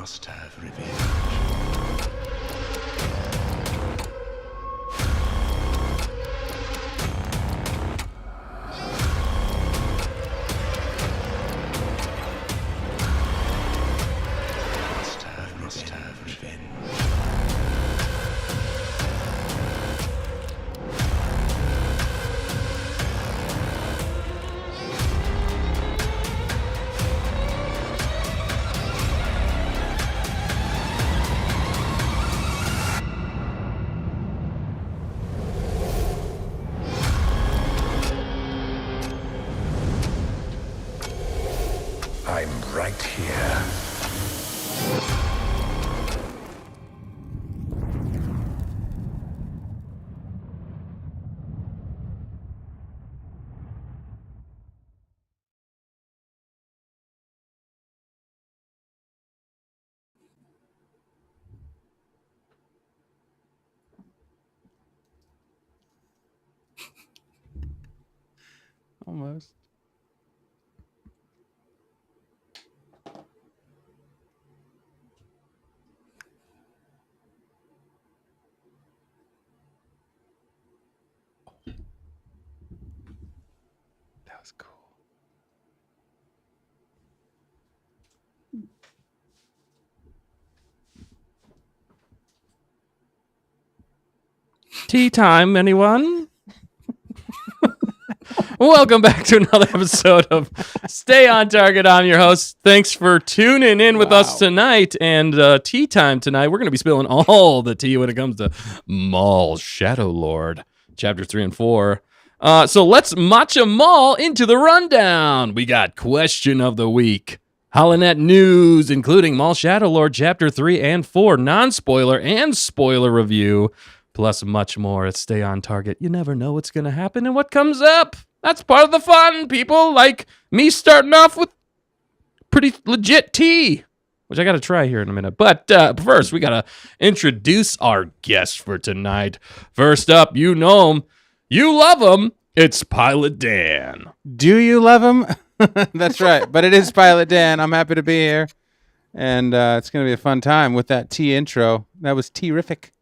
must have revenge. Must have revenge. I'm right here. Almost. That was cool. Tea time, anyone? Welcome back to another episode of Stay on Target. I'm your host. Thanks for tuning in with us tonight. And tea time tonight, we're going to be spilling all the tea when it comes to Maul Shadow Lord, Chapter 3 and 4. So let's matcha Maul into the rundown. We got question of the week, Holonet news, including Maul Shadow Lord, Chapter 3 and 4, non-spoiler and spoiler review, plus much more at Stay on Target. You never know what's going to happen and what comes up. That's part of the fun, people, like me starting off with pretty legit tea, which I got to try here in a minute. But first, we got to introduce our guest for tonight. First up, you know him. You love him. It's Pilot Dan. Do you love him? That's right. But it is Pilot Dan. I'm happy to be here. And it's going to be a fun time with that tea intro. That was Tea-riffic.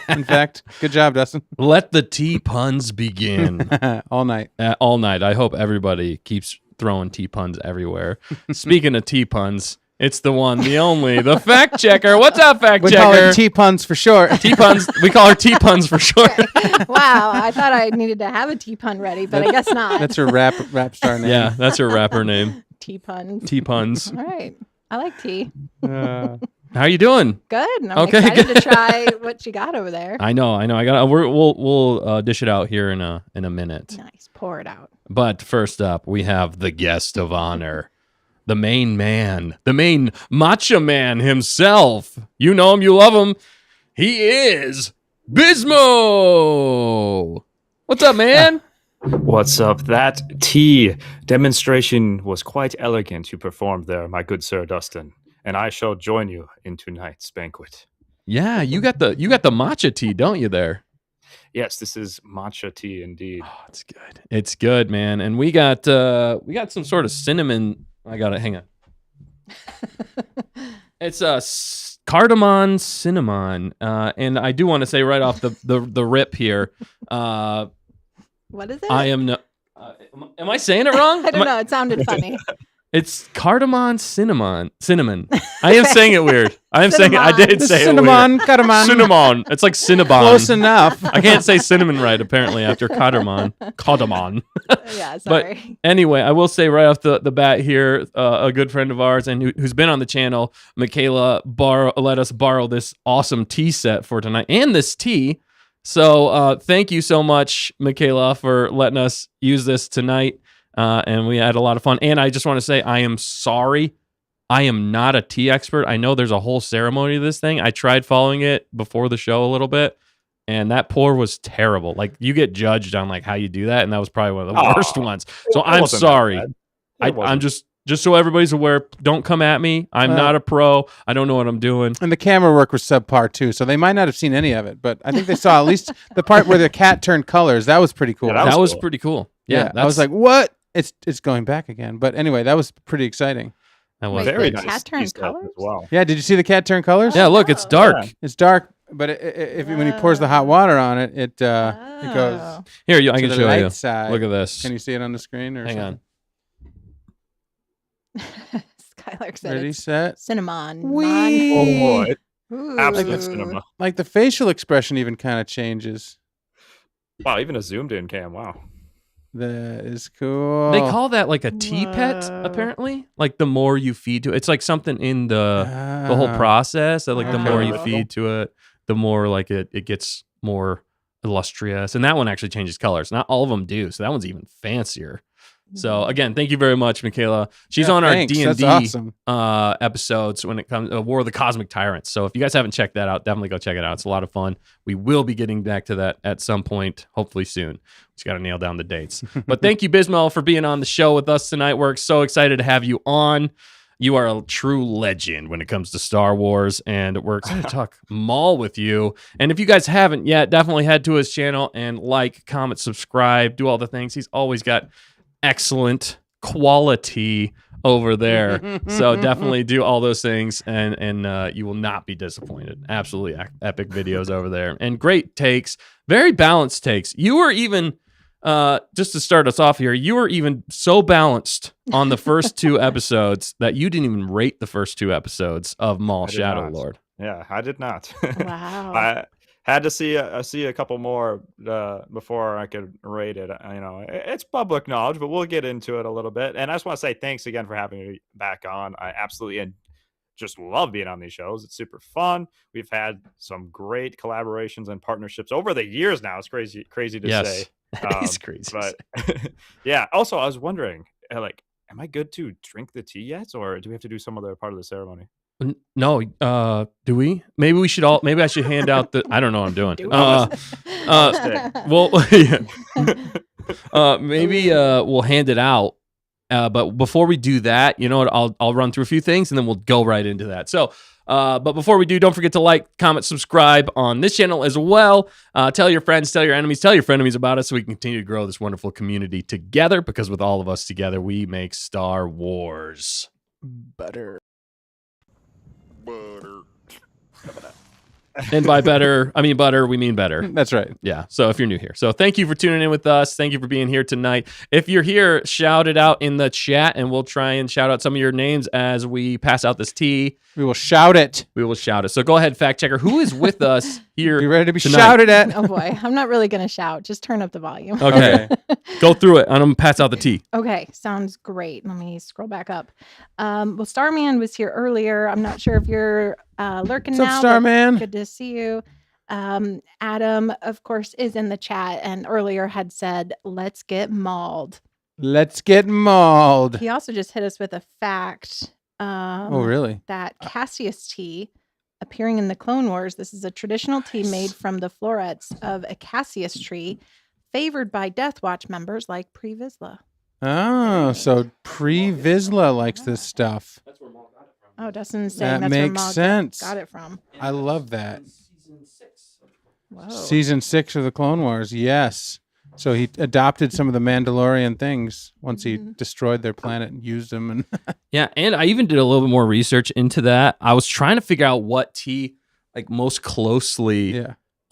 In fact, good job, Dustin. Let the tea puns begin. All night. All night. I hope everybody keeps throwing tea puns everywhere. Speaking of tea puns, it's the one, the only, the fact checker. What's up, fact checker? We call her tea puns for short. Tea puns. We call her tea puns for short. Wow, I thought I needed to have a tea pun ready, but I guess not. That's her rap star name. Yeah, that's her rapper name. Tea puns. Tea puns. All right. I like tea. How you doing? Good. I'm Okay, excited good. to try what you got over there. I know. I got. We'll dish it out here in a minute. Nice. Pour it out. But first up, we have the guest of honor, the main man, the main matcha man himself. You know him. You love him. He is Bismo. What's up, man? What's up? That tea demonstration was quite elegant you performed there, my good sir Dustin. And I shall join you in tonight's banquet. Yeah, you got the matcha tea, don't you? There. Yes, this is matcha tea indeed. Oh, it's good. It's good, man. And we got some sort of cinnamon. I got it. Hang on. It's a cardamom cinnamon. And I do want to say right off the rip here. What is it? I am no. Am I saying it wrong? I don't know. It sounded funny. It's cardamom cinnamon. I am saying it weird. I am saying it. I did The say cinnamon, it weird. cardamom. Cinnamon. It's like cinnabon. Close enough. I can't say cinnamon right apparently after cardamom. Cardamom. Yeah, But sorry. anyway, I will say right off the bat here, a good friend of ours and who's been on the channel, Michaela, let us borrow this awesome tea set for tonight and this tea. So thank you so much, Michaela, for letting us use this tonight. And we had a lot of fun. And I just want to say, I am sorry. I am not a tea expert. I know there's a whole ceremony to this thing. I tried following it before the show a little bit, and that pour was terrible. Like, you get judged on like how you do that, and that was probably one of the worst ones. So I'm sorry. I'm just so everybody's aware, don't come at me. I'm not a pro. I don't know what I'm doing. And the camera work was subpar too, so they might not have seen any of it, but I think they saw at least the part where the cat turned colors. That was pretty cool. Yeah, That was cool. pretty cool. Yeah, I was like, what? It's going back again. But anyway, that was pretty exciting. That was Wait, Very the nice cat turn tea set colors? as well. Yeah, did you see the cat turn colors? Yeah, look, it's Oh. dark. Yeah. It's dark, but if when he pours the hot water on it, it goes Oh. Here, I to can the show light you. side. Look at this. Can you see it on the screen or Hang something? Skylark said Ready, it's set. cinnamon. Whee! Oh boy, Ooh. absolute cinema. Like the facial expression even kind of changes. Wow, even a zoomed in cam. Wow. That is cool. They call that like a tea pet, Whoa. apparently. Like the more you feed to it, it's like something in the whole process. That like the Okay. more you Ritual. feed to it, the more like it gets more illustrious. And that one actually changes colors. Not all of them do. So that one's even fancier. So again, thank you very much, Michaela. She's on our thanks. D&D That's awesome. episodes when it comes War of the Cosmic Tyrants. So if you guys haven't checked that out, definitely go check it out. It's a lot of fun. We will be getting back to that at some point, hopefully soon. Just got to nail down the dates. But thank you, Bismel, for being on the show with us tonight. We're so excited to have you on. You are a true legend when it comes to Star Wars, and we're excited to talk Maul with you. And if you guys haven't yet, definitely head to his channel and like, comment, subscribe, do all the things. He's always got excellent quality over there. So definitely do all those things, and you will not be disappointed. Absolutely epic videos over there, and great takes, very balanced takes. You were even just to start us off here, you were even so balanced on the first two episodes that you didn't even rate the first two episodes of Maul I did Shadow not. Lord. Yeah, I did not. Wow. I had to see a couple more before I could rate it. You know, it's public knowledge, but we'll get into it a little bit. And I just want to say thanks again for having me back on. I absolutely just love being on these shows. It's super fun. We've had some great collaborations and partnerships over the years now. It's crazy to say. It's crazy. But yeah. Also, I was wondering, like, am I good to drink the tea yet, or do we have to do some other part of the ceremony? No, do we? Maybe we should all. Maybe I should hand out the. I don't know what I'm doing. Do Well, yeah. Maybe we'll hand it out. But before we do that, you know what? I'll run through a few things and then we'll go right into that. So, but before we do, don't forget to like, comment, subscribe on this channel as well. Tell your friends, tell your enemies, tell your frenemies about us so we can continue to grow this wonderful community together. Because with all of us together, we make Star Wars. Butter. And by better, I mean butter, we mean better. That's right. Yeah. So if you're new here. So thank you for tuning in with us. Thank you for being here tonight. If you're here, shout it out in the chat and we'll try and shout out some of your names as we pass out this tea. We will shout it. We will shout it. So go ahead, fact checker. Who is with us here? Be ready to be tonight? shouted at. Oh boy, I'm not really gonna shout. Just turn up the volume. Okay. Go through it. I'm going to pass out the tea. Okay, sounds great. Let me scroll back up. Well, Starman was here earlier. I'm not sure if you're lurking What's up, now. but Starman? Good to see you. Adam, of course, is in the chat and earlier had said, "Let's get mauled." Let's get mauled. He also just hit us with a fact. Oh, really? That Cassius tea, appearing in the Clone Wars, this is a traditional tea made from the florets of a Cassius tree, favored by Death Watch members like Pre Vizsla. Oh, so Pre-Vizsla likes this stuff. Oh, Dustin's saying That that's where makes Maul sense. got it from. I love that. Whoa. Season 6 of the Clone Wars, yes. So he adopted some of the Mandalorian things once he destroyed their planet and used them. And Yeah. And I even did a little bit more research into that. I was trying to figure out what tea like most closely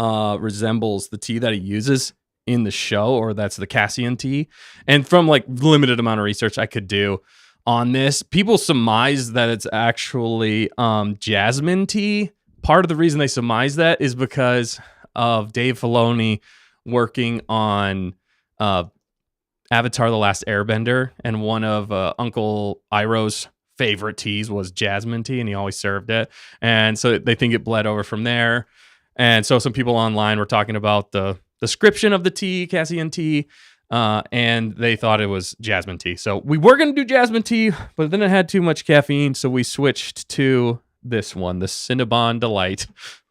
yeah, resembles the tea that he uses in the show, or that's the Cassian tea. And from like limited amount of research I could do on this, people surmise that it's actually jasmine tea. Part of the reason they surmise that is because of Dave Filoni working on Avatar: The Last Airbender, and one of Uncle Iroh's favorite teas was jasmine tea, and he always served it. And so they think it bled over from there. And so some people online were talking about the description of the tea, Cassian tea, and they thought it was jasmine tea. So we were going to do jasmine tea, but then it had too much caffeine, so we switched to this one, the Cinnabon Delight.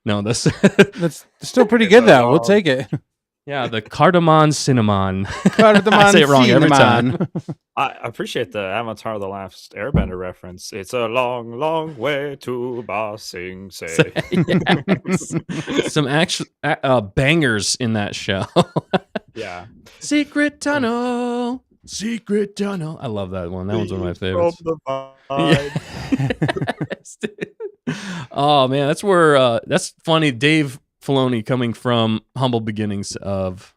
No, this that's still pretty good, though. We'll take it. yeah, the cardamom cinnamon. Cardamom I say it wrong every cinnamon. time. I appreciate the Avatar: The Last Airbender reference. It's a long, long way to Ba Sing Se. Yes. Some actual bangers in that show. Yeah. Secret tunnel. Secret tunnel. I love that one. That one's one of my From favorites. the vine. Yes, dude. Oh man, that's where that's funny. Dave Filoni coming from humble beginnings of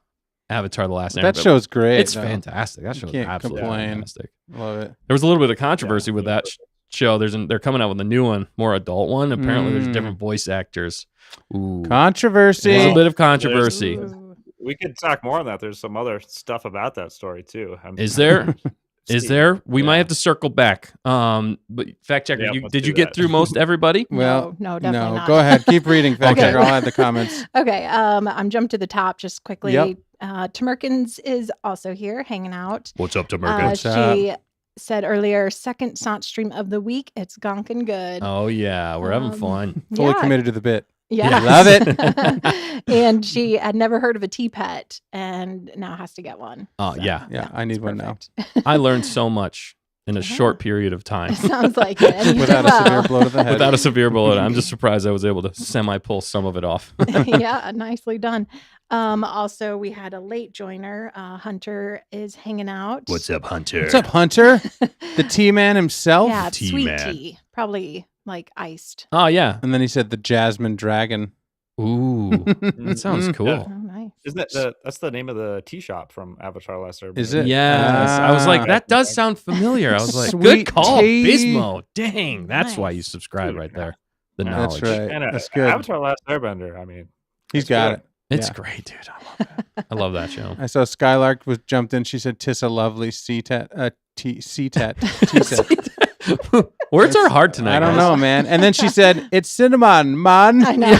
Avatar: The Last Airbender. That show's great. It's though. fantastic. That You show's can't absolutely complain. fantastic. Love it. There was a little bit of controversy Yeah, with yeah. that show. They're coming out with a new one, more adult one. Apparently, there's different voice actors. Ooh, Controversy. a little bit of controversy. Ooh. We could talk more on that. There's some other stuff about that story too. Is there? Is there? We might Yeah. have to circle back. But fact checker, Yeah, you, let's did do you get that. through most everybody? Well, no, definitely not. Go ahead. Keep reading. Fact Okay. checker. I'll add the comments. Okay, I'm jumped to the top just quickly. Yep. Tamerkins is also here hanging out. What's up, What's up? She said earlier, second Snot stream of the week. It's gonkin' good. Oh yeah, we're having fun. Fully yeah, committed to the bit. Yeah. Love it. And she had never heard of a tea pet and now has to get one. Oh So, yeah, Yeah, I need it's one now. perfect. I learned so much in a Yeah. short period of time. It sounds like it. And you Without did a severe well. blow to the head. Without a severe bullet, I'm just surprised I was able to semi-pull some of it off. Yeah, nicely done. Also, we had a late joiner. Hunter is hanging out. up, Hunter? What's up, Hunter? The tea man himself. Yeah, it's Tea sweet man. tea. Probably like iced. Oh yeah. And then he said the Jasmine Dragon. Ooh, that sounds Mm. cool. Yeah. Oh, nice. Isn't that's the name of the tea shop from Avatar: Last Airbender? Is it? Yes, I was like, Ah. that does sound familiar. I was like, Sweet good call, tea. Bismo. Dang, that's why Nice. you subscribe Dude, right there. The yeah. knowledge. That's right. And, That's good. Avatar: Last Airbender. I mean, He's that's got good. it. It's Yeah. great, dude. I love it. I love that show. I saw Skylark was jumped in. She said, "Tis a lovely C-tat, C-tat, T-set." Words are hard tonight. I don't guys. know, man. And then she said, "It's cinnamon, man." I know.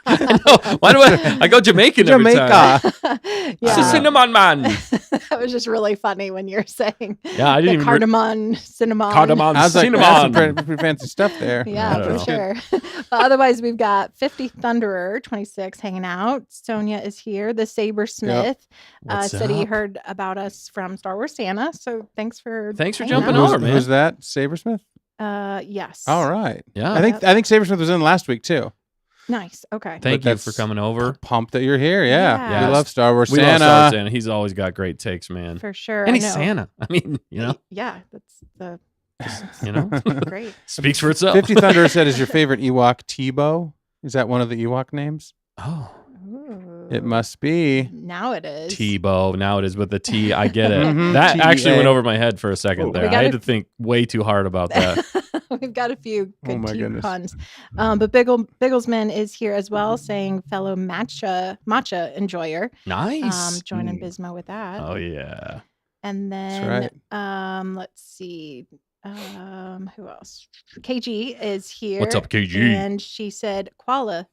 I know. Why do I go Jamaican every time? Jamaica. It's a Yeah. cinnamon man. That was just really funny when you're saying Yeah, I didn't the even. cardamom, cinnamon. Cardamom I was like, cinnamon. "That's some pretty fancy stuff there." I Yeah, don't for know. sure. But otherwise, we've got 50 Thunderer 26 hanging out. Sonia is here. The Sabersmith What's said he up? heard about us from Star Wars Santa. So thanks for Thanks for hanging jumping out. over, man. Who's that? Sabersmith? Yes. All right. Yeah. I think Sabersmith was in last week too. Nice. Okay. Thank But you for that's- coming over. Pumped that you're here. Yeah. Yeah. We love Star Wars We love Santa. Star Santa. He's always got great takes, man. For sure. And I he's know. Santa. I mean, Yeah, that's the you know, great. speaks for itself. 50 Thunder said, "Is your favorite Ewok Tebow? Is that one of the Ewok names?" Oh, It must be. Now it is. Tebow. Now it is with the T. I get it. Mhm. That actually T-E-A. went over my head for a second Oh. there. We I gotta- had to think way too hard about that. We've got a few Oh good my tea goodness. puns. But Bigglesman is here as well, saying fellow matcha enjoyer. Nice. Joining Bismo with that. Oh yeah. And then right. let's see. Who else? KG is here. What's up, KG? And she said quality.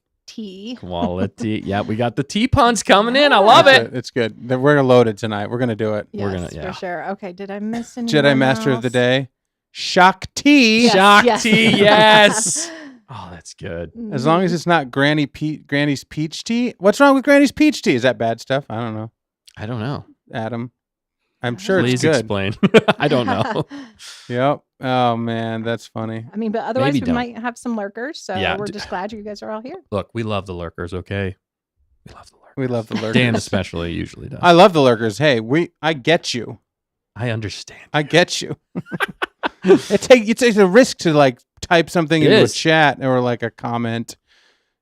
Quality. Yeah, we got the T puns coming in. I love That's it. It's good. We're loaded tonight. We're gonna do it. Yes, We're gonna- yeah. for sure. Okay, did I miss any? Jedi Master of the Day, Shakti. Yes, Shock yes. tea, yes. Oh, that's good. As long as it's not Granny's peach tea. What's wrong with Granny's peach tea? Is that bad stuff? I don't know. I don't know. Adam, I'm sure Please it's good. explain. I don't know. Yep. Oh man, that's funny. I mean, but otherwise Maybe we don't. might have some lurkers. So Yeah, we're d- just glad you guys are all here. Look, we love the lurkers, okay? We love the lurkers. We love the lurkers. Dan especially usually does. I love the lurkers. Hey, I get you. I understand. I get you. It takes a risk to like type something It into is. a chat or like a comment.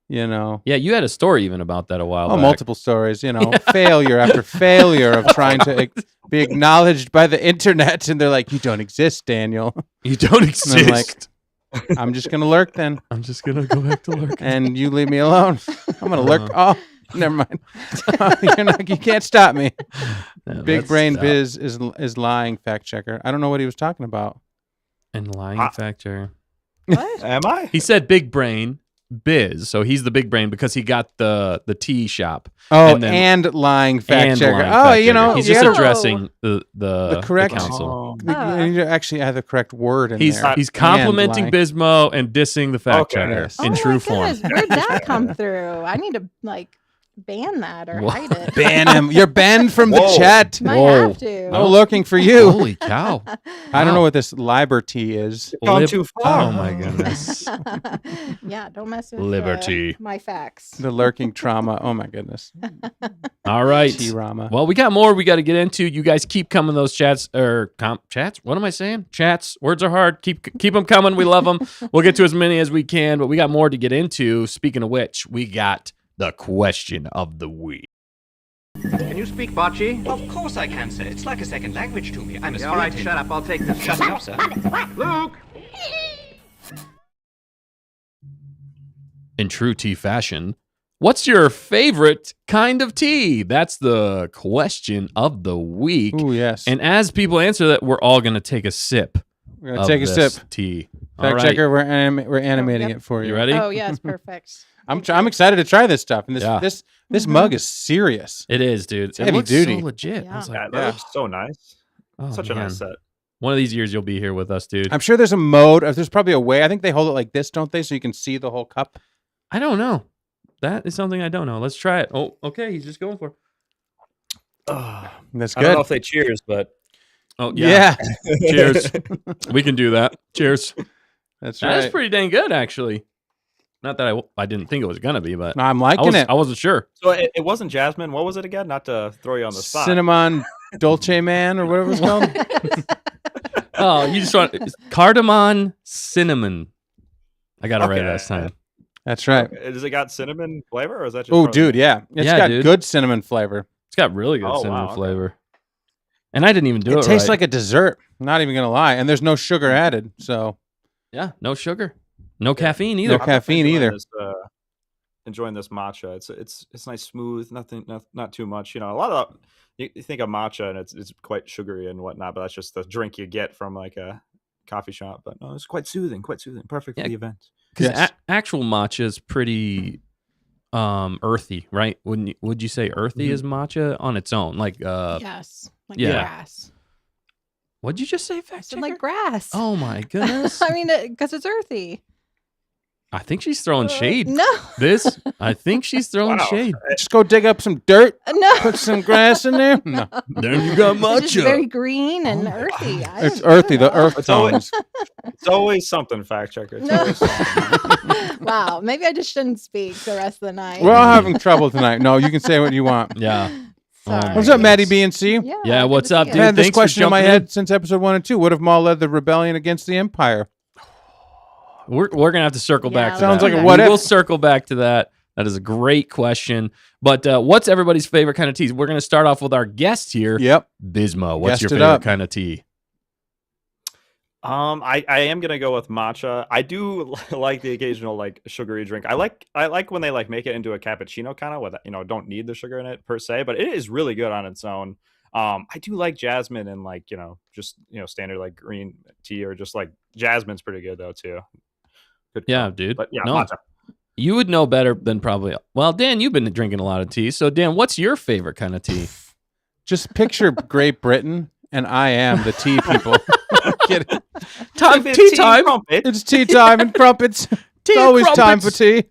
You know. Yeah, you had a story even about that a while Oh, back. multiple stories. You know, failure after failure of trying to be acknowledged by the internet, and they're like, "You don't exist, Daniel." You don't exist. I'm like, I'm just gonna lurk then, I'm just gonna go back to lurk. and you leave me alone. I'm gonna lurk. Oh, never mind. You can't stop me. Yeah, Big that's Brain tough. Biz is lying. Fact checker. I don't know what he was talking about. And lying Ah. factor. What? Am I? He said Big Brain Biz, so he's the big brain because he got the tea shop. Oh, And and, then- lying fact and checker. lying Oh, fact you know, checker. he's you just gotta- addressing the correct- council. Oh. you need to actually have the correct word in He's there. he's And complimenting lying. Bismo and dissing the fact Okay. checker Yes. in Oh true my form. goodness, where'd that come through? I need to like ban that or Wha- hide it. Ban him. You're banned from the Whoa. chat. Might Whoa. have to. No lurking for you. Holy cow. I don't Wow. know what this Liberty is. Gone Lib- too far. Oh my goodness. Yeah, don't mess with Liberty. my facts. The lurking trauma. Oh my goodness. All right. T-Rama. Well, we got more we got to get into. You guys keep coming those chats or chats. What am I saying? Chats. Words are hard. Keep them coming. We love them. We'll get to as many as we can, but we got more to get into. Speaking of which, we got the question of the week. Can you speak bocce? Of course I can, sir. It's like a second language to me. I'm a All right, spirit shut up. I'll take this. Shut up, sir. Luke! In true tea fashion, what's your favorite kind of tea? That's the question of the week. Ooh, yes. And as people answer that, we're all going to take a sip. We're going of to take a this sip. tea. All Fact right. checker, we're animating yep. it for you. You ready? Oh, yes, perfect. I'm excited to try this stuff. And this Yeah. mug is serious. It is, dude. It heavy looks duty. so legit. I Yeah. was like, That looks so nice. oh, Such a man. nice set. One of these years you'll be here with us, dude. I'm sure there's a mode. There's probably a way. I think they hold it like this, don't they? So you can see the whole cup. I don't know. That is something I don't know. Let's try it. Oh, okay. He's just going for it. That's I don't know good. if they cheers, but Oh, yeah. Yeah. Cheers. We can do that. Cheers. That's That's right. pretty dang good, actually. Not that I didn't think it was going to be, but No, I'm I, liking it. I wasn't sure. so it wasn't jasmine. What was it again? Not to throw you on the spot. Cinnamon Dolce Man or whatever it's called. Oh, you just want cardamom cinnamon. I got it right Okay. last time. That's right. Does it got cinnamon flavor, or is that just? Oh, from- dude, yeah. It's Yeah, got dude. good cinnamon flavor. It's got really good Oh, cinnamon wow, okay. flavor. And I didn't even do it It tastes right. like a dessert. Not even gonna lie. And there's no sugar added. So Yeah, no sugar. No caffeine either. No caffeine enjoying either. This, enjoying this matcha. It's nice, smooth. Not too much. You know, a lot of you think of matcha and it's quite sugary and whatnot, but that's just the drink you get from like a coffee shop. But no, it's quite soothing. Perfect Yeah. for the event. Because Yes. actual matcha is pretty earthy, right? Would you say earthy Mhm. is matcha on its own? Like Yes, like yeah. grass. what'd you just say, I fact said checker? like grass. Oh my goodness. I mean, because it's earthy. I think she's throwing shade. No, I think she's throwing Wow. shade. just go dig up some dirt, no. put some grass in there. No. Then you got It's just very green and Oh my earthy. It's earthy, the earth It's always- tones. It's always something. Fact checker. It's No. always something. Wow, maybe I just shouldn't speak the rest of the night. We're all having trouble tonight. No, you can say what you want. Yeah. Sorry. What's up, Maddie B and C? Yeah, good what's to up, see I've dude? you. had this Thanks for question in my jumping in. head since episode 1 and 2. What if Maul led the rebellion against the Empire? We're gonna have to circle back. Yeah, To Sounds that. like a what We if. will circle back to that. That is a great question. But what's everybody's favorite kind of tea? We're gonna start off with our guest here, Yep. Bismo. What's Guessed your it favorite up. kind of tea? I am gonna go with matcha. I do like the occasional like sugary drink. I like when they like make it into a cappuccino kind of with don't need the sugar in it per se, but it is really good on its own. I do like jasmine and like just standard like green tea or just like jasmine's pretty good though too. Good Yeah, call. dude. But yeah, No. matcha. You would know better than probably. Well, Dan, you've been drinking a lot of tea. So, Dan, what's your favorite kind of tea? Just picture Great Britain, and I am the tea people. Kidding. Time, Tea tea time. crumpet. It's tea time and crumpets. It's always time for tea.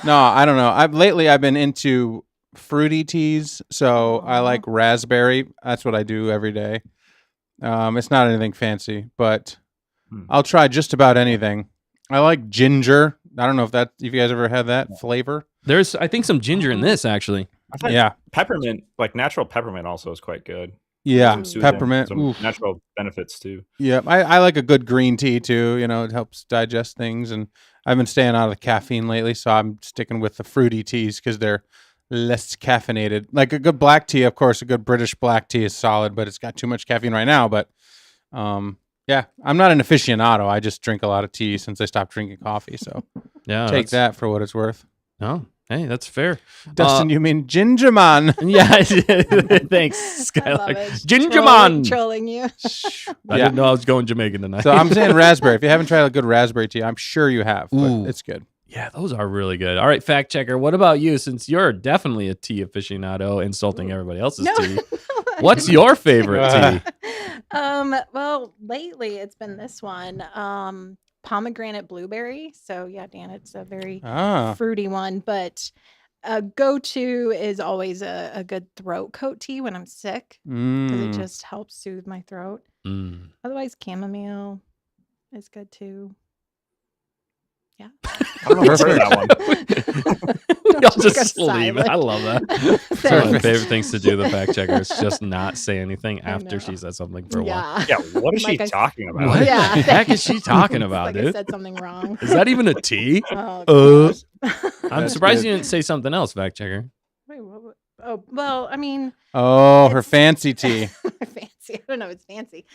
No, I don't know. I've been into fruity teas, so I like raspberry. That's what I do every day. It's not anything fancy, but I'll try just about anything. I like ginger. I don't know if you guys ever had that flavor. There's, I think, some ginger in this actually. I thought Yeah, peppermint, like natural peppermint, also is quite good. yeah, Some soothing, peppermint. some Oof. natural benefits too. Yeah, I like a good green tea too. It helps digest things, and I've been staying out of the caffeine lately, so I'm sticking with the fruity teas because they're less caffeinated. Like a good black tea, of course, a good British black tea is solid, but it's got too much caffeine right now. But yeah, I'm not an aficionado. I just drink a lot of tea since I stopped drinking coffee. So Yeah, take that for what it's worth. Oh, hey, that's fair. Dustin, you mean ginger man? Yeah, thanks, I love Skylar. it. Ginger man. Trolling you. I didn't know I was going Jamaican tonight. So I'm saying raspberry. If you haven't tried a good raspberry tea, I'm sure you have. But Ooh. it's good. Yeah, those are really good. All right, fact checker. What about you? Since you're definitely a tea aficionado, insulting everybody else's No. tea. What's your favorite tea? Well, lately it's been this one. Pomegranate blueberry. So yeah, Dan, it's a very Ah, fruity one, but a go-to is always a good throat coat tea when I'm sick because it just helps soothe my throat. Mm. Otherwise, chamomile is good too. Yeah. I don't know if I've heard of that one. Y'all Don't look just leave it. I love that. It's one of my Thanks. favorite things to do, the fact checker, is just not say anything I after know. she says something for a while. Yeah, what is Like she I- talking about? What Yeah, the heck is thanks. she talking It's about, like I dude? said something wrong. Is that even a tea? Oh, gosh. I'm That's surprised good. you didn't say something else, fact checker. Wait, oh, well, I mean, Oh, her It's- fancy tea. fancy. I don't know. It's fancy.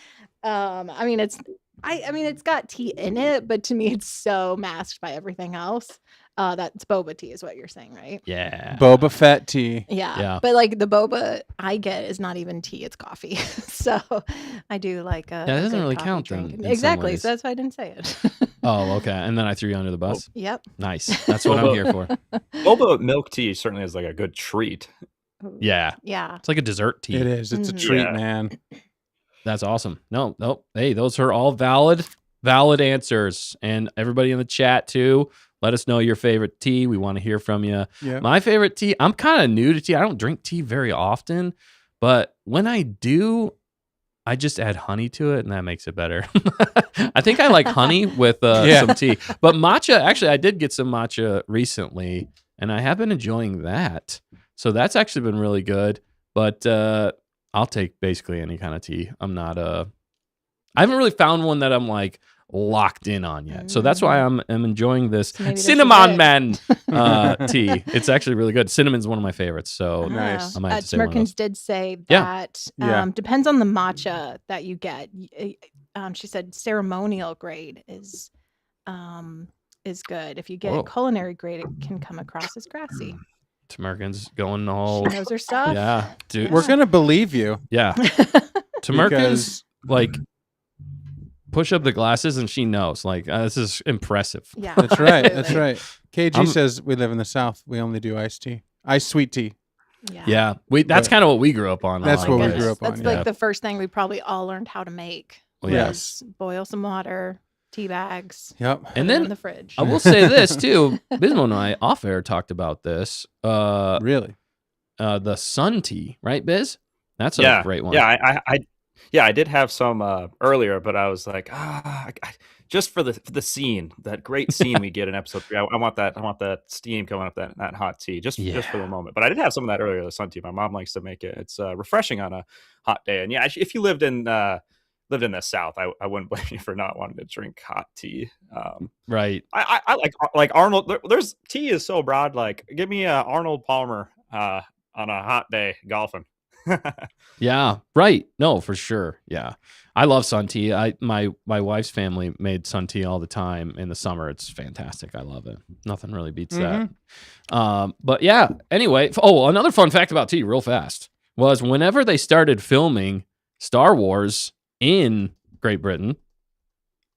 I mean, it's got tea in it, but to me, it's so masked by everything else. That's boba tea, is what you're saying, right? Yeah. Boba Fett tea. Yeah. Yeah. But like the boba I get is not even tea; it's coffee. So I do like a. Yeah, it a doesn't good really coffee count then, drink. in some Exactly. ways. So that's why I didn't say it. Oh, okay. And then I threw you under the bus. Yep. Nice. That's what I'm here for. Boba milk tea certainly is like a good treat. Yeah. Yeah. It's like a dessert tea. It is. It's a Mhm. treat, Yeah. man. That's awesome. No. Hey, those are all valid answers. And everybody in the chat too, let us know your favorite tea. We want to hear from you. Yeah. My favorite tea, I'm kind of new to tea. I don't drink tea very often, but when I do, I just add honey to it and that makes it better. I think I like honey with Yeah. some tea. But matcha, actually, I did get some matcha recently and I have been enjoying that. So that's actually been really good. But I'll take basically any kind of tea. I'm not I haven't really found one that I'm like locked in on yet. So that's why I'm enjoying this So maybe this is Cinnamon it. Man tea. It's actually really good. Cinnamon's one of my favorites. So Nice. I might have to say one of those. Smirkins did say Yeah. that Yeah. depends on the matcha that you get. She said ceremonial grade is good. If you get Whoa. culinary grade, it can come across as grassy. Tamarkin's going She all knows her stuff. yeah, dude. We're gonna believe you Yeah. Tamarkin's because like push up the glasses and she knows. Like this is impressive. Yeah, that's right. That's absolutely. right. KG I'm- says we live in the South. We only do iced tea, iced sweet tea. Yeah. Yeah. That's But- kind of what we grew up on. That's a lot what of we ways. grew up That's on, like yeah. the first thing we probably all learned how to make. Well, yeah. Yes. was boil some water, tea bags, Yep. put And them in then the fridge. I will say this too. Bismo and I off air talked about this. Really. The sun tea, right, Biz? That's a Yeah, great one. yeah, I did have some earlier, but I was like, just for the scene, that great scene we get in episode 3. I want that steam coming up that hot tea, just for the moment. But I did have some of that earlier, the sun tea. My mom likes to make it. It's refreshing on a hot day. And yeah, if you lived in the South, I wouldn't blame you for not wanting to drink hot tea. Right. I like Arnold. There's tea is so broad. Like, give me Arnold Palmer on a hot day golfing. Yeah. Right. No, for sure. Yeah. I love sun tea. My wife's family made sun tea all the time in the summer. It's fantastic. I love it. Nothing really beats that. But yeah. Anyway. Oh, another fun fact about tea, real fast, was whenever they started filming Star Wars in Great Britain,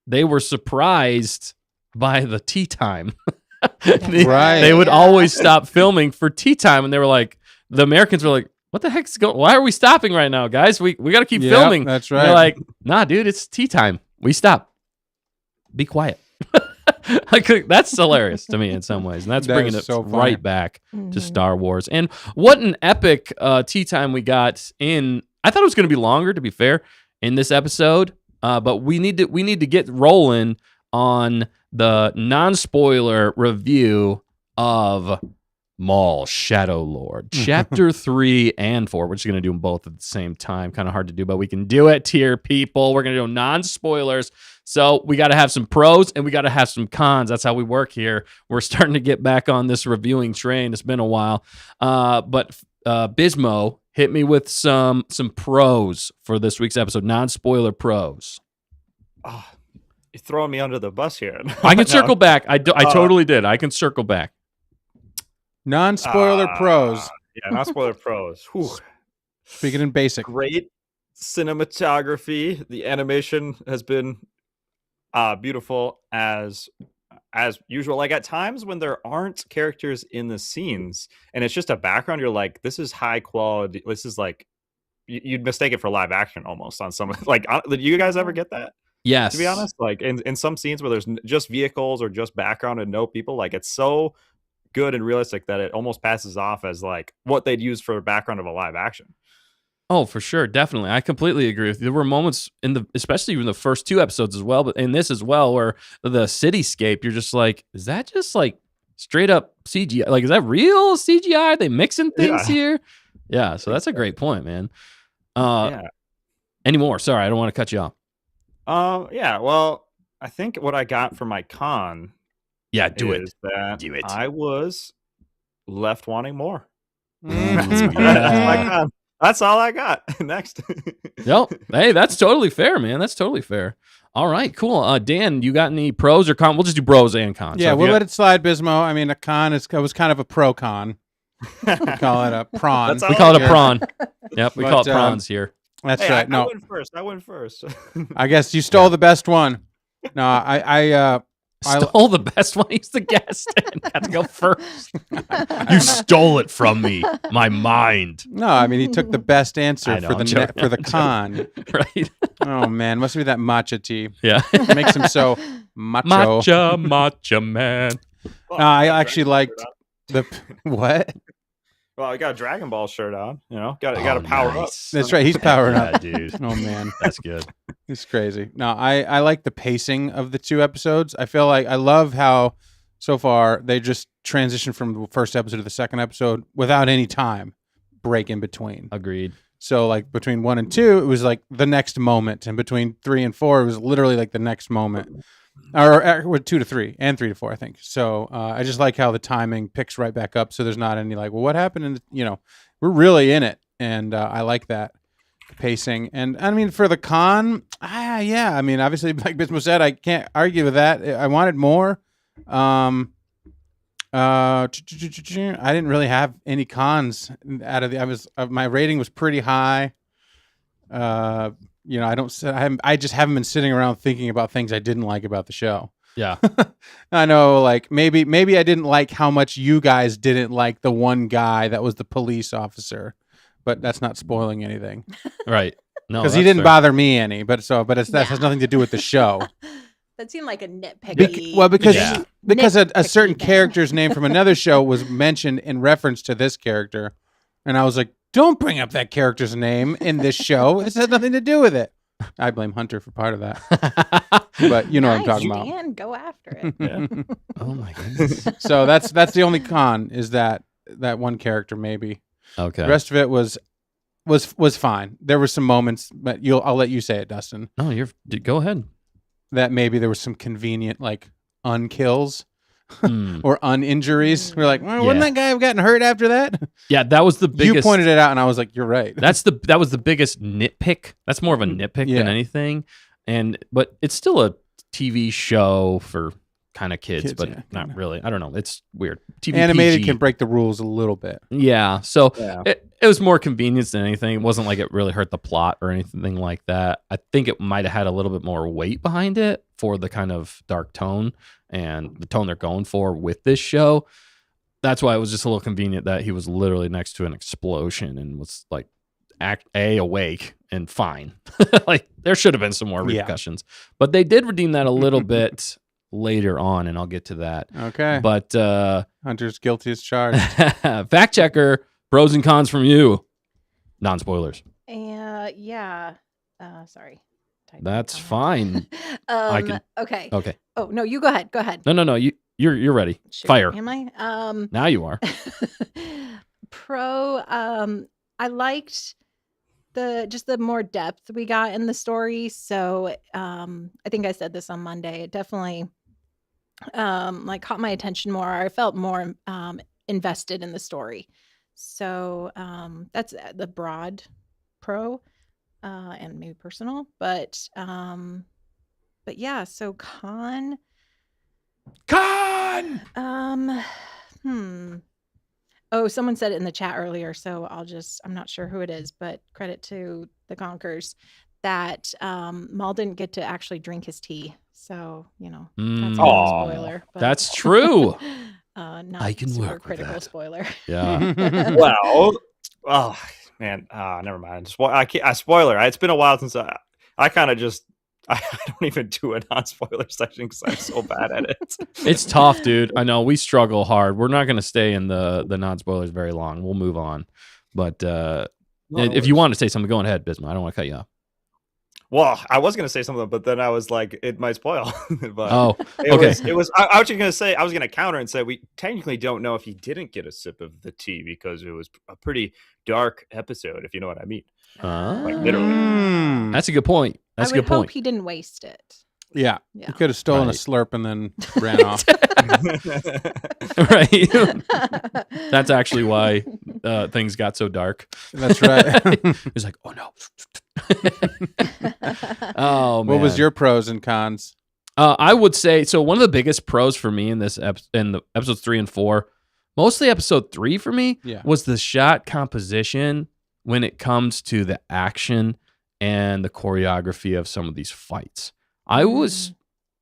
they were surprised by the tea time. Right. They would Yeah. always stop filming for tea time, and they were like, the Americans were like, "What the heck's going? Why are we stopping right now, guys? We got to keep Yep, filming." that's And they're right. like, "Nah, dude, it's tea time. We stop. Be quiet." Like, that's hilarious to me in some ways, and that's That bringing is it so funny. right back to Mhm. Star Wars. And what an epic tea time we got in. I thought it was going to be longer, to be fair, in this episode, but we need to get rolling on the non-spoiler review of Maul Shadow Lord, Chapter 3 and 4. We're just going to do them both at the same time. Kind of hard to do, but we can do it here, people. We're going to do non-spoilers. So we got to have some pros and we got to have some cons. That's how we work here. We're starting to get back on this reviewing train. It's been a while. But Bismo, hit me with some pros for this week's episode. Non-spoiler pros. Oh, you're throwing me under the bus here. I can circle back. I Uh, totally did. I can circle back. Non-spoiler pros. Yeah, not spoiler pros. Whew. Speaking in basic. Great cinematography. The animation has been beautiful as usual. Like, at times when there aren't characters in the scenes and it's just a background, you're like, this is high quality. This is like, you'd mistake it for live action almost on some. Like, did you guys ever get that? Yes. To be honest, like in some scenes where there's just vehicles or just background and no people, like, it's so good and realistic that it almost passes off as like what they'd use for the background of a live action. Oh, for sure, definitely. I completely agree with you. There were moments especially in the first 2 episodes as well, but in this as well, where the cityscape, you're just like, is that just like straight up CGI? Like, is that real CGI? Are they mixing things here? Yeah, so that's a great point, man. Any more? Sorry, I don't want to cut you off. Yeah. Well, I think what I got from my con, is that Do it. I was left wanting more. Mm. That's my con. That's all I got. Next. Yep. Hey, that's totally fair, man. That's totally fair. All right, cool. Dan, you got any pros or cons? We'll just do pros and cons. Yeah, So if we'll you let it slide, Bismo. I mean, it was kind of a pro con. We call it a prawn. That's all we call it a Yeah. prawn. Yep, we But, call it prawns here. That's Hey, right. I No, went first. I guess you stole the best one. No, I Stole the best one. He's the guest and got to go first. You stole it from me. My mind. no, I mean he took the best answer I know, for I'm the joking, for the I'm con. Right? Oh man, must be that matcha tea. Yeah. It makes him so macho. Matcha man. I actually liked the what? Well, I got a Dragon Ball shirt on. You know, got to power up. That's right. He's powering Yeah, up. dude. Oh man, That's good. it's crazy. No, I like the pacing of the 2 episodes. I feel like I love how so far they just transition from the first episode to the second episode without any time break in between. Agreed. So like between 1 and 2, it was like the next moment, and between 3 and 4, it was literally like the next moment, or 2 to 3 and 3 to 4, I think. So I just like how the timing picks right back up. So there's not any like, well, what happened? And we're really in it, and I like that pacing. And I mean, for the con, yeah, I mean, obviously, like Bismo said, I can't argue with that. I wanted more. I didn't really have any cons out of my rating was pretty high. I just haven't been sitting around thinking about things I didn't like about the show. Yeah. I know, like maybe I didn't like how much you guys didn't like the one guy that was the police officer, but that's not spoiling anything Right. No, because he that's didn't fair. bother me any. But that has nothing to do with the show. That seemed like a nitpicky. Because Yeah. because a certain nitpicky thing. character's name from another show was mentioned in reference to this character, and I was like, "Don't bring up that character's name in this show. This has nothing to do with it." I blame Hunter for part of that, but you know what I'm talking about. Dan, go after it. Yeah. Oh my goodness. So that's the only con is that one character maybe. Okay. The rest of it was fine. There were some moments, but I'll let you say it, Dustin. No, go ahead. That maybe there was some convenient like unkills Hmm. or uninjuries. We're like, well, Yeah. wouldn't that guy have gotten hurt after that? Yeah, that was the biggest. You pointed it out, and I was like, you're right. That was the biggest nitpick. That's more of a nitpick Yeah. than anything. But it's still a TV show for kind of kids, but yeah, not kinda. really. I don't know. It's weird. TV Animated PG. can break the rules a little bit. Yeah. So Yeah. it was more convenience than anything. It wasn't like it really hurt the plot or anything like that. I think it might have had a little bit more weight behind it for the kind of dark tone and the tone they're going for with this show. That's why it was just a little convenient that he was literally next to an explosion and was like awake and fine. Like there should have been some more Yeah. repercussions, but they did redeem that a little bit later on, and I'll get to that. Okay. But Hunter's guilty as charged. fact checker, pros and cons from you. Non spoilers. Yeah. Sorry. Typing That's comment. fine. can- Okay. Okay. Oh no, you go ahead. Go ahead. No. You're ready. Shoot, Fire. Am I? Now you are. Pro. I liked the more depth we got in the story. So I think I said this on Monday. It definitely like caught my attention more. I felt more invested in the story. So that's the broad pro and maybe personal, but yeah. So con. Oh, someone said it in the chat earlier, so I'm not sure who it is, but credit to the Conkers that Maul didn't get to actually drink his tea. So, that's a Aw. spoiler. But, That's true. not I can super work with critical that. spoiler. Yeah. Well, oh man, never mind. Spoiler. It's been a while since I kind of just I don't even do a non-spoiler section because I'm so bad at it. It's tough, dude. I know we struggle hard. We're not going to stay in the non-spoilers very long. We'll move on. But if you want to say something, go ahead, Bisma. I don't want to cut you off. Well, I was going to say something, but then I was like, it might spoil. But Oh, it okay. was. I was just going to say, I was going to counter and say we technically don't know if he didn't get a sip of the tea because it was a pretty dark episode, if you know what I mean. Like literally. That's a good point. That's a I good would hope point. he didn't waste it. Yeah. Yeah. You could have stolen a Right. slurp and then ran off. Right. That's actually why things got so dark. That's right. It's like, oh no. Oh man. What was your pros and cons? I would say so. One of the biggest pros for me in this in the episodes 3 and 4, mostly episode 3 for me, Yeah. was the shot composition when it comes to the action and the choreography of some of these fights. I was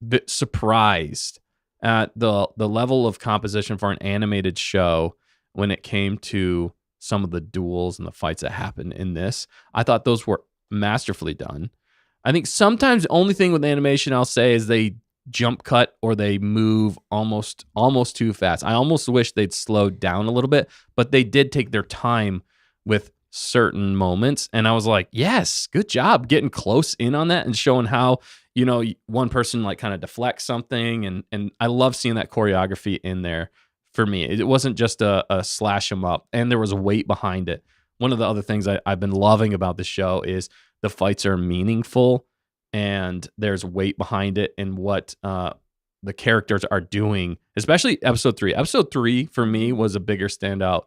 a bit surprised at the level of composition for an animated show when it came to some of the duels and the fights that happened in this. I thought those were masterfully done. I think sometimes the only thing with animation I'll say is they jump cut or they move almost too fast. I almost wish they'd slowed down a little bit, but they did take their time with certain moments. And I was like, yes, good job getting close in on that and showing how, you know, one person like kind of deflects something. And I love seeing that choreography in there for me. It wasn't just a slash them up, and there was a weight behind it. One of the other things I've been loving about the show is the fights are meaningful and there's weight behind it and what the characters are doing, especially episode 3. Episode 3 for me was a bigger standout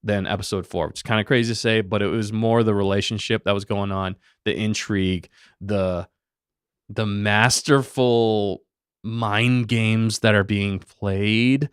than episode 4, which is kind of crazy to say, but it was more the relationship that was going on, the intrigue, the masterful mind games that are being played,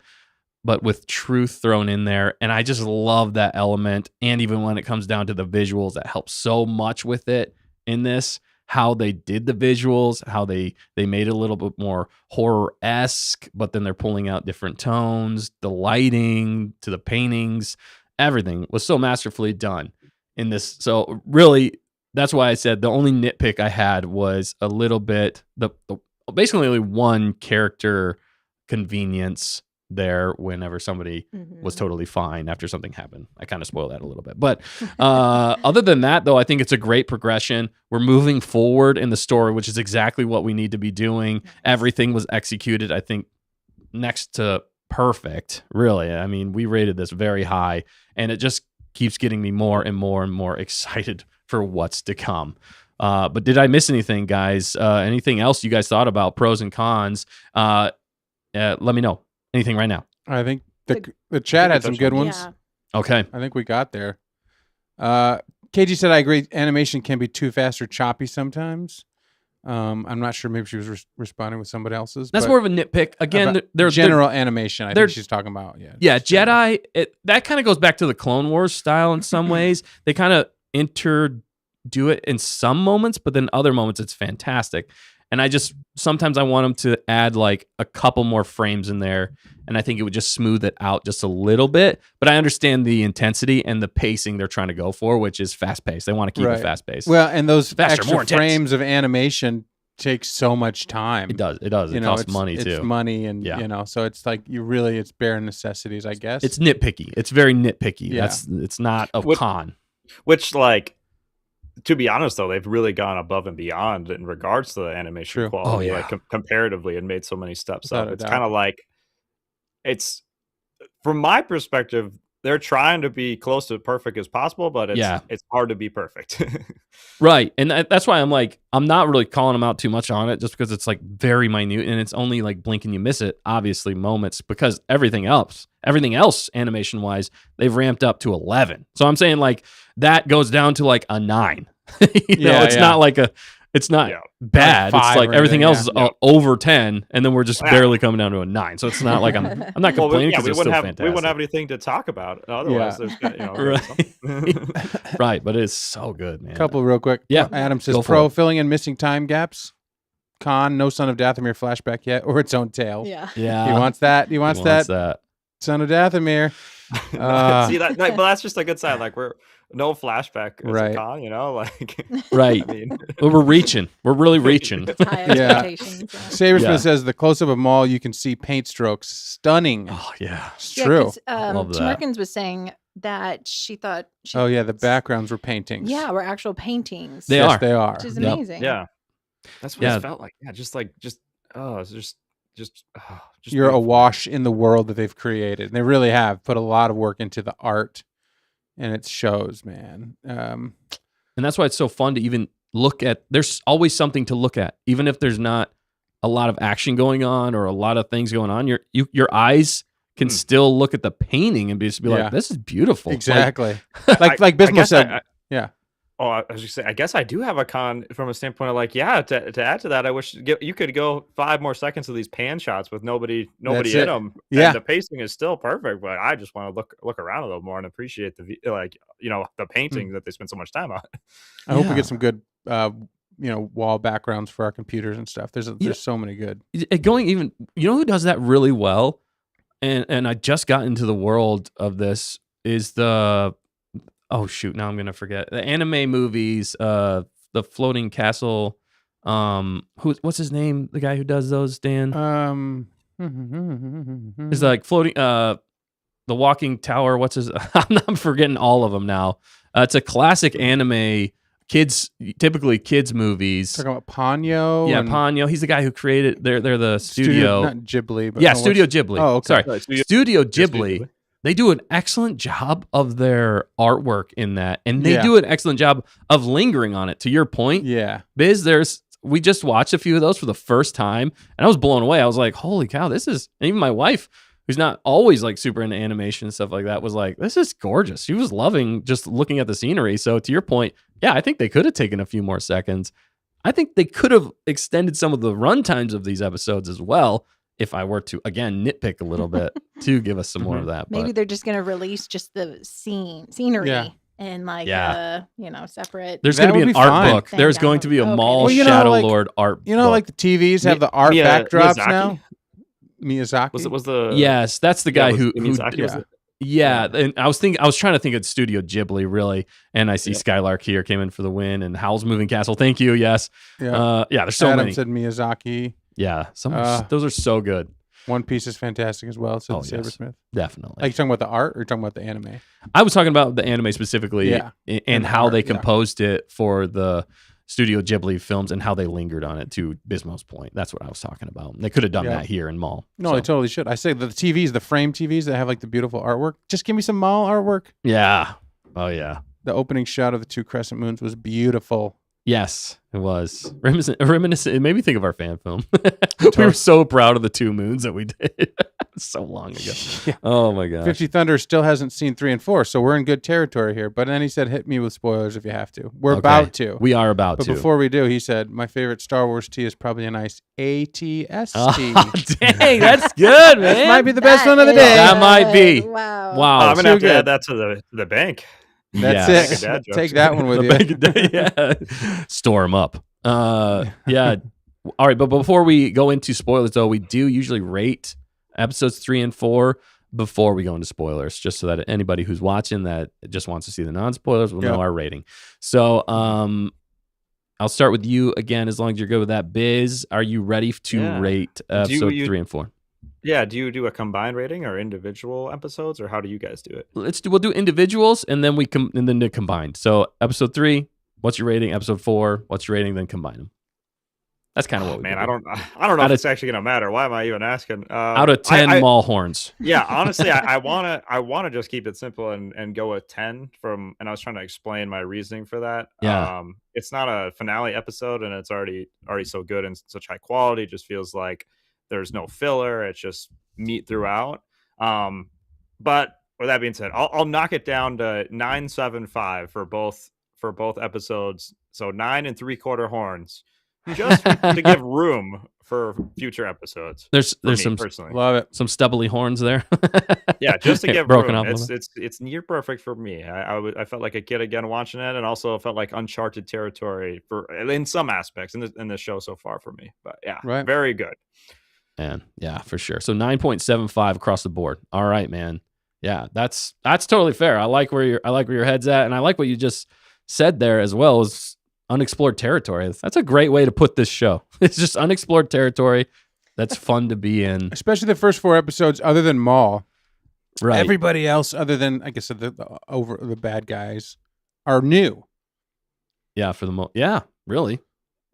but with truth thrown in there. And I just love that element. And even when it comes down to the visuals, that helps so much with it in this, how they did the visuals, how they made it a little bit more horror-esque, but then they're pulling out different tones, the lighting to the paintings, everything was so masterfully done in this. So really, that's why I said the only nitpick I had was a little bit, the basically only one character convenience there whenever somebody was totally fine after something happened. I kind of spoiled that a little bit. But other than that, though, I think it's a great progression. We're moving forward in the story, which is exactly what we need to be doing. Everything was executed, I think, next to perfect, really. I mean, we rated this very high, and it just keeps getting me more and more and more excited for what's to come. But did I miss anything, guys? Anything else you guys thought about, pros and cons? Let me know. Anything right now? I think the chat had some good ones. Yeah. Okay. I think we got there. KG said, I agree. Animation can be too fast or choppy sometimes. I'm not sure. Maybe she was responding with somebody else's. That's but more of a nitpick. Again, there's general animation. I they're- think she's talking about. Yeah. Yeah, just general. Jedi, that kind of goes back to the Clone Wars style in some ways. They kind of do it in some moments, but then other moments it's fantastic. And sometimes I want them to add like a couple more frames in there, and I think it would just smooth it out just a little bit. But I understand the intensity and the pacing they're trying to go for, which is fast paced. They want to keep it fast paced. Well, and those Faster, more extra intense. frames of animation take so much time. It does. It costs money too. It's money, and Yeah. so it's like it's bare necessities, I guess. It's nitpicky. It's very nitpicky. Yeah. It's not a What- con. Which, like, to be honest, though, they've really gone above and beyond in regards to the animation True. quality, Oh, yeah. like comparatively, and made so many steps Without up. a It's doubt. kind of like, it's from my perspective, they're trying to be close to perfect as possible, but it's hard to be perfect. Right. And that's why I'm not really calling them out too much on it, just because it's like very minute and it's only like blink and you miss it, obviously, moments, because everything else animation wise, they've ramped up to 11. So I'm saying like that goes down to like a 9. It's not like it's not bad. Like It's 5 like or everything anything, else is over 10, and then we're just Yeah. barely coming down to a 9. So it's not like I'm not Well, complaining because we it's still wouldn't have fantastic. we wouldn't have anything to talk about otherwise. Yeah. There's Right, but it's so good, man. couple real quick. Yeah. Adam says, Go for pro, it. filling in missing time gaps. Con, no Son of Dathomir flashback yet, or its own tale. Yeah. Yeah, He wants that. He wants that that. Son of Dathomir. See that, but that's just a good sign. Like we're no flashback as Right. a con, you know, like Right. I mean, Well, we're reaching. We're really reaching. High Yeah. expectations. Yeah. Sabersmith Yeah. says the close up of Maul, you can see paint strokes. Stunning. Oh yeah. It's Yeah, true. 'cause, Love that. Timerkins was saying that she thought Oh yeah, the backgrounds were paintings. Yeah, were actual paintings. They yes, are. they are. Which is Yep. amazing. yeah, that's what Yeah. it felt like. Yeah, just oh, it's just You're beautiful. awash in the world that they've created. And they really have put a lot of work into the art, and it shows, man. And that's why it's so fun to even look at. There's always something to look at, even if there's not a lot of action going on or a lot of things going on. Your eyes can still look at the painting and just be Yeah. like, "This is beautiful." Exactly. I Like Bismo guess said. Yeah. Oh, I was just saying, I guess I do have a con from a standpoint of like, yeah, to add to that, I wish you could go 5 more seconds of these pan shots with nobody That's in it. them. Yeah. And the pacing is still perfect, but I just want to look around a little more and appreciate the painting that they spend so much time on. I hope we Yeah. get some good wall backgrounds for our computers and stuff. There's so many good. Going even, who does that really well, and I just got into the world of this is the now I'm gonna forget the anime movies, the Floating Castle. What's his name? The guy who does those, Dan. It's like floating. The Walking Tower. What's his? I'm forgetting all of them now. It's a classic anime. Typically kids movies. Talking about Ponyo. Yeah, and Ponyo. He's the guy who created. They're the studio. not Ghibli, but Yeah, no, Studio what's- Ghibli. Oh, okay. Sorry, Right, Studio Studio Ghibli. Ghibli. They do an excellent job of their artwork in that, and they Yeah. do an excellent job of lingering on it. To your point, Yeah. Biz, we just watched a few of those for the first time, and I was blown away. I was like, "Holy cow, this is!" And even my wife, who's not always like super into animation and stuff like that, was like, "This is gorgeous." She was loving just looking at the scenery. So to your point, yeah, I think they could have taken a few more seconds. I think they could have extended some of the run times of these episodes as well. If I were to again nitpick a little bit to give us some more of that, Maybe but they're just gonna release just the scenery Yeah. and like Yeah. separate. there's That going to be would an be art fine. book. There's going to be a Okay. Maul Well, Shadow like- Lord art. book. Like the TVs have the art Miyazaki? backdrops now. Miyazaki. Was the Yes, that's the guy was who Miyazaki, was yeah. it? yeah, and I was trying to think of Studio Ghibli really, and I see Yeah. Skylark here came in for the win, and Howl's Moving Castle. Thank you. Yes, Yeah. there's so Adam many. said Miyazaki. Yeah, Uh, those are so good. One Piece is fantastic as well. Said Oh, yes. Sabersmith. Definitely. Like, you talking about the art or you talking about the anime? I was talking about the anime specifically, Yeah. and And the how art, they yeah. composed it for the Studio Ghibli films and how they lingered on it. To Bismo's point, that's what I was talking about. They could have done Yeah. that here in Maul. No, So, they totally should. I say the TVs, the frame TVs that have like the beautiful artwork. Just give me some Maul artwork. yeah. Oh yeah. The opening shot of the 2 crescent moons was beautiful. Yes, it was reminiscent. It made me think of our fan film. We were so proud of the 2 moons that we did so long ago. Yeah. Oh my gosh. 50 Thunder still hasn't seen 3 and 4, so we're in good territory here. But then he said, hit me with spoilers if you have to. We're Okay. about to. We are about But to. before we do, he said, my favorite Star Wars tea is probably a nice ATST. Oh, dang, that's good, man. This might be the best one of the is day. That might be. good. Wow. Wow. Oh, I'm gonna have too to good. add that to the bank. That's Yes. Make a dad it. joke. Take that one with The you. big day, yeah. Store them up. Yeah. All right, but before we go into spoilers, though, we do usually rate episodes 3 and 4 before we go into spoilers, just so that anybody who's watching that just wants to see the non-spoilers will know Yeah. our rating. So, I'll start with you again, as long as you're good with that. Biz, are you ready to Yeah. rate episode you- 3 and 4? Yeah, do you do a combined rating or individual episodes, or how do you guys do it? We'll do individuals and then and then the combined. So episode 3, what's your rating? Episode 4, what's your rating? Then combine them. That's kind of what we Man, do. I don't know Out if of- it's actually gonna matter. Why am I even asking? Out of 10 Maul horns. Yeah, honestly, I wanna just keep it simple and go with 10 and I was trying to explain my reasoning for that. Yeah. It's not a finale episode and it's already so good and such high quality. It just feels like there's no filler. It's just meat throughout. But with that being said, I'll knock it down to 9.75 for both episodes. So 9 3/4 horns, just to give room for future episodes. There's For me, some personally. Love it. some stubbly horns there. Yeah, just to give broken room. up. a little. It's near perfect for me. I felt like a kid again watching it, and also felt like uncharted territory in some aspects in the show so far for me. But yeah, Right. very good. Man, yeah, for sure. So 9.75 across the board. All right, man. Yeah, that's totally fair. I like where your head's at, and I like what you just said there as well as unexplored territory. That's a great way to put this show. It's just unexplored territory that's fun to be in. Especially the first 4 episodes, other than Maul. Right. Everybody else, other than I guess the bad guys, are new. Yeah, yeah, really.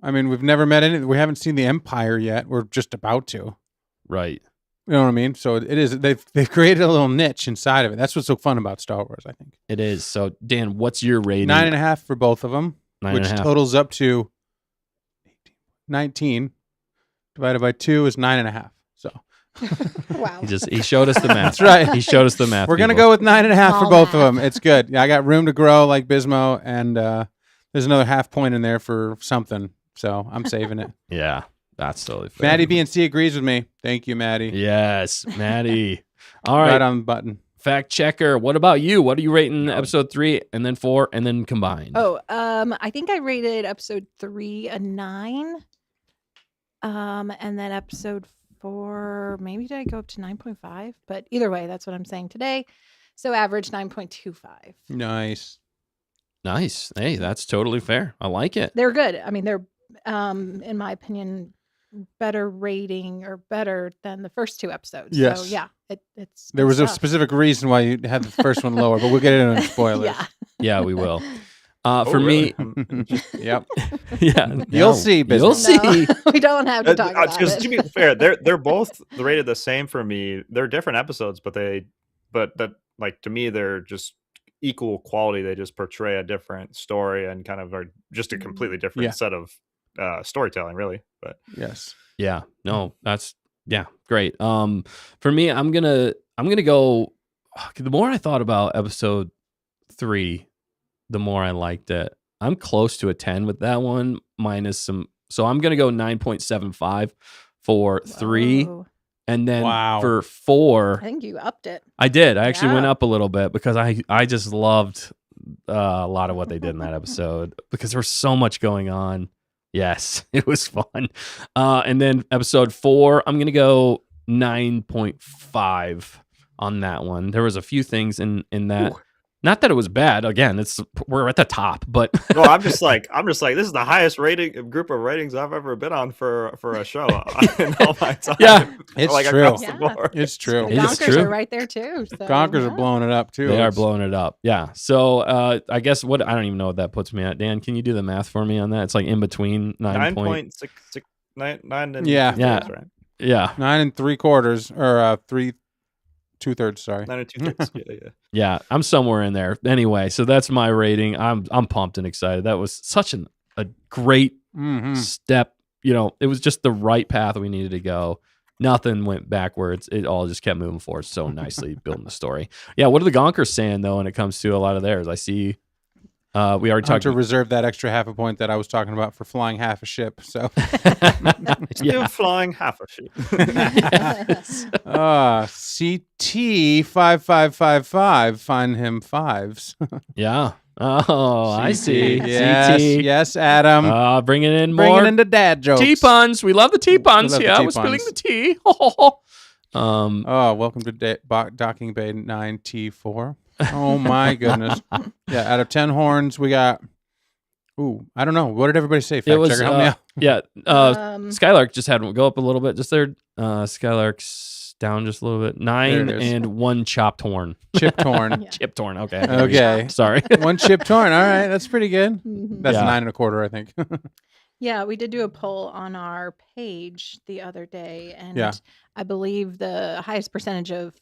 I mean, we've never met any. We haven't seen the Empire yet. We're just about to. Right. You know what I mean? So it is. They've created a little niche inside of it. That's what's so fun about Star Wars, I think. It is. So Dan, what's your rating? 9.5 for both of them, 9.5. totals up to 19. Divided by 2 is 9.5. So Wow. He showed us the math. That's right. He showed us the math. we're gonna people. go with 9.5 for Small both of math. them. It's good. Yeah, I got room to grow like Bismo, and there's another half point in there for something. So I'm saving it. Yeah, that's totally fair. Maddie BNC agrees with me. Thank you, Maddie. Yes, Maddie. All right. Right on the button. Fact checker. What about you? What are you rating episode 3 and then 4 and then combined? Oh, I think I rated episode 3 a 9. And then episode 4, maybe did I go up to 9.5? But either way, that's what I'm saying today. So average 9.25. Nice. Nice. Hey, that's totally fair. I like it. They're good. I mean, they're in my opinion better rating or better than the first 2 episodes. Yes. So yeah, it's There good was a stuff. specific reason why you had the first one lower, but we'll get into spoilers. Yeah. Yeah, we will. Oh, For really? me, Yep. yeah, You'll see, You'll business. see. No, we don't have to talk about Because it. to be fair, they're both rated the same for me. They're different episodes, but that like to me they're just equal quality. They just portray a different story and kind of are just a completely different Yeah. set of storytelling, really. But Yes. Yeah. No, that's great. For me, I'm gonna go. The more I thought about episode 3, the more I liked it. I'm close to a 10 with that one, minus some. So I'm gonna go 9.75 for 3, Whoa. and then Wow. for 4, I think you upped it. I did. I actually went Yeah. up a little bit because I just loved a lot of what they did in that episode because there was so much going on. Yes, it was fun. And then episode 4, I'm gonna go 9.5 on that one. There was a few things in that. Ooh. Not that it was bad. Again, we're at the top, but no, I'm just like this is the highest rating group of ratings I've ever been on for a show in all my time. Yeah, it's like true. across the Yeah. board. It's true. It is Gonkers true. are right there too. So, Gonkers yeah. are blowing it up too. they are It's- blowing it up. Yeah. So I guess I don't even know what that puts me at. Dan, can you do the math for me on that? It's like in between 9.669 and Yeah. 2/3, Yeah. right? Yeah. 9 3/4 or 3 2/3. Sorry. 9 and 2/3. Yeah. Yeah, I'm somewhere in there. Anyway, so that's my rating. I'm pumped and excited. That was such a great Mm-hmm. step. You know, it was just the right path we needed to go. Nothing went backwards. It all just kept moving forward so nicely, building the story. Yeah, what are the Gonkers saying though when it comes to a lot of theirs? I see. We already Hard talked. to reserve that extra half a point that I was talking about for flying half a ship. So Still Yeah. flying half a sheet. Yes. CT 5555. Find him fives. Yeah. Oh, I see. Yes, CT. yes, Adam. Bringing in Bringing more in the dad jokes. tea puns. We love the tea puns. love the Yeah, tea we're spilling puns. the tea. Oh, welcome to Docking Bay 9T4. Oh my goodness. Yeah, out of 10 horns, we got. Ooh, I don't know. What did everybody say? Fact checker, help me out. Yeah. Um, Skylark just had one go up a little bit. Just there. Skylark's down just a little bit. 9 There it is. and 1 chopped horn. Chipped horn. Yeah. Chipped horn. Okay. Okay. Sorry. One chipped horn. All right, that's pretty good. mhm. That's Yeah. 9 1/4, I think. Yeah, we did do a poll on our page the other day, and Yeah. I believe the highest percentage of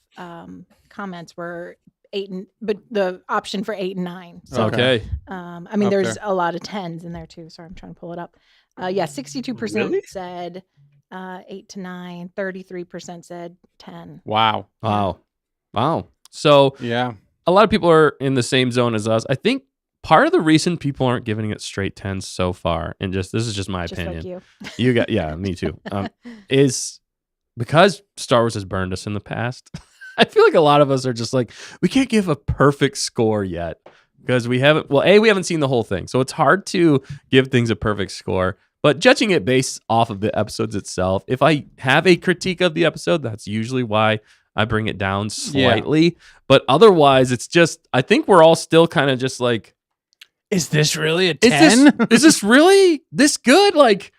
comments were 8 but the option for 8 and 9. So, Okay. I mean, Up there's there. a lot of 10s in there too. Sorry, I'm trying to pull it up. Yeah, 62% Really? said 8 to 9. 33% said 10. Wow. Wow. So Yeah. a lot of people are in the same zone as us. I think part of the reason people aren't giving it straight 10s so far, and this is just my Just opinion. like you. You got, yeah, me too. Is because Star Wars has burned us in the past. I feel like a lot of us are just like, we can't give a perfect score yet because we haven't, we haven't seen the whole thing. So it's hard to give things a perfect score. But judging it based off of the episodes itself, if I have a critique of the episode, that's usually why I bring it down slightly. But otherwise, it's just, I think we're all still kind of just like, Is this really a is 10? is this really this good? Like,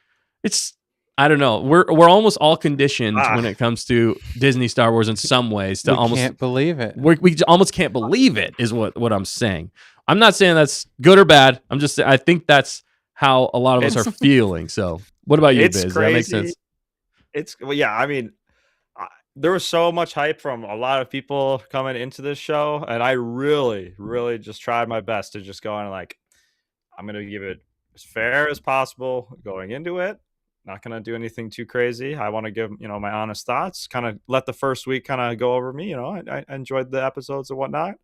it's, I don't know. We're almost all conditioned when it comes to Disney Star Wars in some ways to We can't believe it. we almost can't believe it is what I'm saying. I'm not saying that's good or bad. I'm just saying I think that's how a lot of us are feeling. So, what about you, It's Biz? crazy. That makes sense. Well, yeah. I mean, there was so much hype from a lot of people coming into this show, and I really, really just tried my best to just go on like, I'm gonna give it as fair as possible going into it. Not gonna do anything too crazy. I want to give my honest thoughts. Kind of let the first week kind of go over me. I enjoyed the episodes and whatnot,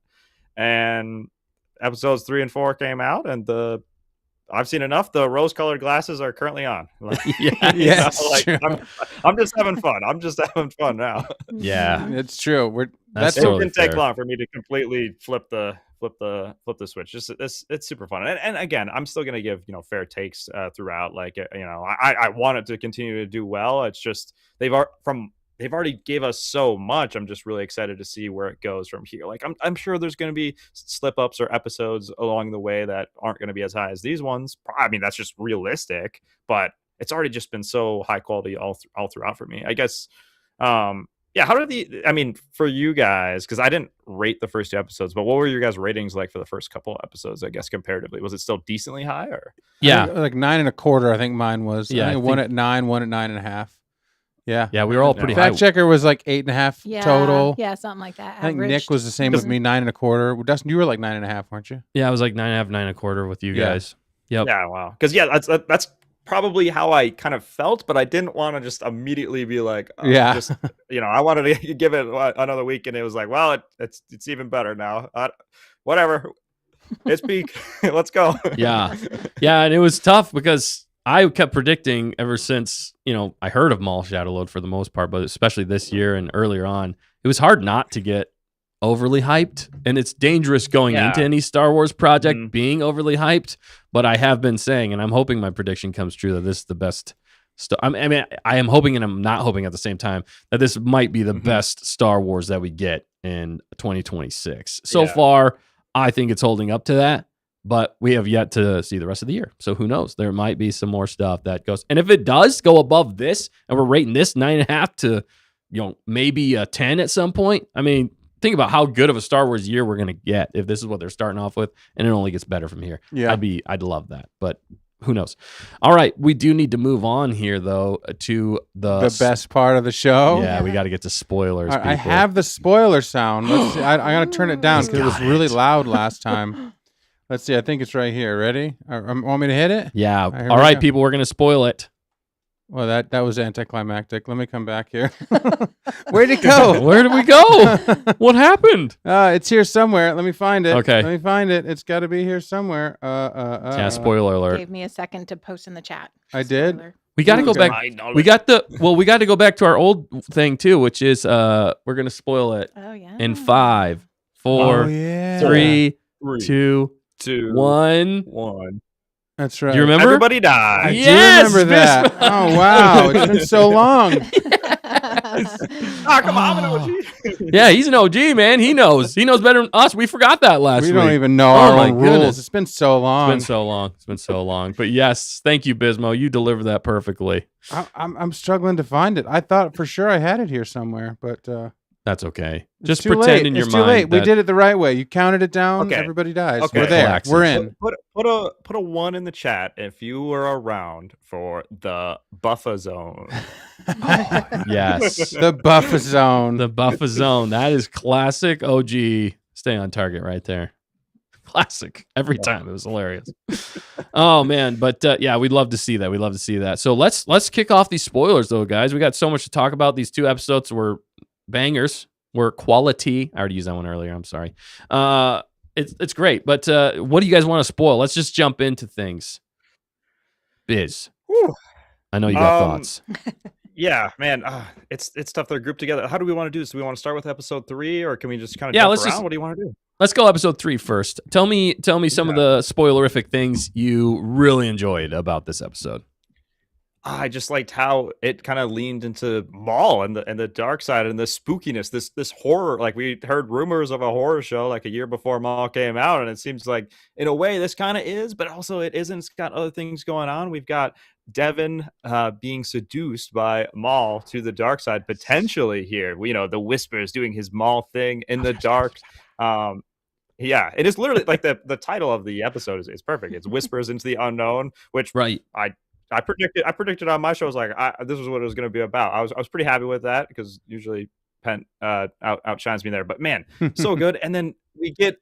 and episodes 3 and 4 came out, and I've seen enough. The rose-colored glasses are currently on. Like, I'm just having fun. I'm just having fun now. Yeah, It's true. That's It totally didn't take fair. long for me to completely flip the switch. Just it's super fun. And again, I'm still gonna give fair takes throughout. Like I want it to continue to do well. It's just they've already gave us so much. I'm just really excited to see where it goes from here. Like I'm sure there's going to be slip ups or episodes along the way that aren't going to be as high as these ones. I mean, that's just realistic, but it's already just been so high quality all throughout for me. I guess. Yeah. How did for you guys, because I didn't rate the first 2 episodes, but what were your guys' ratings like for the first couple episodes? I guess comparatively, was it still decently high or? Yeah, like 9.25. I think mine was. Yeah, I I think one think- at 9, one at 9.5. Yeah. yeah, we were all Yeah. pretty high. Fact checker was like 8.5 Yeah, total. Yeah, something like that. I think Nick Averaged. was the same with me, 9.25. Well, Dustin, you were like 9.5, weren't you? Yeah, I was like 9.5, 9.25 with you Yeah. guys. Yep. Yeah, wow. Because that's probably how I kind of felt, but I didn't want to just immediately be like, Yeah. just I wanted to give it another week, and it was like, well, it's even better now. Whatever, it's peak. Let's go. Yeah. Yeah, and it was tough because I kept predicting ever since, I heard of Maul Shadowload for the most part, but especially this year and earlier on, it was hard not to get overly hyped. And it's dangerous going Yeah. into any Star Wars project Mhm. being overly hyped. But I have been saying, and I'm hoping my prediction comes true, that this is the best. I am hoping and I'm not hoping at the same time that this might be the Mhm. best Star Wars that we get in 2026. So Yeah. far, I think it's holding up to that. But we have yet to see the rest of the year. So who knows? There might be some more stuff that goes. And if it does go above this, and we're rating this 9.5 to, maybe a 10 at some point. I mean, think about how good of a Star Wars year we're going to get if this is what they're starting off with, and it only gets better from here. Yeah. I'd love that. But who knows? All right. We do need to move on here, though, to the best part of the show. Yeah, we got to get to spoilers. All right, I people. have the spoiler sound. Let's see. I got to turn it down He's because it was got really it. loud last time. Let's see. I think it's right here. Ready? Want me to hit it? Yeah. Here All we right, go. people. We're going to spoil it. Well, that was anticlimactic. Let me come back here. Where'd it go? Where did we go? What happened? It's here somewhere. Let me find it. Okay. Let me find it. It's got to be here somewhere. Yeah, spoiler alert. Gave me a second to post in the chat. I did? Spoiler. We got to go Okay. back. We got to go back to our old thing too, which is we're going to spoil it Oh yeah. in 5, 4, Oh, yeah. 3, 3, 2, 2, 1. 1. That's right. Do you remember? Everybody I died. Yes, do remember that. Miss- Oh, wow. It's been so long. Ah, come on, I'm an OG. Yeah, he's an OG, man. He knows. He knows better than us. We forgot that last We week. don't even know Oh, our my own rules. goodness. It's been so long. It's been so long. But yes, thank you, Bismo. You delivered that perfectly. I'm struggling to find it. I thought for sure I had it here somewhere, but That's okay. it's Just too pretend late. in your it's mind. too late. We that- did it the right way. You counted it down. Okay. Everybody dies. Okay. We're there. Relaxes. We're in. Put a 1 in the chat if you were around for the buffer zone. Yes. The buffer zone. The buffer zone. That is classic OG. Stay on target right there. Classic. Every time. It was hilarious. Oh man. But yeah, we'd love to see that. We'd love to see that. So let's kick off these spoilers though, guys. We got so much to talk about. These 2 episodes were bangers. Were quality. I already used that one earlier. I'm sorry. It's great. But what do you guys want to spoil? Let's just jump into things. Biz. Whew. I know you got Um, thoughts. Yeah, man, it's tough. They're grouped together. How do we want to do this? Do we want to start with episode 3, or can we just kind of jump let's around? just- What do you want to do? Let's go episode 3 first. Tell me some of the spoilerific things you really enjoyed about this episode. I just liked how it kind of leaned into Maul and the dark side and the spookiness, this horror. Like we heard rumors of a horror show like a year before Maul came out, and it seems like in a way this kind of is, but also it isn't. It's got other things going on. We've got Devin being seduced by Maul to the dark side potentially here. The Whispers doing his Maul thing in the dark. Yeah, it is literally like the title of the episode is perfect. It's Whispers into the Unknown, which Right. I predicted on my show. I was like, this was what it was going to be about. I was pretty happy with that because usually Penn outshines me there. But man, so good. And then we get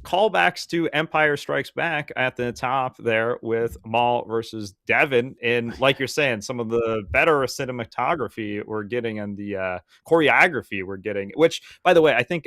callbacks to Empire Strikes Back at the top there with Maul versus Devin. And like you're saying, some of the better cinematography we're getting and the choreography we're getting, which, by the way, I think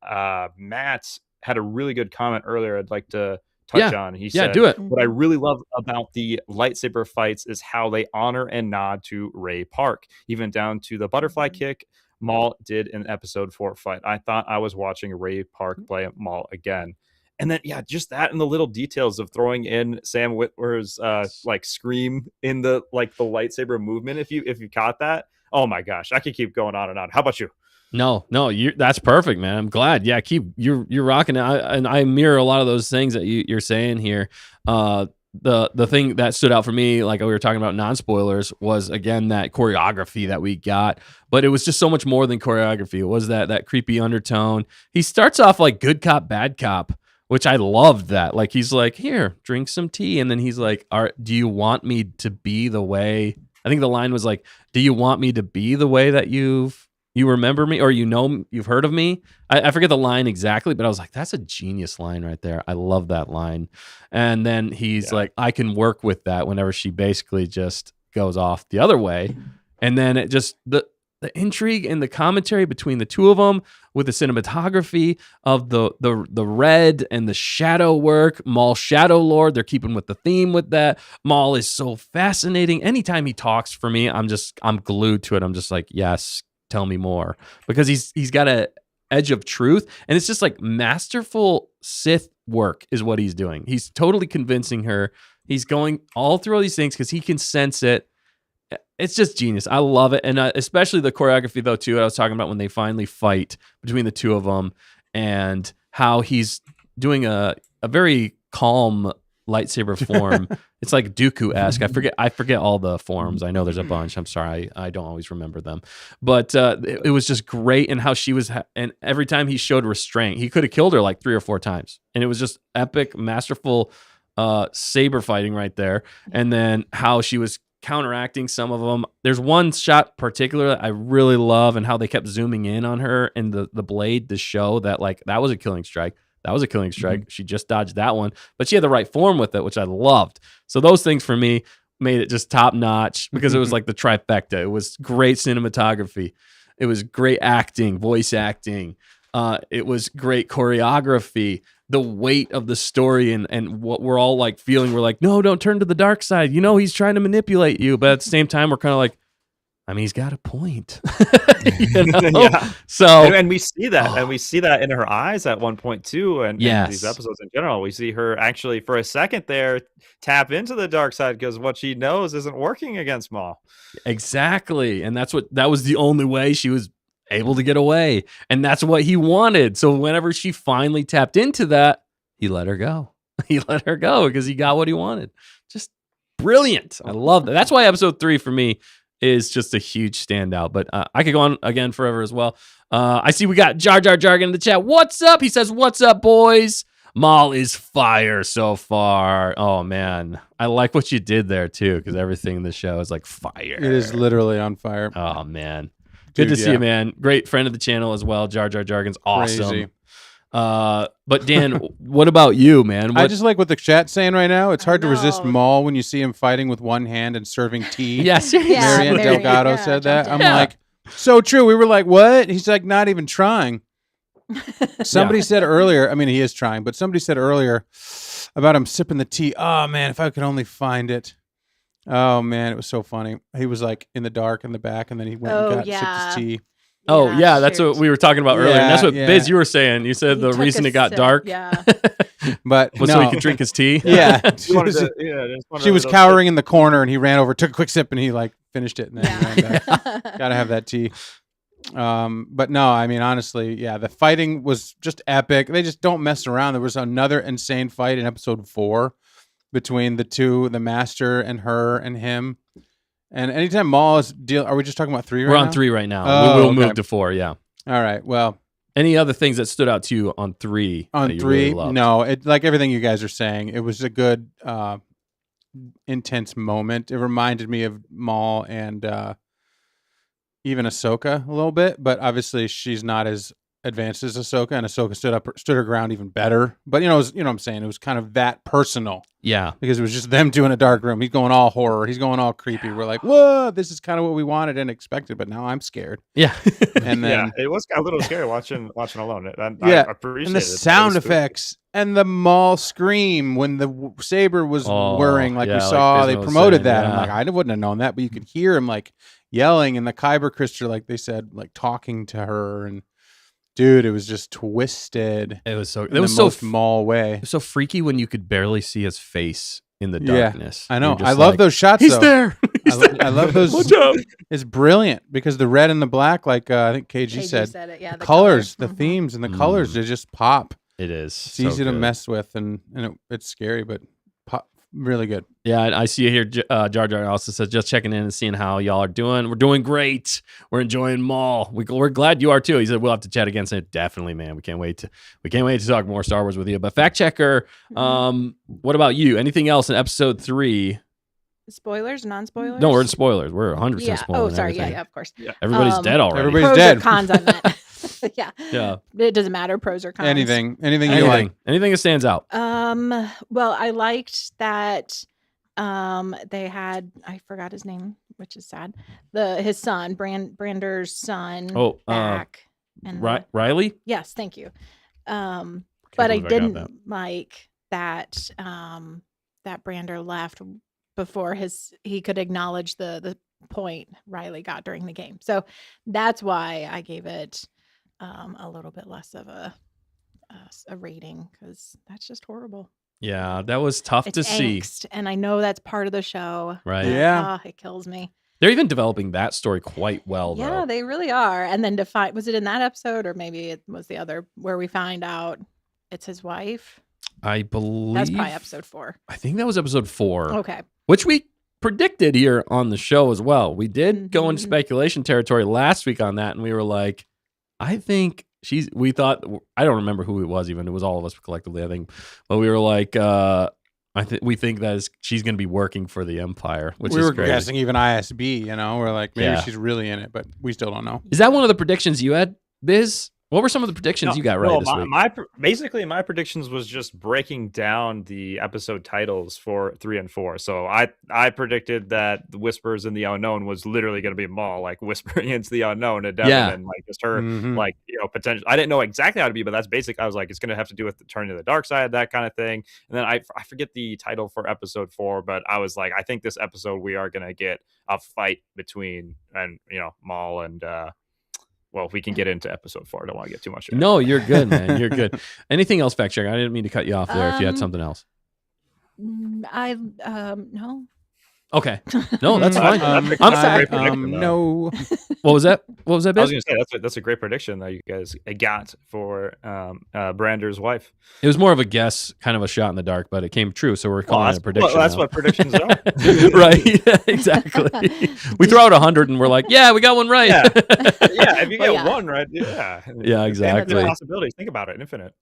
Matt had a really good comment earlier I'd like to touch on. He said, do it. what I really love about the lightsaber fights is how they honor and nod to Ray Park, even down to the butterfly kick Maul did in episode 4 fight. I thought I was watching Ray Park play Maul again. And then, just that and the little details of throwing in Sam Witwer's like scream in the lightsaber movement. If you caught that, oh my gosh, I could keep going on and on. How about you? No, that's perfect, man. I'm glad. Yeah, you're rocking it. I mirror a lot of those things that you're saying here. The thing that stood out for me, like we were talking about non-spoilers, was again that choreography that we got. But it was just so much more than choreography. It was that creepy undertone. He starts off like good cop, bad cop, which I loved that. Like he's like, here, drink some tea. And then he's like, do you want me to be the way? I think the line was like, do you want me to be the way that you remember me, or you've heard of me? I forget the line exactly, but I was like, that's a genius line right there. I love that line. And then he's like, I can work with that whenever she basically just goes off the other way. And then it just, the intrigue and the commentary between the two of them with the cinematography of the red and the shadow work, Maul Shadow Lord, they're keeping with the theme with that. Maul is so fascinating. Anytime he talks, for me, I'm glued to it. I'm just like, yes, tell me more, because he's got a edge of truth, and it's just like masterful Sith work is what he's doing. He's totally convincing her. He's going all through all these things because he can sense it. It's just genius. I love it, and especially the choreography though too. I was talking about when they finally fight between the two of them, and how he's doing a very calm lightsaber form. It's like Dooku-esque. I forget all the forms. I know there's a bunch. I'm sorry, I don't always remember them. But it was just great, and how she was, and every time he showed restraint, he could have killed her like 3 or 4 times, and it was just epic, masterful saber fighting right there. And then how she was counteracting some of them. There's one shot particular that I really love, and how they kept zooming in on her and the blade to show that like that was a killing strike. That was a killing strike. She just dodged that one, but she had the right form with it, which I loved. So those things for me made it just top notch, because it was like the trifecta. It was great cinematography. It was great acting, voice acting. It was great choreography. The weight of the story and what we're all like feeling. We're like, no, don't turn to the dark side. He's trying to manipulate you. But at the same time, we're kind of like, I mean, he's got a point. Yeah. So, and we see that, and we see that in her eyes at one point too, and in these episodes in general, we see her actually for a second there tap into the dark side, because what she knows isn't working against Maul. Exactly, and that was the only way she was able to get away, and that's what he wanted. So whenever she finally tapped into that, he let her go. He let her go because he got what he wanted. Just brilliant. I love that. That's why episode 3 for me is just a huge standout. But I could go on again forever as well. I see we got Jar Jar Jargon in the chat. What's up? He says, what's up, boys? Maul is fire so far. Oh, man. I like what you did there, too, because everything in the show is like fire. It is literally on fire. Oh, man. Good to see you, man. Great friend of the channel as well. Jar Jar Jargon's awesome. Crazy. But Dan, what about you, man? I just like what the chat's saying right now. It's hard to resist Maul when you see him fighting with one hand and serving tea. Yes, Marian Delgado said that. I'm like, so true. We were like, what? He's like, not even trying. Somebody said earlier, I mean, he is trying, but somebody said earlier about him sipping the tea. Oh, man, if I could only find it. Oh, man, it was so funny. He was like in the dark in the back, and then he went and sipped his tea. Oh yeah, that's shoot. what we were talking about earlier. And that's what Yeah. Biz, you were saying. You said He the took reason a it got sip, dark Yeah. But was no. so he could drink his tea. Yeah. He wanted to- yeah, just wanted She was those- cowering in the corner, and he ran over, took a quick sip, and he like finished it, and then ran back. Gotta have that tea. But no, I mean, honestly, yeah, the fighting was just epic. They just don't mess around. There was another insane fight in episode 4 between the two, the master and her and him. And anytime Maul is are we just talking about 3 right We're now? on 3 right now. Oh, We will okay. move to 4. Yeah. All right. Well, Any other things that stood out to you on 3? on that you 3, really loved? no, it like everything you guys are saying, it was a good, intense moment. It reminded me of Maul and even Ahsoka a little bit, but obviously she's not as advanced as Ahsoka, and Ahsoka stood her ground even better. But you know what I'm saying, it was kind of that personal Yeah. because it was just them two in a dark room. He's going all horror. He's going all creepy. We're like, whoa, this is kind of what we wanted and expected, but now I'm scared. Yeah. And then yeah, it was a little scary watching alone. I Yeah, appreciate and the it. sound It was spooky. effects and the Maul scream when the saber was Oh, whirring, like yeah, we like saw, Bismo they was promoted saying, that. yeah. I'm like, I wouldn't have known that, but you could hear him like yelling, and the Kyber crystal, like they said, like talking to her, and dude, it was just twisted. It was so. In It was the so. most Maul way. It was so freaky when you could barely see his face in the Yeah, darkness. I know. You're just I love like, those shots. He's though. there. He's there. I love those. Watch out. It's brilliant because the red and the black, like I think KG, said, it. Yeah, the colors, the Mhm. themes, and the colors, they just pop. It is. It's easy to mess with, and it's scary, but really good. Yeah, I see here. Jar Jar also says, just checking in and seeing how y'all are doing. We're doing great. We're enjoying Maul. We're glad you are too. He said we'll have to chat again. So definitely, man. We can't wait to talk more Star Wars with you. But fact checker, what about you? Anything else in episode 3? Spoilers, non-spoilers? No, we're in spoilers. We're 100% Yeah. spoiling. Oh, sorry. everything. Yeah, of course. Everybody's dead already. everybody- Pros dead. or cons, I meant. Yeah. Yeah. It doesn't matter, pros or cons. Anything you like. Anything that stands out. Well, I liked that they had, I forgot his name, which is sad. His son, Brander's son, Oh, back. And Riley? yes, thank you. But I believe I got didn't that. like that that Brander left before he could acknowledge the point Riley got during the game. So that's why I gave it a little bit less of a rating, because that's just horrible. Yeah, that was tough It's to see. angst, and I know that's part of the show. Right. but, Yeah. it kills me. They're even developing that story quite well, Yeah, though. they really are. And then was it in that episode, or maybe it was the other where we find out it's his wife? I believe That's probably episode 4. I think that was episode 4, Okay. which we predicted here on the show as well. We did go into Mhm. speculation territory last week on that, and we were like, I think we thought, I don't remember who it was even. It was all of us collectively, I think. But we were like, we think that she's going to be working for the Empire, which We is were crazy. guessing even ISB, we're like, maybe Yeah. she's really in it, but we still don't know. Is that one of the predictions you had, Biz? What were some of the predictions you got right this week? Basically my predictions was just breaking down the episode titles for 3 and 4. So I predicted that the Whispers in the Unknown was literally going to be Maul, like whispering into the unknown to Devin, Yeah. and like just her, Mhm. like potential. I didn't know exactly how to be, but that's basic. I was like, it's going to have to do with the turning to the dark side, that kind of thing. And then I forget the title for episode 4, but I was like, I think this episode we are going to get a fight between Maul and. Well, we can get into episode 4. I don't want to get too much. No, you're good, man. You're good. Anything else, fact check? I didn't mean to cut you off there if you had something else. No. Okay. No, that's fine. I'm sorry. No. What was that? What was that, I was Biz? going to say that's a great prediction that you guys got for Brander's wife. It was more of a guess, kind of a shot in the dark, but it came true, so we're calling it a prediction. That's now. what predictions are. Right. Yeah, exactly. We throw out 100 and we're like, yeah, we got one right. Yeah. Yeah, if you Well, get yeah. one right, yeah. Yeah, exactly. Infinite possibilities. Think about it, infinite.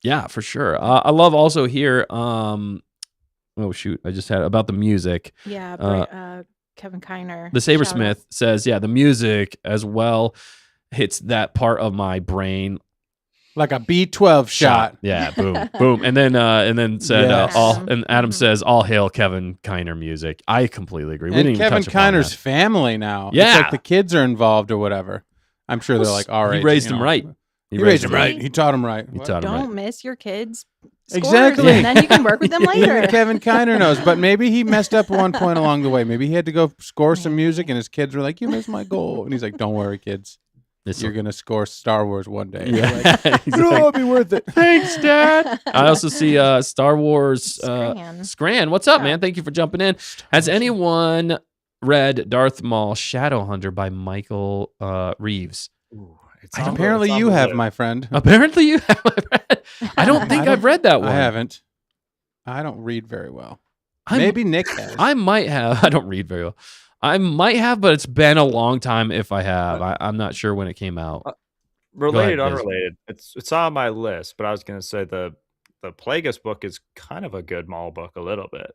Yeah, for sure. I love also here. Oh shoot, I just had about the music. Yeah. Kevin Kiner. The shout out. Sabersmith says, yeah, the music as well hits that part of my brain. Like a B12 shot. Yeah, boom, boom, and then said Yes. Adam Mhm. says all hail Kevin Kiner music. I completely agree. We And didn't Kevin even touch upon Kiner's that. family now. Yeah. It's like the kids are involved or whatever. I'm sure they're like, all right. He raised him right. He raised him right. right. He taught him right. He What? taught him Don't right. miss your kids' scores, Exactly. and then you can work with them later. Even Kevin Kiner knows, but maybe he messed up at one point along the way. Maybe he had to go score some music, and his kids were like, "You missed my goal," and he's like, "Don't worry, kids, you're gonna score Star Wars one day. Yeah, You're like, exactly. it'll be worth it. Thanks, Dad. I also see Star Wars Scran. What's up, man? Thank you for jumping in. Has anyone read Darth Maul Shadowhunter by Michael Reeves? Ooh, Apparently, you have, my friend. Apparently, you have read. I don't think I've read that one. I haven't. I don't read very well. I'm- Maybe Nick has. I might have. I don't read very well. I might have, but it's been a long time if I have. I'm not sure when it came out. Related, Go ahead, Biz. unrelated. It's on my list, but I was gonna say the Plagueis book is kind of a good Maul book, a little bit.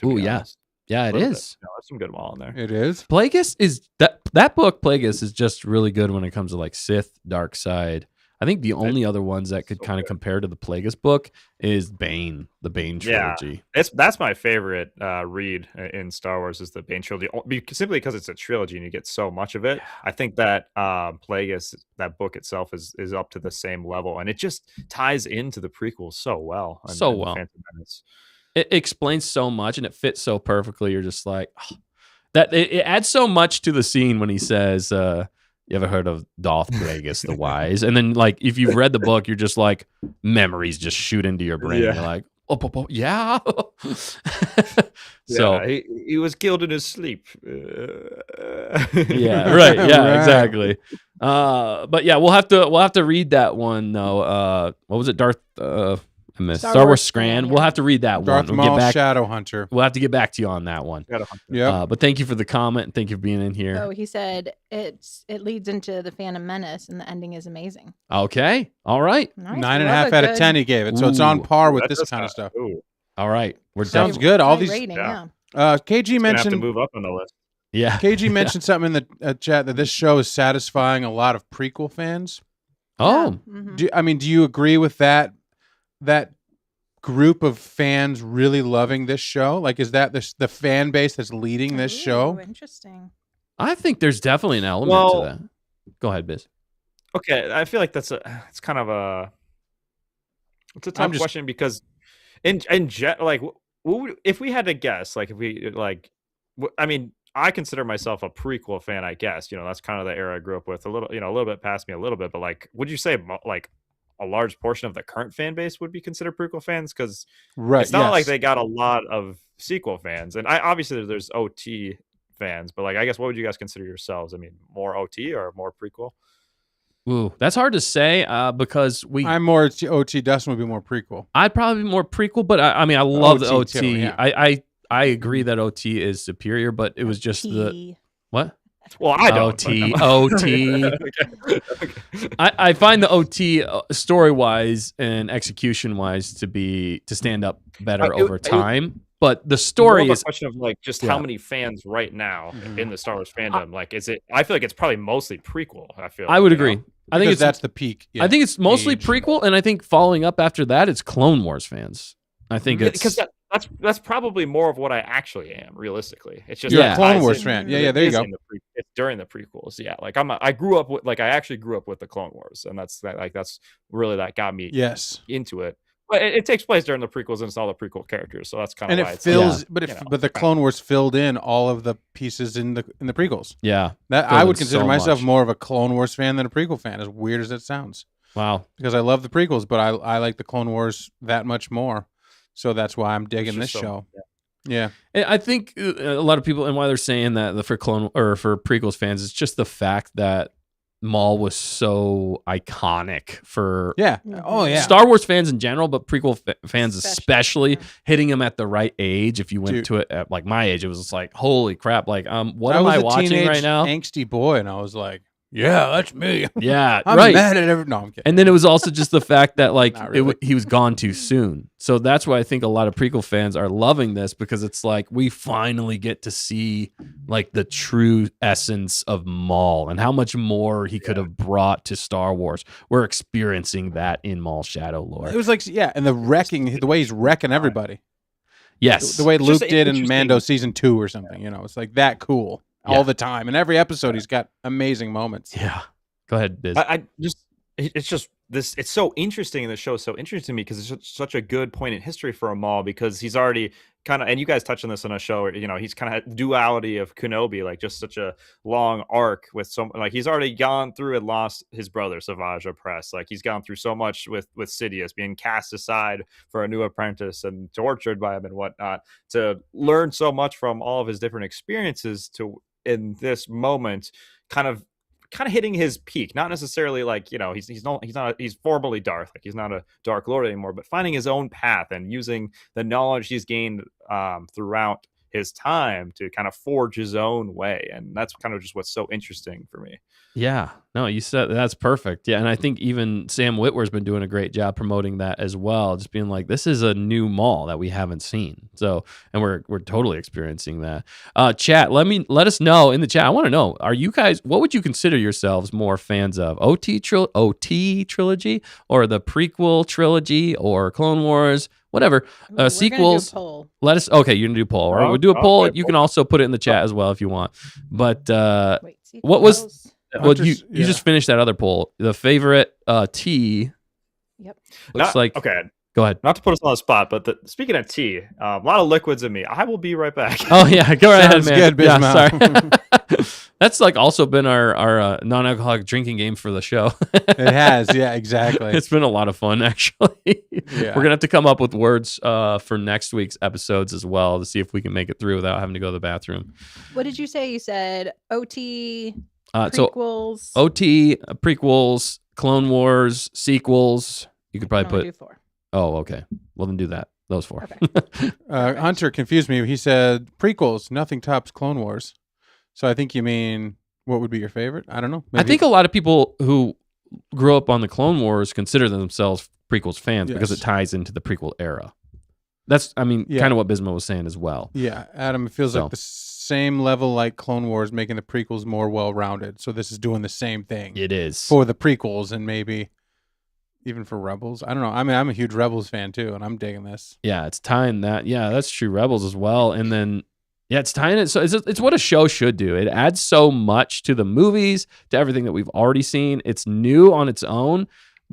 Ooh, yeah. Yeah, it Little is. bit. No, there's some good Maul in there. It is. Plagueis is that book. Plagueis is just really good when it comes to like Sith, dark side. I think the only other ones that could so kind of good. compare to the Plagueis book is Bane, the Bane Yeah. trilogy. That's my favorite read in Star Wars is the Bane trilogy, simply because it's a trilogy and you get so much of it. I think that Plagueis, that book itself, is up to the same level, and it just ties into the prequels so well. And Phantom Menace. It explains so much and it fits so perfectly. You're just like that. It adds so much to the scene when he says, "You ever heard of Darth Plagueis the Wise?" And then, like, if you've read the book, you're just like memories just shoot into your brain. Yeah. You're like, oh, yeah. So he was killed in his sleep. yeah, right, yeah, Right. exactly. But yeah, we'll have to read that one though. What was it? I missed Star Wars Scran. yeah. We'll have to read that Darth one. We'll Maul get back. Shadowhunter. We'll have to get back to you on that one. Yeah. But thank you for the comment. And thank you for being in here. Oh, he said it leads into the Phantom Menace, and the ending is amazing. Okay. All right. Nice. 9.5 out of 10 he gave it. So it's on Ooh. par with this kind of stuff. All right. We're Sounds done. good. All High these rating, yeah. yeah. KG Gonna have to mentioned move up on the list. Yeah. KG mentioned something in the chat that this show is satisfying a lot of prequel fans. Oh, Mhm. Do you agree with that group of fans really loving this show? Like, is that the fan base that's leading this show? Ooh, interesting. I think there's definitely an element Well- to that. Go ahead, Biz. Okay, I feel like it's kind of a tough question because like if we had to guess, like if we like, I mean, I consider myself a prequel fan, I guess. You know, that's kind of the era I grew up with. A little bit past me, a little bit, but like, would you say like a large portion of the current fan base would be considered prequel fans? Because Right. it's not like yes. they got a lot of sequel fans, and obviously there's OT fans, but like, I guess what would you guys consider yourselves? I mean, more OT or more prequel? Ooh, that's hard to say because I'm more OT. Dustin would be more prequel. I'd probably be more prequel, but I mean, I love the OT OT. too, yeah. I agree that OT is superior, but it was just the Tea. what? Well, I don't. OT, OT. Okay. I find the OT story wise and execution wise to stand up better over time. But the story More of is a question of like just Yeah. how many fans right now Mhm. in the Star Wars fandom. Like, is it? I feel like it's probably mostly prequel. I would you know? agree. I think Because it's that's the peak. I think it's mostly age. prequel, and I think following up after that, it's Clone Wars fans. I think it's because that's probably more of what I actually am. Realistically, it's just You're a that Clone ties Wars in- fan. Yeah, yeah, there you is go. in the it's during the prequels. Yeah, like I grew up with I actually grew up with the Clone Wars, and that's really that got me Yes. into it. But it takes place during the prequels, and it's all the prequel characters, so that's kind of And why it it's fills, Yeah. but you know, but the Clone Wars filled in all of the pieces in the prequels. yeah. That Filled I in would consider so myself much. more of a Clone Wars fan than a prequel fan. As weird as it sounds, Wow. because I love the prequels, but I like the Clone Wars that much more. So that's why I'm digging this just so- show. Yeah. And I think a lot of people, and why they're saying that for for prequels fans, it's just the fact that Maul was so iconic for Yeah. Mhm. Oh yeah. Star Wars fans in general, but prequel fans especially, Especially, yeah. hitting them at the right age. If you went Dude. to it at like my age, it was just like, holy crap! Like, what I am was I a watching teenage right now? Angsty boy, and I was like, "Yeah, that's me." Yeah, I'm right. mad at every. No, I'm kidding. And then it was also just the fact that like Not really. he was gone too soon. So that's why I think a lot of prequel fans are loving this, because it's like we finally get to see like the true essence of Maul and how much more he could have brought to Star Wars. We're experiencing that in Maul Shadow Lore. It was like, yeah, and the way he's wrecking everybody. Yes. The way It's Luke just did in interesting. Mando season 2 or something. You know, it's like that cool Yeah. all the time. And every episode, he's got amazing moments. Yeah. Go ahead, Biz. I just it's just it's so interesting, and the show is so interesting to me because it's such a good point in history for Maul, because he's already kind of, and you guys touched on this on a show where, he's kind of duality of KENOBII, like just such a long arc with like he's already gone through and lost his brother Savage Opress, like he's gone through so much with Sidious being cast aside for a new apprentice and tortured by him and whatnot, to learn so much from all of his different experiences, to in this moment kind of hitting his peak, not necessarily like, he's formally Darth, like he's not a Dark Lord anymore, but finding his own path and using the knowledge he's gained throughout his time to kind of forge his own way. And that's kind of just what's so interesting for me. Yeah, no, you said that's perfect. Yeah, and I think even Sam Witwer's been doing a great job promoting that as well, just being like, this is a new Maul that we haven't seen. So, and we're totally experiencing that. Chat, let us know in the chat. I want to know, are you guys, what would you consider yourselves more fans of? OT trilogy, or the prequel trilogy, or Clone Wars? Whatever. Sequels. Let us. Okay, you're gonna do a poll. All right, we'll do a poll. You can also put it in the chat as well if you want. But Wait, what was? Well, you Yeah. just finished that other poll. The favorite tea. Yep. Looks like. Okay. Go ahead. Not to put us on the spot, but speaking of tea, a lot of liquids in me. I will be right back. Oh yeah, go right ahead, Sounds man. good, Yeah, Bismarck. sorry. That's like also been our non-alcoholic drinking game for the show. It has, yeah, exactly. It's been a lot of fun, actually. Yeah. We're gonna have to come up with words for next week's episodes as well to see if we can make it through without having to go to the bathroom. What did you say? You said OT, So prequels. OT, prequels, Clone Wars, sequels. You could I probably can only put. do 4. Oh, okay. Well, then do that. Those 4. Okay. Hunter confused me. He said prequels, nothing tops Clone Wars. So I think you mean, what would be your favorite? I don't know. I think a lot of people who grew up on the Clone Wars consider themselves prequels fans because it Yes. ties into the prequel era. That's, I mean, Yeah. kind of what Bismo was saying as well. Yeah, Adam, it feels So. like the same level like Clone Wars, making the prequels more well-rounded. So this is doing the same thing It is. for the prequels, and maybe even for Rebels. I don't know. I mean, I'm a huge Rebels fan too, and I'm digging this. Yeah, it's tying that. Yeah, that's true. Rebels as well. And then, yeah, it's tying it. So it's what a show should do. It adds so much to the movies, to everything that we've already seen. It's new on its own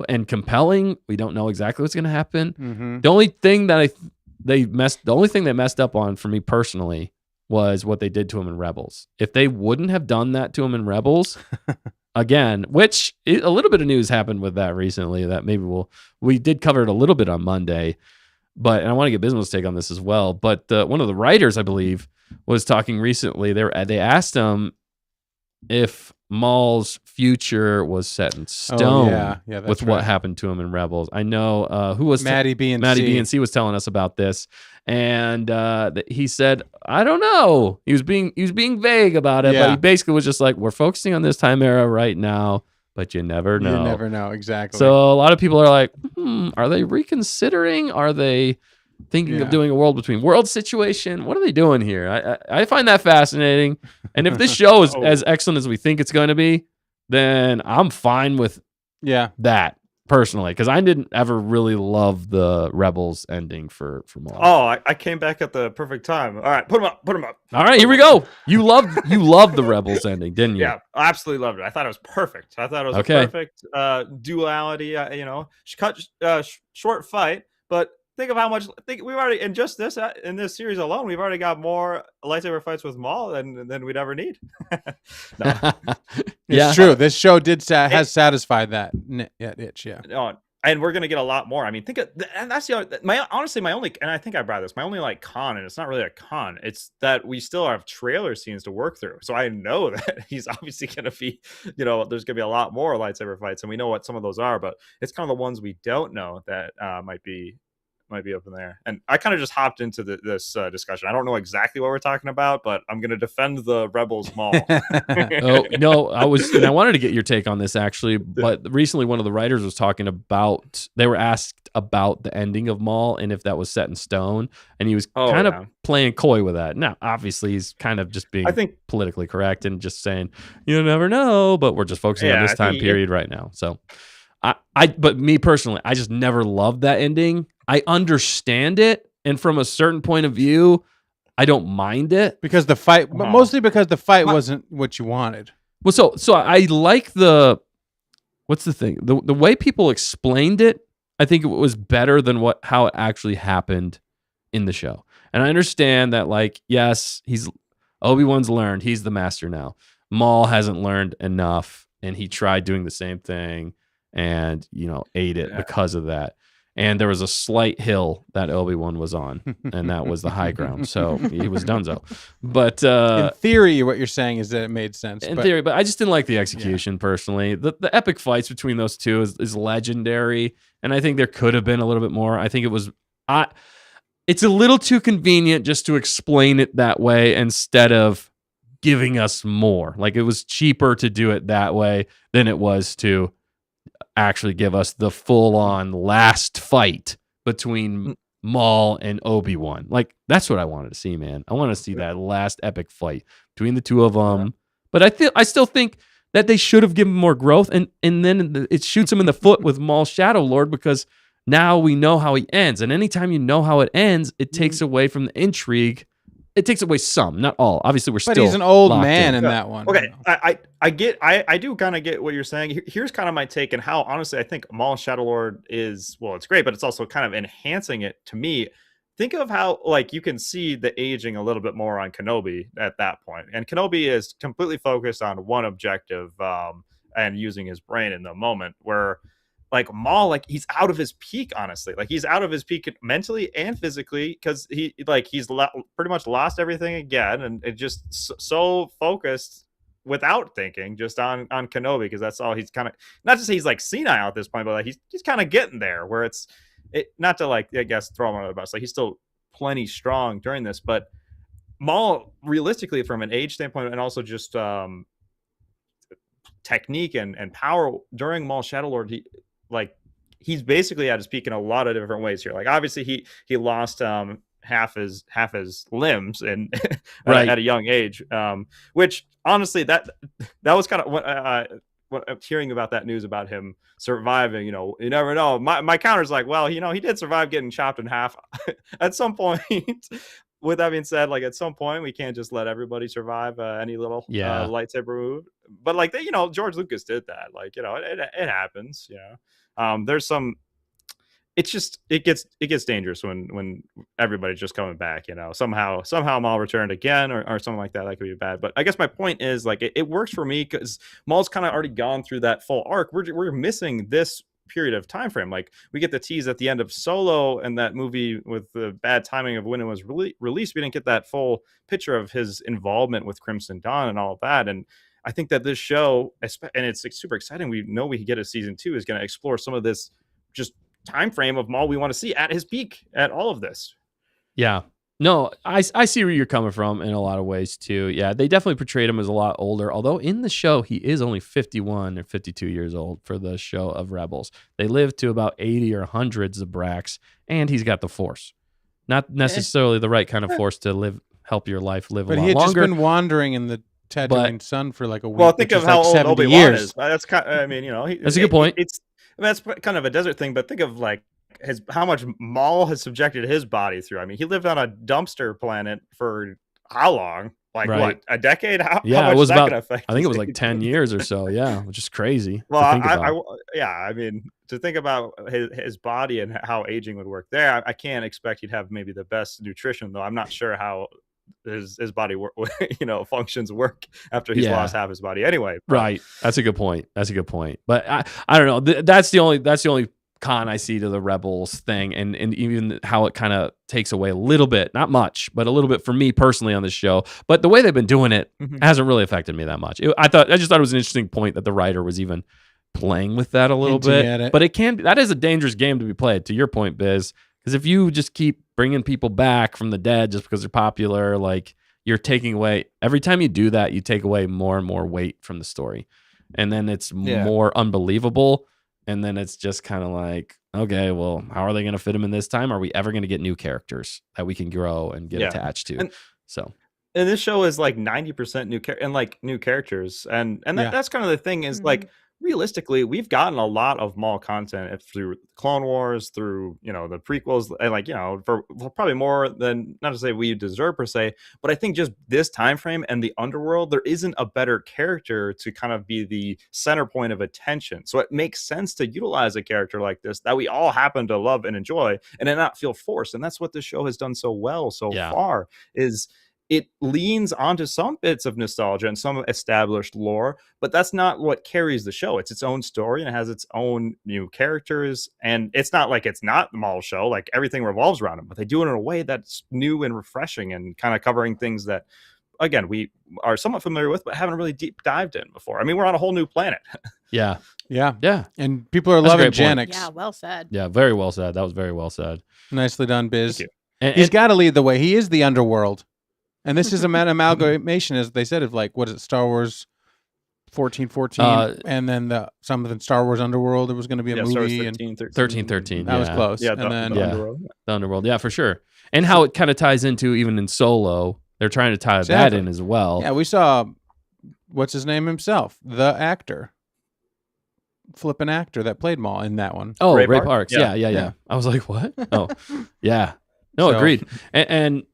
and compelling. We don't know exactly what's going to happen. Mm-hmm. The only thing that they messed up on for me personally was what they did to him in Rebels. If they wouldn't have done that to him in Rebels, again, which a little bit of news happened with that recently that maybe we did cover it a little bit on Monday, and I want to get Bismo's take on this as well. But one of the writers, I believe, was talking recently. They asked him if Maul's future was set in stone that's with right. what happened to him in Rebels. I know who was Maddie B and Maddie C. B and C was telling us about this, and he said, "I don't know." He was being vague about it, but Yeah. he basically was just like, "We're focusing on this time era right now, but you never know." You never know, exactly. So a lot of people are like, "Are they reconsidering? Are they thinking of Yeah. doing a world between worlds situation? What are they doing here?" I find that fascinating, and if this show is as excellent as we think it's going to be, then I'm fine with yeah, that personally, because I didn't ever really love the Rebels ending for Maul. Oh, I came back at the perfect time. All right, put them up. All right, here we go. You loved the Rebels ending, didn't you? Yeah, I absolutely loved it. I thought it was perfect. I thought it was Okay. a perfect duality. Short fight, but think of how much. We've already in just this in this series alone, we've already got more lightsaber fights with Maul than we'd ever need. No. Yeah. it's true. This show has satisfied that itch. Yeah, No, and we're gonna get a lot more. I mean, and that's my only, and I think I brought this. My only con, and it's not really a con. It's that we still have trailer scenes to work through. So I know that he's obviously gonna be, there's gonna be a lot more lightsaber fights, and we know what some of those are. But it's kind of the ones we don't know that might be up in there. And I kind of just hopped into this discussion. I don't know exactly what we're talking about, but I'm going to defend the Rebels Maul. Oh no, I wanted to get your take on this actually, but recently one of the writers was talking about, they were asked about the ending of Maul and if that was set in stone, and he was kind of playing coy with that. Now, obviously, he's kind of just being politically correct and just saying, you never know, but we're just focusing on this time period right now. So but me personally, I just never loved that ending. I understand it, and from a certain point of view, I don't mind it because the fight, but mostly because the fight wasn't what you wanted. Well, so I like what's the thing? The way people explained it, I think it was better than how it actually happened in the show. And I understand that, like, yes, Obi-Wan's learned, he's the master now. Maul hasn't learned enough, and he tried doing the same thing and, ate it because of that. And there was a slight hill that Obi-Wan was on, and that was the high ground. So he was donezo. But in theory, what you're saying is that it made sense. In theory, but I just didn't like the execution personally. The epic fights between those two is legendary, and I think there could have been a little bit more. I think it was it's a little too convenient just to explain it that way instead of giving us more. Like, it was cheaper to do it that way than it was to actually give us the full-on last fight between Maul and Obi-Wan. Like, that's what I wanted to see, man. I want to see that last epic fight between the two of them. But I still think that they should have given more growth, and then it shoots him in the foot with Maul's Shadow Lord, because now we know how he ends. And anytime you know how it ends, it takes away from the intrigue. It takes away some, not all. Obviously, but he's an old man in that one. Okay, I do kind of get what you're saying. Here's kind of my take, and how honestly I think Maul Shadow Lord is, well, it's great, but it's also kind of enhancing it to me. Think of how, like, you can see the aging a little bit more on KENOBII at that point, and KENOBII is completely focused on one objective and using his brain in the moment, where like Maul, like, he's out of his peak, honestly. Like, he's out of his peak mentally and physically, because he's pretty much lost everything again, and it just so focused without thinking just on KENOBII, because that's all he's kind of, not to say he's like senile at this point, but like he's kind of getting there, where it's not to, like, I guess, throw him under the bus. Like, he's still plenty strong during this, but Maul, realistically, from an age standpoint, and also just technique and power during Maul Shadow Lord, he's basically at his peak in a lot of different ways here. Like, obviously he lost half his limbs and right. at a young age, which honestly that was kind of what hearing about that news about him surviving. You never know. My counter's like, well, he did survive getting chopped in half at some point. With that being said, like, at some point we can't just let everybody survive any little lightsaber move. But like, George Lucas did that. Like, it happens. There's some. It's just it gets dangerous when everybody's just coming back. Somehow Maul returned again or something like that. That could be bad. But I guess my point is, like, it works for me because Maul's kind of already gone through that full arc. We're missing this period of time frame. Like, we get the tease at the end of Solo and that movie with the bad timing of when it was released. We didn't get that full picture of his involvement with Crimson Dawn and all of that. And I think that this show, and it's super exciting, we know we get a season 2, is going to explore some of this just time frame of Maul we want to see at his peak at all of this. Yeah. No, I see where you're coming from in a lot of ways too. Yeah, they definitely portrayed him as a lot older, although in the show he is only 51 or 52 years old for the show of Rebels. They live to about 80 or hundreds of Brax, and he's got the Force. Not necessarily the right kind of Force to help your life live a lot longer. But he had just been wandering in the Tatooine sun for like a week. Well, think of how old Obi-Wan is. That's kind of, that's a good point. That's kind of a desert thing, but think of like how much Maul has subjected his body through. I mean, he lived on a dumpster planet for how long? Like, right. What, a decade? How much it was about, I think his it was like 10 years or so. Yeah, which is crazy. Well, I mean, to think about his body and how aging would work there, I can't expect he'd have maybe the best nutrition, though. I'm not sure how his body functions work after he's lost half his body anyway. Right. That's a good point. But I don't know. That's the only con I see to the Rebels thing, and even how it kind of takes away a little bit, not much, but a little bit for me personally on this show. But the way they've been doing it hasn't really affected me that much. I just thought it was an interesting point that the writer was even playing with that a little bit. But that is a dangerous game to be played, to your point, Biz. Because if you just keep bringing people back from the dead just because they're popular, like, you're taking away, every time you do that, you take away more and more weight from the story. And then it's more unbelievable. And then it's just kind of like, okay, well, how are they going to fit them in this time? Are we ever going to get new characters that we can grow and get attached to? And this show is like 90% new characters. And that's kind of the thing is, like, realistically, we've gotten a lot of Maul content through Clone Wars, through the prequels, and for probably more than, not to say we deserve per se, but I think just this time frame and the underworld, there isn't a better character to kind of be the center point of attention. So it makes sense to utilize a character like this that we all happen to love and enjoy, and then not feel forced. And that's what the show has done so well so far. Is it leans onto some bits of nostalgia and some established lore, but that's not what carries the show. It's its own story, and it has its own new characters. And it's not like it's not the Maul show. Like, everything revolves around them, but they do it in a way that's new and refreshing and kind of covering things that, again, we are somewhat familiar with, but haven't really deep dived in before. I mean, we're on a whole new planet. Yeah. And people are That's a loving great point. Gen X. Yeah, well said. Yeah, very well said. That was very well said. Nicely done, Biz. Thank you. And, He's got to lead the way. He is the underworld. And this is an amalgamation, as they said, of like, what is it, Star Wars 1414, and then something Star Wars Underworld. It was going to be a movie. 1313. That was close. Yeah, and then the Underworld. The Underworld. Yeah, for sure. And how it kind of ties into, even in Solo, they're trying to tie that in as well. Yeah, we saw, what's his name himself, the actor, flippin' actor that played Maul in that one. Oh, Ray Ray Park? Parks. Yeah. I was like, what? Oh, yeah. No, So- agreed. And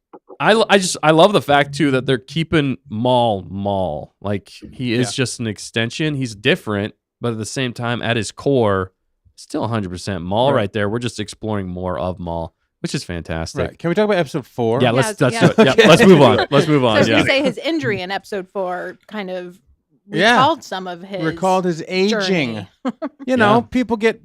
I love the fact too that they're keeping Maul. Like, he is just an extension. He's different, but at the same time, at his core, still 100% Maul right there. We're just exploring more of Maul, which is fantastic. Right. Can we talk about episode 4? Yeah, Yes, let's yeah. do it. Yeah, let's move on. Let's move So I on. was Yeah. gonna say his injury in episode 4 kind of Yeah. recalled some of his Recalled his aging. journey. You know, people get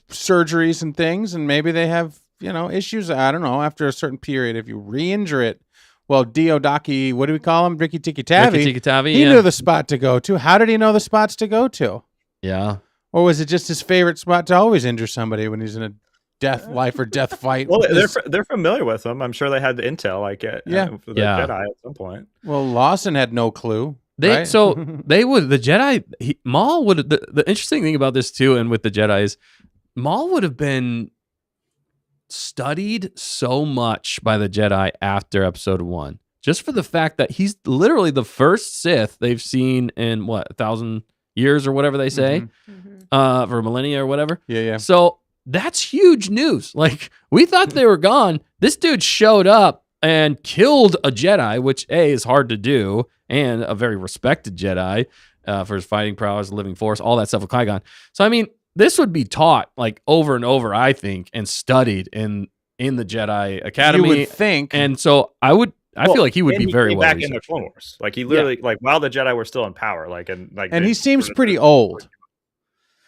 surgeries and things, and maybe they have, issues. I don't know, after a certain period, if you re-injure it. Well, Diodaki, what do we call him? Ricky Tikki Tavi. Ricky Tikki-Tavi, He yeah. knew the spot to go to. How did he know the spots to go to? Yeah. Or was it just his favorite spot to always injure somebody when he's in a life or death fight? Well, they're familiar with him. I'm sure they had the intel, for the Yeah. Jedi at some point. Well, Lawson had no clue. The Jedi, Maul would, the interesting thing about this too, and with the Jedi, is Maul would have been studied so much by the Jedi after episode 1, just for the fact that he's literally the first Sith they've seen in 1,000 years or whatever they say, for millennia or whatever. Yeah. So that's huge news. Like, we thought they were gone. This dude showed up and killed a Jedi, which is hard to do, and a very respected Jedi for his fighting prowess, living force, all that stuff with Qui-Gon. So, I mean, this would be taught like over and over, I think, and studied in the Jedi Academy. You would think. And so I feel like he would be very well back in the researched. Clone Wars. Like, he literally, like, while the Jedi were still in power, And he seems pretty old.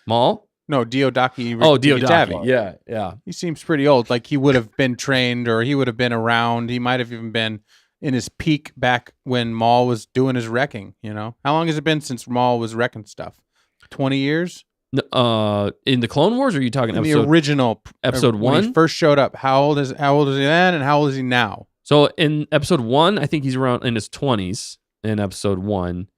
Maul? No, Diodaki. Oh, Tikki Tavi. Diodaki. Yeah. He seems pretty old. Like, he would have been trained, or he would have been around. He might have even been in his peak back when Maul was doing his wrecking. How long has it been since Maul was wrecking stuff? 20 years? In the Clone Wars, or are you talking In the episode? original episode when he 1? first showed up. How old is he then, and how old is he now? So in episode 1, I think he's around in his 20s in episode 1,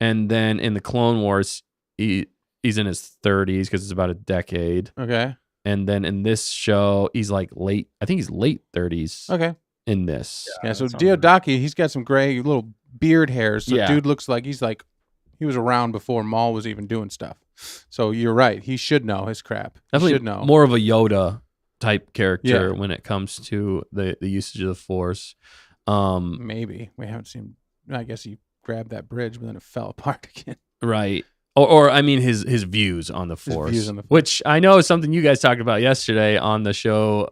and then in the Clone Wars, he's in his 30s because it's about a decade. Okay. And then in this show, he's like late 30s. Okay. In this. Yeah. So Diodaki, he's got some gray little beard hairs. So Yeah. dude looks like he was around before Maul was even doing stuff. So you're right. He should know his crap. Definitely He should know. more of a Yoda type character when it comes to the usage of the Force. Maybe we haven't seen. I guess he grabbed that bridge, but then it fell apart again. Right. Or I mean his views on the Force, views on the Force. which I know is something you guys talked about yesterday on the show.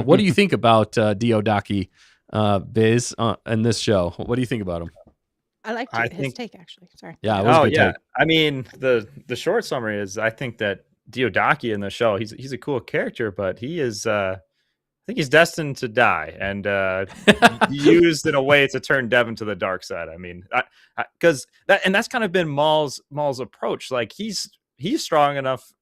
What do you think about Diodaki, Biz, in this show? What do you think about him? I liked I his think- take, actually. Sorry. Yeah, it was a good take. I mean, the short summary is, I think that Diodaki in the show, he's a cool character, but he is I think he's destined to die and used in a way to turn Devin to the dark side. I mean, because that's kind of been Maul's approach. Like, he's strong enough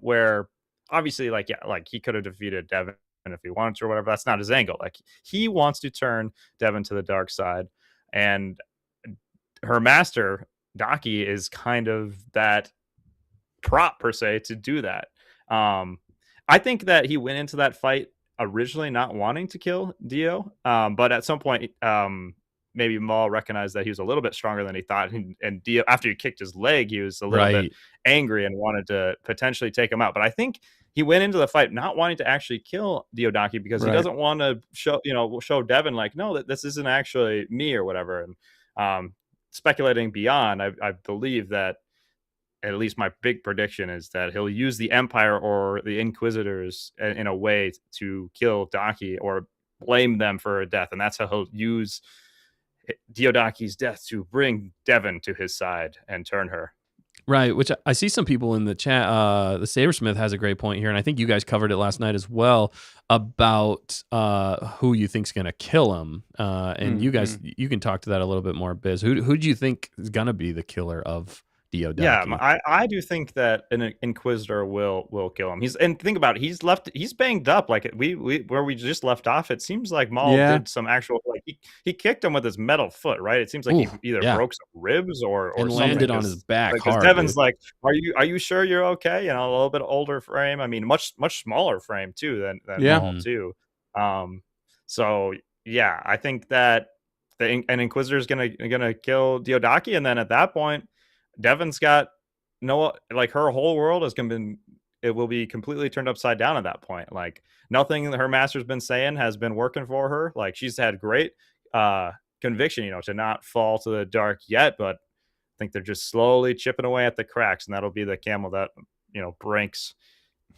where obviously, like he could have defeated Devin if he wanted to or whatever. That's not his angle. Like, he wants to turn Devin to the dark side, and her master Daki is kind of that prop per se to do that. I think that he went into that fight originally not wanting to kill Dio, but at some point maybe Maul recognized that he was a little bit stronger than he thought, and Dio, after he kicked his leg, he was a little bit angry and wanted to potentially take him out. But I think he went into the fight not wanting to actually kill Diodaki because he doesn't want to show Devin like, no, that this isn't actually me or whatever. And speculating beyond, I believe that at least my big prediction is that he'll use the Empire or the Inquisitors in a way to kill Daki or blame them for a death. And that's how he'll use Diodaki's death to bring Devin to his side and turn her. Right, which I see some people in the chat. The Sabersmith has a great point here, and I think you guys covered it last night as well about who you think's going to kill him. And you guys, you can talk to that a little bit more, Biz. Who do you think is going to be the killer of Diodaki? Yeah, I do think that an Inquisitor will kill him. And think about it, he's banged up. Like where we just left off, it seems like Maul did some actual, like he kicked him with his metal foot, right? It seems like he either broke some ribs or and something, landed on his back hard. Devin's like, are you sure you're okay? You know, a little bit older frame. I mean, much smaller frame too than Maul too. So yeah, I think that an Inquisitor is gonna kill Diodaki, and then at that point, Devin's got her whole world it will be completely turned upside down at that point. Like nothing her master's been saying has been working for her. Like she's had great conviction, to not fall to the dark yet, but I think they're just slowly chipping away at the cracks, and that'll be the camel that breaks.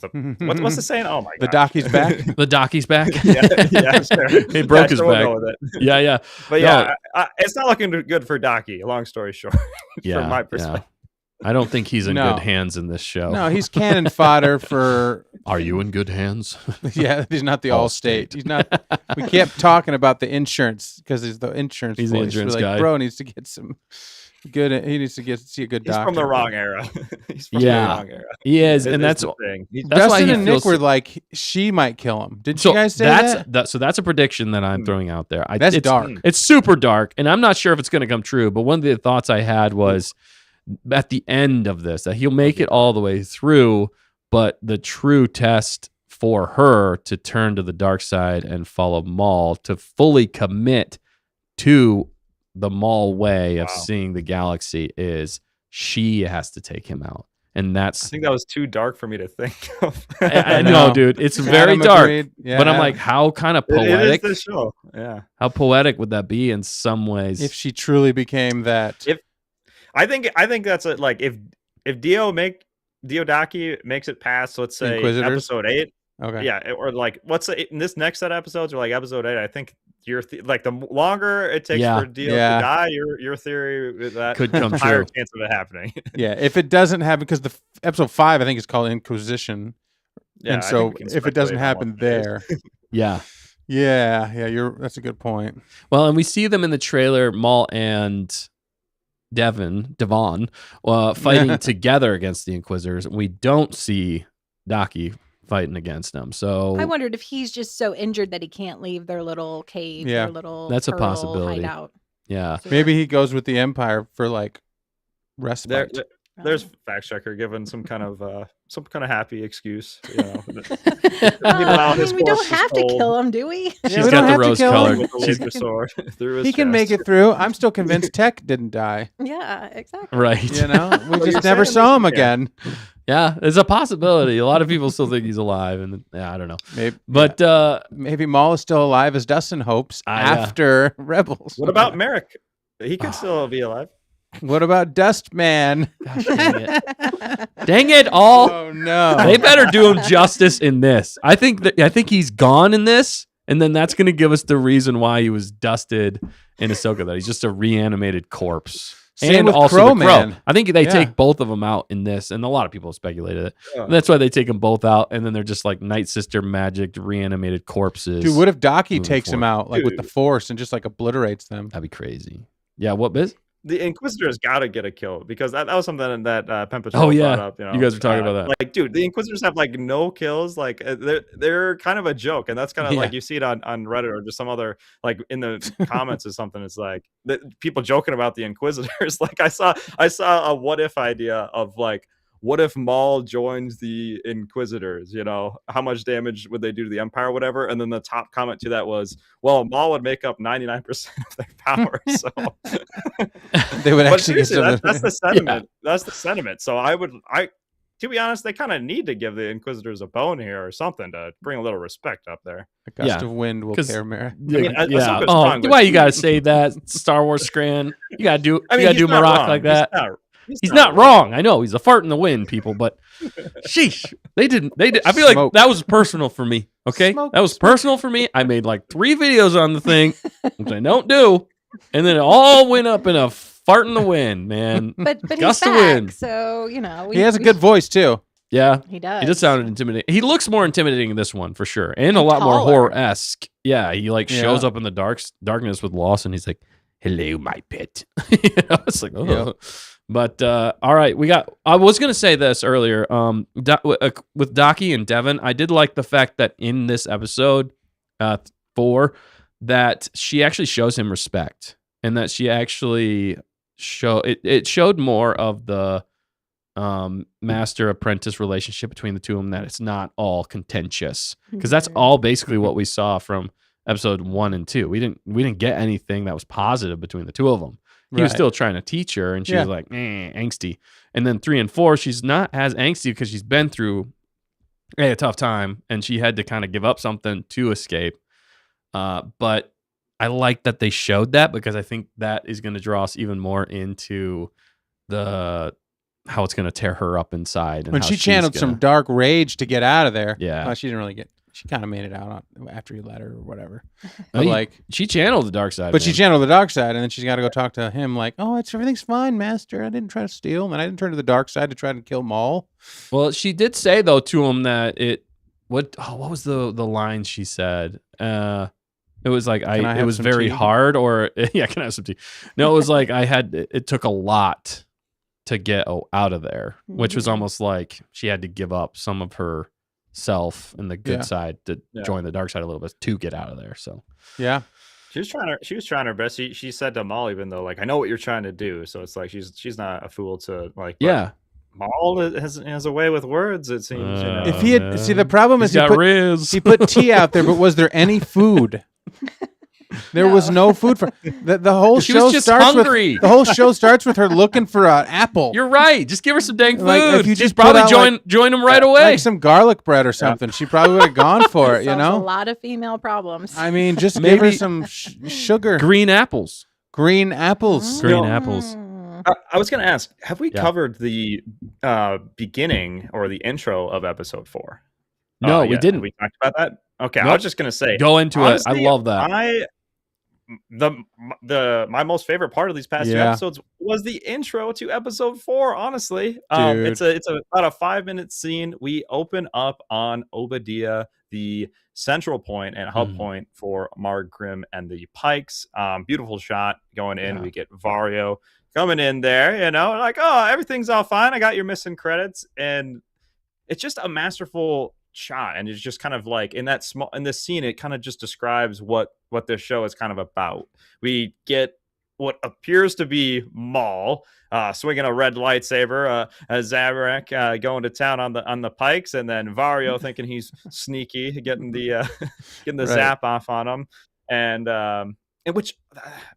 What's the saying? Oh my god, the Daki's back. The Daki's back. yeah, sure. He broke his back. Yeah. But it's not looking good for Daki. Long story short, from my perspective. I don't think he's in good hands in this show. No, he's cannon fodder for. Are you in good hands? Yeah, he's not the Allstate. He's not. We kept talking about the insurance because he's the insurance. He's voice. the insurance guy. Bro needs to get some. Good. He needs to see a good doctor. He's from the wrong era. He's from the wrong era. He is, and that's the thing. That's Dustin why and Nick were like, she might kill him. Did you guys say that? So that's a prediction that I'm throwing out there. That's dark. It's super dark, and I'm not sure if it's going to come true. But one of the thoughts I had was at the end of this that he'll make it all the way through, but the true test for her to turn to the dark side and follow Maul, to fully commit to the Maul way of seeing the galaxy, is she has to take him out. And I think that was too dark for me to think of. I know, dude. It's very dark. Yeah. But I'm like, how kind of poetic? It is the show. Yeah. How poetic would that be in some ways? If she truly became that. I think that's if Diodaki makes it past, let's say episode 8. Okay. Yeah, or in this next set of episodes, or like episode 8, I think the longer it takes for Dio to die, your theory is that could come higher true. Chance of it happening. Yeah, if it doesn't happen, because the episode 5 I think is called Inquisition, and so if it doesn't happen there, yeah, that's a good point. Well, and we see them in the trailer, Maul and Devon, fighting together against the Inquisitors. We don't see Daki fighting against them. So I wondered if he's just so injured that he can't leave their little cave, their little that's a possibility. Hideout. Yeah. So, maybe he goes with the Empire for respite. There's fact checker giving some kind of happy excuse. we don't have to kill him, do we? She's got the rose colored. He can make it through. I'm still convinced Tech didn't die. Yeah, exactly. Right. We just never saw him again. Yeah, it's a possibility. A lot of people still think he's alive, and I don't know. Maybe, but maybe Maul is still alive as Dustin hopes after Rebels. What about Merrick? He could still be alive. What about Dust Man? Gosh, dang it! Dang it all! Oh no! They better do him justice in this. I think he's gone in this, and then that's going to give us the reason why he was dusted in Ahsoka. That he's just a reanimated corpse. Same and with also Crow the Crow. Man. I think they take both of them out in this, and a lot of people have speculated it. Yeah. That's why they take them both out, and then they're just like Night Sister magic reanimated corpses. Dude, what if Daki takes forward. him out with the Force and just obliterates them? That'd be crazy. Yeah, what, Biz? The Inquisitors got to get a kill, because that was something that Pempa brought up. You guys were talking about that. Dude, the Inquisitors have no kills. They're kind of a joke, and that's kind of you see it on Reddit or just some other in the comments or something. It's people joking about the Inquisitors. I saw a what if idea of what if Maul joins the Inquisitors? You know, how much damage would they do to the Empire or whatever? And then the top comment to that was, well, Maul would make up 99% of their power. So They would but actually get seriously, some. that's the sentiment. That's the sentiment. So to be honest, they kind of need to give the Inquisitors a bone here or something to bring a little respect up there. A gust Yeah. of wind will 'Cause- tear Mara. mean, yeah. Ahsoka's Oh, strong, but why you gotta say that? Star Wars scran. You gotta do. I mean, you gotta he's do not Maroc wrong. like that. He's not wrong. I know he's a fart in the wind, people. But sheesh, they didn't. I feel like Smoke. that was personal for me. Okay, Smoke, that was personal for me. I made like 3 videos on the thing, which I don't do, and then it all went up in a fart in the wind, man. But he's Gust of back, wind. so you know He has a good voice too. Yeah, He does. he just sounded intimidating. He looks more intimidating in this one for sure, and a lot more taller. horror esque. Yeah, he like Yeah. shows up in the darkness with Lawson. He's like, "Hello, my pet." You know, it's like, oh. Yeah. But all right, I was gonna say this earlier. With Docky and Devin, I did like the fact that in this episode, 4, that she actually shows him respect, and that she actually it showed more of the master apprentice relationship between the two of them, that it's not all contentious, because that's all basically what we saw from episode 1 and 2. We didn't get anything that was positive between the two of them. He was Right. still trying to teach her, and she Yeah. was like angsty. And then 3 and 4, she's not as angsty because she's been through a tough time, and she had to kind of give up something to escape. But I like that they showed that, because I think that is going to draw us even more into how it's going to tear her up inside. And When how she she's channeled some dark rage to get out of there. Yeah. Well, she didn't really get. She kind of made it out after he let her or whatever. I But mean, like, she channeled the dark side. but she man. channeled the dark side, and then she's got to go talk to him. Like, oh, everything's fine, Master. I didn't try to steal, and I didn't turn to the dark side to try to kill Maul. Well, she did say though to him that what was the line she said? It was like Can I it have was some very tea? hard, or yeah, can I have some tea? No, it was like it took a lot to get out of there, which was Mhm. almost like she had to give up some of her self and the good Yeah. side to Yeah. join the dark side a little bit to get out of there. So Yeah. She was trying her best. She said to Maul, even though, like, I know what you're trying to do. So it's like she's not a fool to, like, but yeah, Maul has a way with words, it seems. You know? If he had see, the problem is he's got Riz. he put tea out there, but was there any food? There was no food for the whole She show. was just starts hungry. with the whole show starts with her looking for an apple. You're right. Just give her some dang food. Like, if you She's just put probably out, join him right away. like some garlic bread or something. She probably would have gone for it. You Solves a know. lot of female problems. I mean, just give her Maybe- some sugar, Green apples. green apples. Green apples. Mm. I was going to ask, have we Yeah. covered the beginning or the intro of episode 4? No, we yet? didn't. Have we talked about that? Okay, I Nope. was just going to say, Go into honestly, it. I love that. My most favorite part of these past 2 Yeah. episodes was the intro to episode 4. Honestly, Dude. it's about a 5-minute scene. We open up on Obadiah, the central point and hub Mhm. point for Marg Grimm and the Pikes. Beautiful shot going in. Yeah. We get Vario coming in there, like, oh, everything's all fine. I got your missing credits, and it's just a masterful shot, and it's just kind of like in this scene, it kind of just describes what this show is kind of about. We get what appears to be Maul swinging a red lightsaber, Zabrak going to town on the Pikes, and then Vario thinking he's sneaky, getting the Right. zap off on him, and which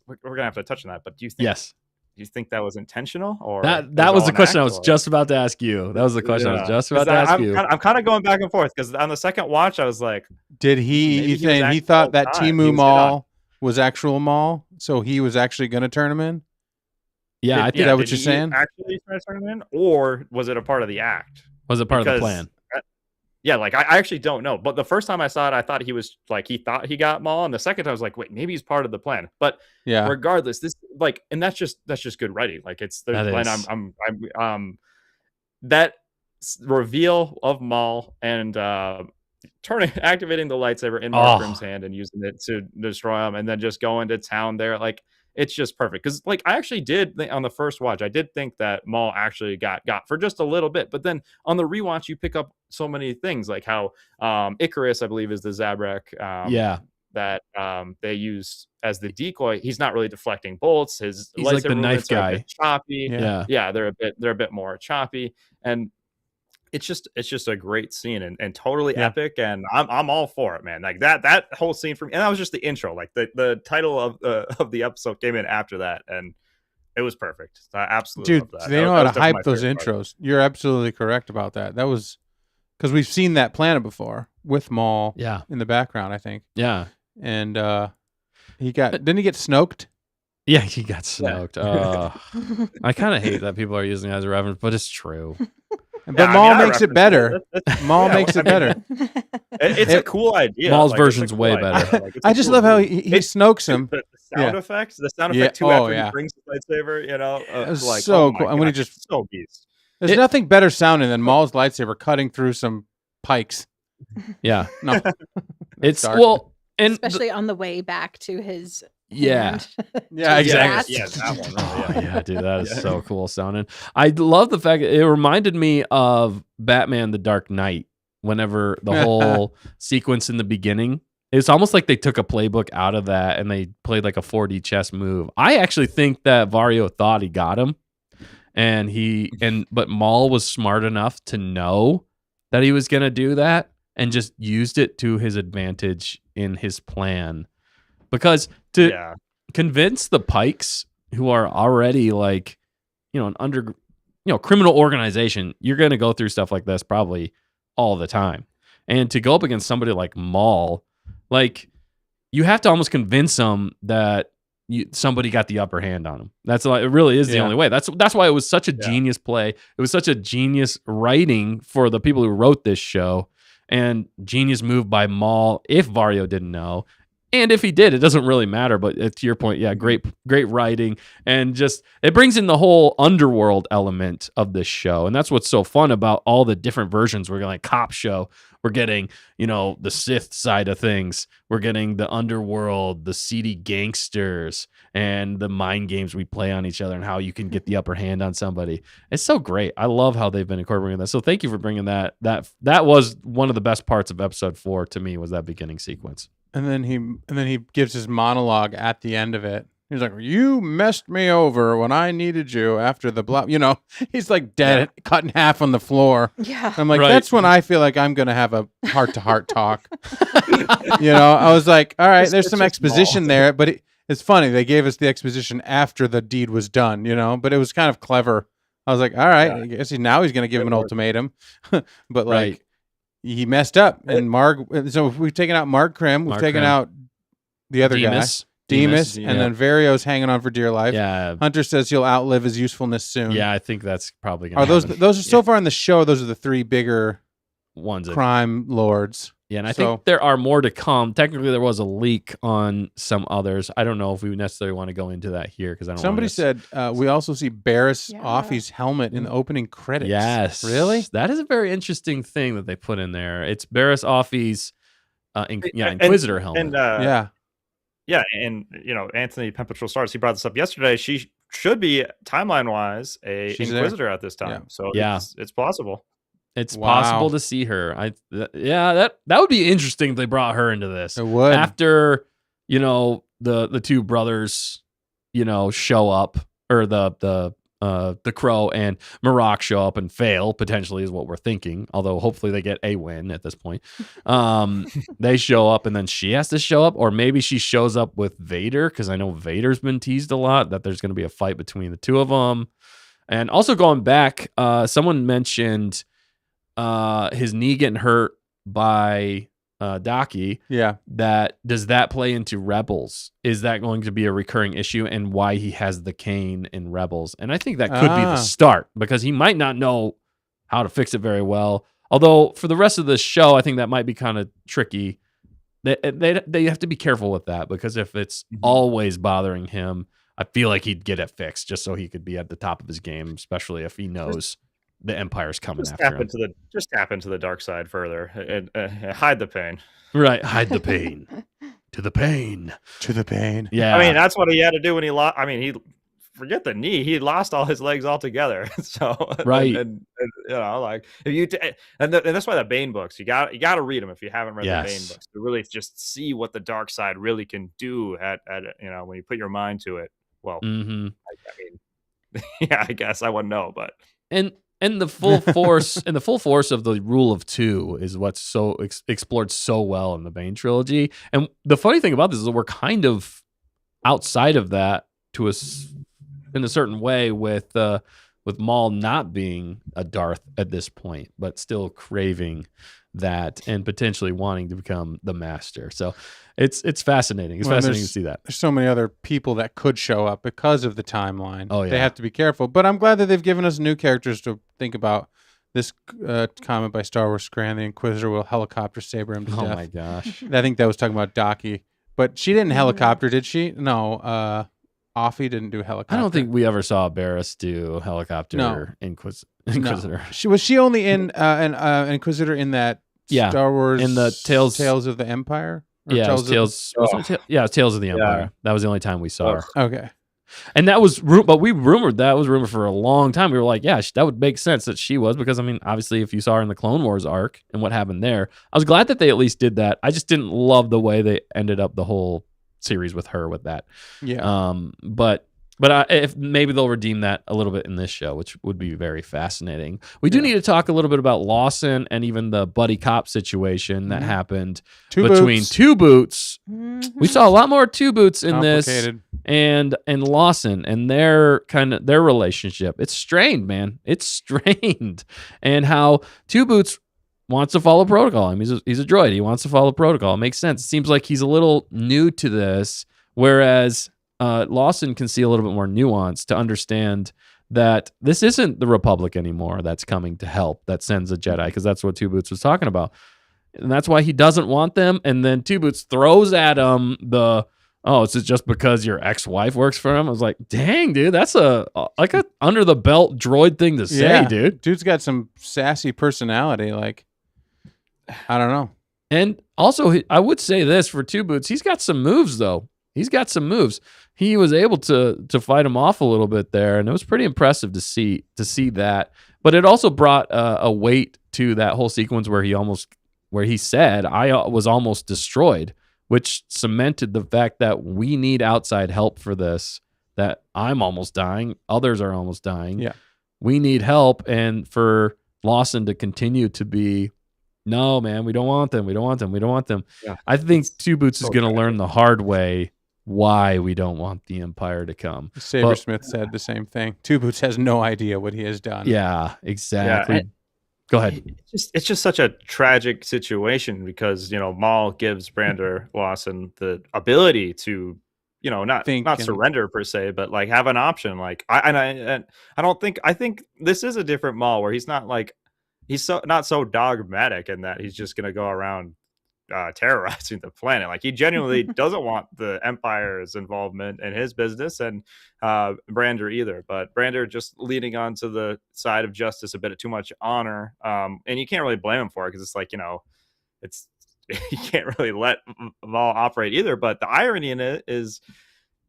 we're gonna have to touch on that. But do you think that was intentional, or That all was the an question I act, was or- just about to ask you. That was the question I was Yeah. just about to 'Cause ask you. I'm kind of going back and forth, because on the second watch, I was like, Did Maybe he? he was He actually thought that all the time. He Timu was in Maul was actual Maul, so he was actually going to turn him in. Yeah, I Is think that what did you're he saying? Actually try to turn him in, or was it a part of the act? was it part of the Because, plan. Yeah, like I actually don't know. But the first time I saw it, I thought he was like, he thought he got Maul, and the second time I was like, wait, maybe he's part of the plan. But Yeah. regardless, this like, and that's just good writing. Like, it's there's That and is. I'm that reveal of Maul and activating the lightsaber in Mark Oh. Grimm's hand and using it to destroy him, and then just going to town there, like, it's just perfect. Because, like, I actually did on the first watch, I did think that Maul actually got for just a little bit, but then on the rewatch, you pick up so many things, like how Icarus, I believe, is the Zabrak Yeah. that they used as the decoy, he's not really deflecting bolts. His He's like the lightsaber knife movements are a guy. bit choppy. Yeah. Yeah. They're a bit more choppy, and it's just a great scene and totally Yeah. epic, and I'm all for it, man. Like that whole scene for me, and that was just the intro. Like the title of the episode came in after that, and it was perfect. I absolutely Dude, love that. they That know was how to definitely my hype those favorite part. intros. You're absolutely correct about that. That was because we've seen that planet before with Maul Yeah. in the background, I think. Yeah. And didn't he get snoked? Yeah, he got smoked. I kind of hate that people are using it as a reference, but it's true. But Yeah, I Maul mean, I makes it referenced better. Maul Yeah, makes I it mean, better. It's a cool idea. Maul's Like, it's a version's cool way idea. better. Like, it's a I just cool love how move. he It's- snokes him. the Yeah. sound effects, the sound Yeah. effect too Oh, after yeah. he brings the lightsaber, It was like, so oh my cool. And when he gosh, just- it's so beast. There's It- nothing better sounding than Maul's lightsaber cutting through some pikes. Yeah. No. It's dark. well, and Especially on the way back to his yeah. hand. Yeah, exactly. Yeah, that one. Oh, Really, yeah, dude, that is so cool sounding. I love the fact that it reminded me of Batman: The Dark Knight. Whenever the whole sequence in the beginning, it's almost like they took a playbook out of that and they played like a 4D chess move. I actually think that Vario thought he got him, but Maul was smart enough to know that he was gonna do that and just used it to his advantage in his plan. Because to yeah. convince the Pikes, who are already like, an criminal organization, you're going to go through stuff like this probably all the time. And to go up against somebody like Maul, like, you have to almost convince them that somebody got the upper hand on him. That's like, it really is the Yeah. only way. That's why it was such a genius play. It was such a genius writing for the people who wrote this show, and genius move by Maul if Vario didn't know. And if he did, it doesn't really matter. But to your point, yeah, great writing. And just, it brings in the whole underworld element of this show. And that's what's so fun about all the different versions. We're getting like cop show. We're getting, the Sith side of things. We're getting the underworld, the seedy gangsters, and the mind games we play on each other and how you can get the upper hand on somebody. It's so great. I love how they've been incorporating that. So thank you for bringing that. That was one of the best parts of episode 4 to me, was that beginning sequence. And then he gives his monologue at the end of it. He's like, "You messed me over when I needed you after the blah." He's like dead, cut in half on the floor. Yeah. I'm like, Right. that's when I feel like I'm gonna have a heart-to-heart talk. I was like, all right, there's some exposition there, but it's funny. They gave us the exposition after the deed was done, but it was kind of clever. I was like, all right, I guess now he's gonna give him an ultimatum, but like. Right. He messed up, and Marg. So we've taken out Marg Krim. We've Marg taken Krim. out the other Demas. guy, Demas, yeah. and then Vario's hanging on for dear life. Yeah. Hunter says he'll outlive his usefulness soon. Yeah, I think that's probably going to Are those happen. those are so far in the show? Those are the three bigger Ones that crime lords. Yeah, and I So- think there are more to come. Technically, there was a leak on some others. I don't know if we necessarily want to go into that here because I don't. Somebody said we also see Barris Yeah. Offie's helmet in the opening credits. yes, Really? That is a very interesting thing that they put in there. It's Barris Offie's, And- Inquisitor helmet. And Yeah. and Anthony Pempetrol Stars, he brought this up yesterday. She should be timeline wise a She's there. Inquisitor at this time. Yeah. So Yeah. it's possible. It's Wow. possible to see her. That would be interesting if they brought her into this. It would. After the two brothers show up, or the Crow and Maroc show up and fail, potentially, is what we're thinking, although hopefully they get a win at this point. They show up and then she has to show up, or maybe she shows up with Vader, because I know Vader's been teased a lot that there's going to be a fight between the two of them. And also going back, someone mentioned his knee getting hurt by Daki. Yeah. Does that play into Rebels? Is that going to be a recurring issue, and why he has the cane in Rebels? And I think that could be the start, because he might not know how to fix it very well. Although for the rest of the show, I think that might be kind of tricky. They have to be careful with that, because if it's always bothering him, I feel like he'd get it fixed just so he could be at the top of his game, especially if he knows the Empire's coming Just after him. tap into the dark side further and hide the pain. Right, hide the pain. To the pain. To the pain. Yeah. I mean, that's what he had to do when he lost. I mean, he forget the knee. He lost all his legs altogether. So Right. and you know, like if you and that's why the Bane books you got to read them if you haven't read the Bane Yes. books to really just see what the dark side really can do at you know when you put your mind to it. Well, Mm-hmm. I mean, yeah, I guess I wouldn't know, but And the full force of the rule of two is what's so explored so well in the Bane trilogy. And the funny thing about this is that we're kind of outside of that to us in a certain way with Maul not being a Darth at this point, but still craving that and potentially wanting to become the master. So it's fascinating. It's fascinating to see that. There's so many other people that could show up because of the timeline. Oh, yeah. They have to be careful. But I'm glad that they've given us new characters to think about. This comment by Star Wars Scran, the Inquisitor will helicopter saber him to Oh death. my gosh. I think that was talking about Docky. But she didn't helicopter, did she? No. Offie didn't do helicopter. I don't think we ever saw Barris do helicopter No. Inquisitor. Was she only in an Inquisitor in that Yeah, Star Wars in the Tales of the Empire? Or Yeah, it was of- Tales. Wasn't it it was Tales of the Empire. Yeah. That was the only time we saw her. Okay. And that was, but we rumored that was rumored for a long time. We were like, yeah, that would make sense that she was, because I mean, obviously, if you saw her in the Clone Wars arc and what happened there, I was glad that they at least did that. I just didn't love the way they ended up the whole series with her with that. Yeah. But if maybe they'll redeem that a little bit in this show, which would be very fascinating. We do need to talk a little bit about Lawson and even the buddy cop situation that happened between Boots. Two Boots. We saw a lot more Two Boots in this, Complicated. and Lawson and their relationship. It's strained, man. It's strained, and how Two Boots wants to follow protocol. I mean, he's a droid. He wants to follow protocol. It makes sense. It seems like he's a little new to this, whereas Lawson can see a little bit more nuance to understand that this isn't the Republic anymore that's coming to help, that sends a Jedi, because that's what Two Boots was talking about. And that's why he doesn't want them. And then Two Boots throws at him it's just because your ex-wife works for him. I was like, dang, dude, that's a under the belt droid thing to say, dude. Dude's got some sassy personality. Like, I don't know. And also, I would say this for Two Boots, he's got some moves, though. He's got some moves. He was able to fight him off a little bit there, and it was pretty impressive to see that. But it also brought a weight to that whole sequence where he said, "I was almost destroyed," which cemented the fact that we need outside help for this. That I'm almost dying, others are almost dying. Yeah, we need help, and for Lawson to continue to be, no, man, we don't want them. We don't want them. We don't want them. Yeah. I think Two Boots is going to learn the hard way why we don't want the Empire to come. Sabersmith said the same thing. Two Boots has no idea what he has done. Yeah, exactly. Yeah, Go ahead. It's just such a tragic situation because Maul gives Brander Lawson the ability to not surrender per se, but like have an option. Like I think this is a different Maul where he's not like not so dogmatic in that he's just gonna go around terrorizing the planet. Like he genuinely doesn't want the Empire's involvement in his business, and Brander either. But Brander just leaning onto the side of justice a bit too much honor, and you can't really blame him for it because it's like it's you can't really let Maul operate either. But the irony in it is,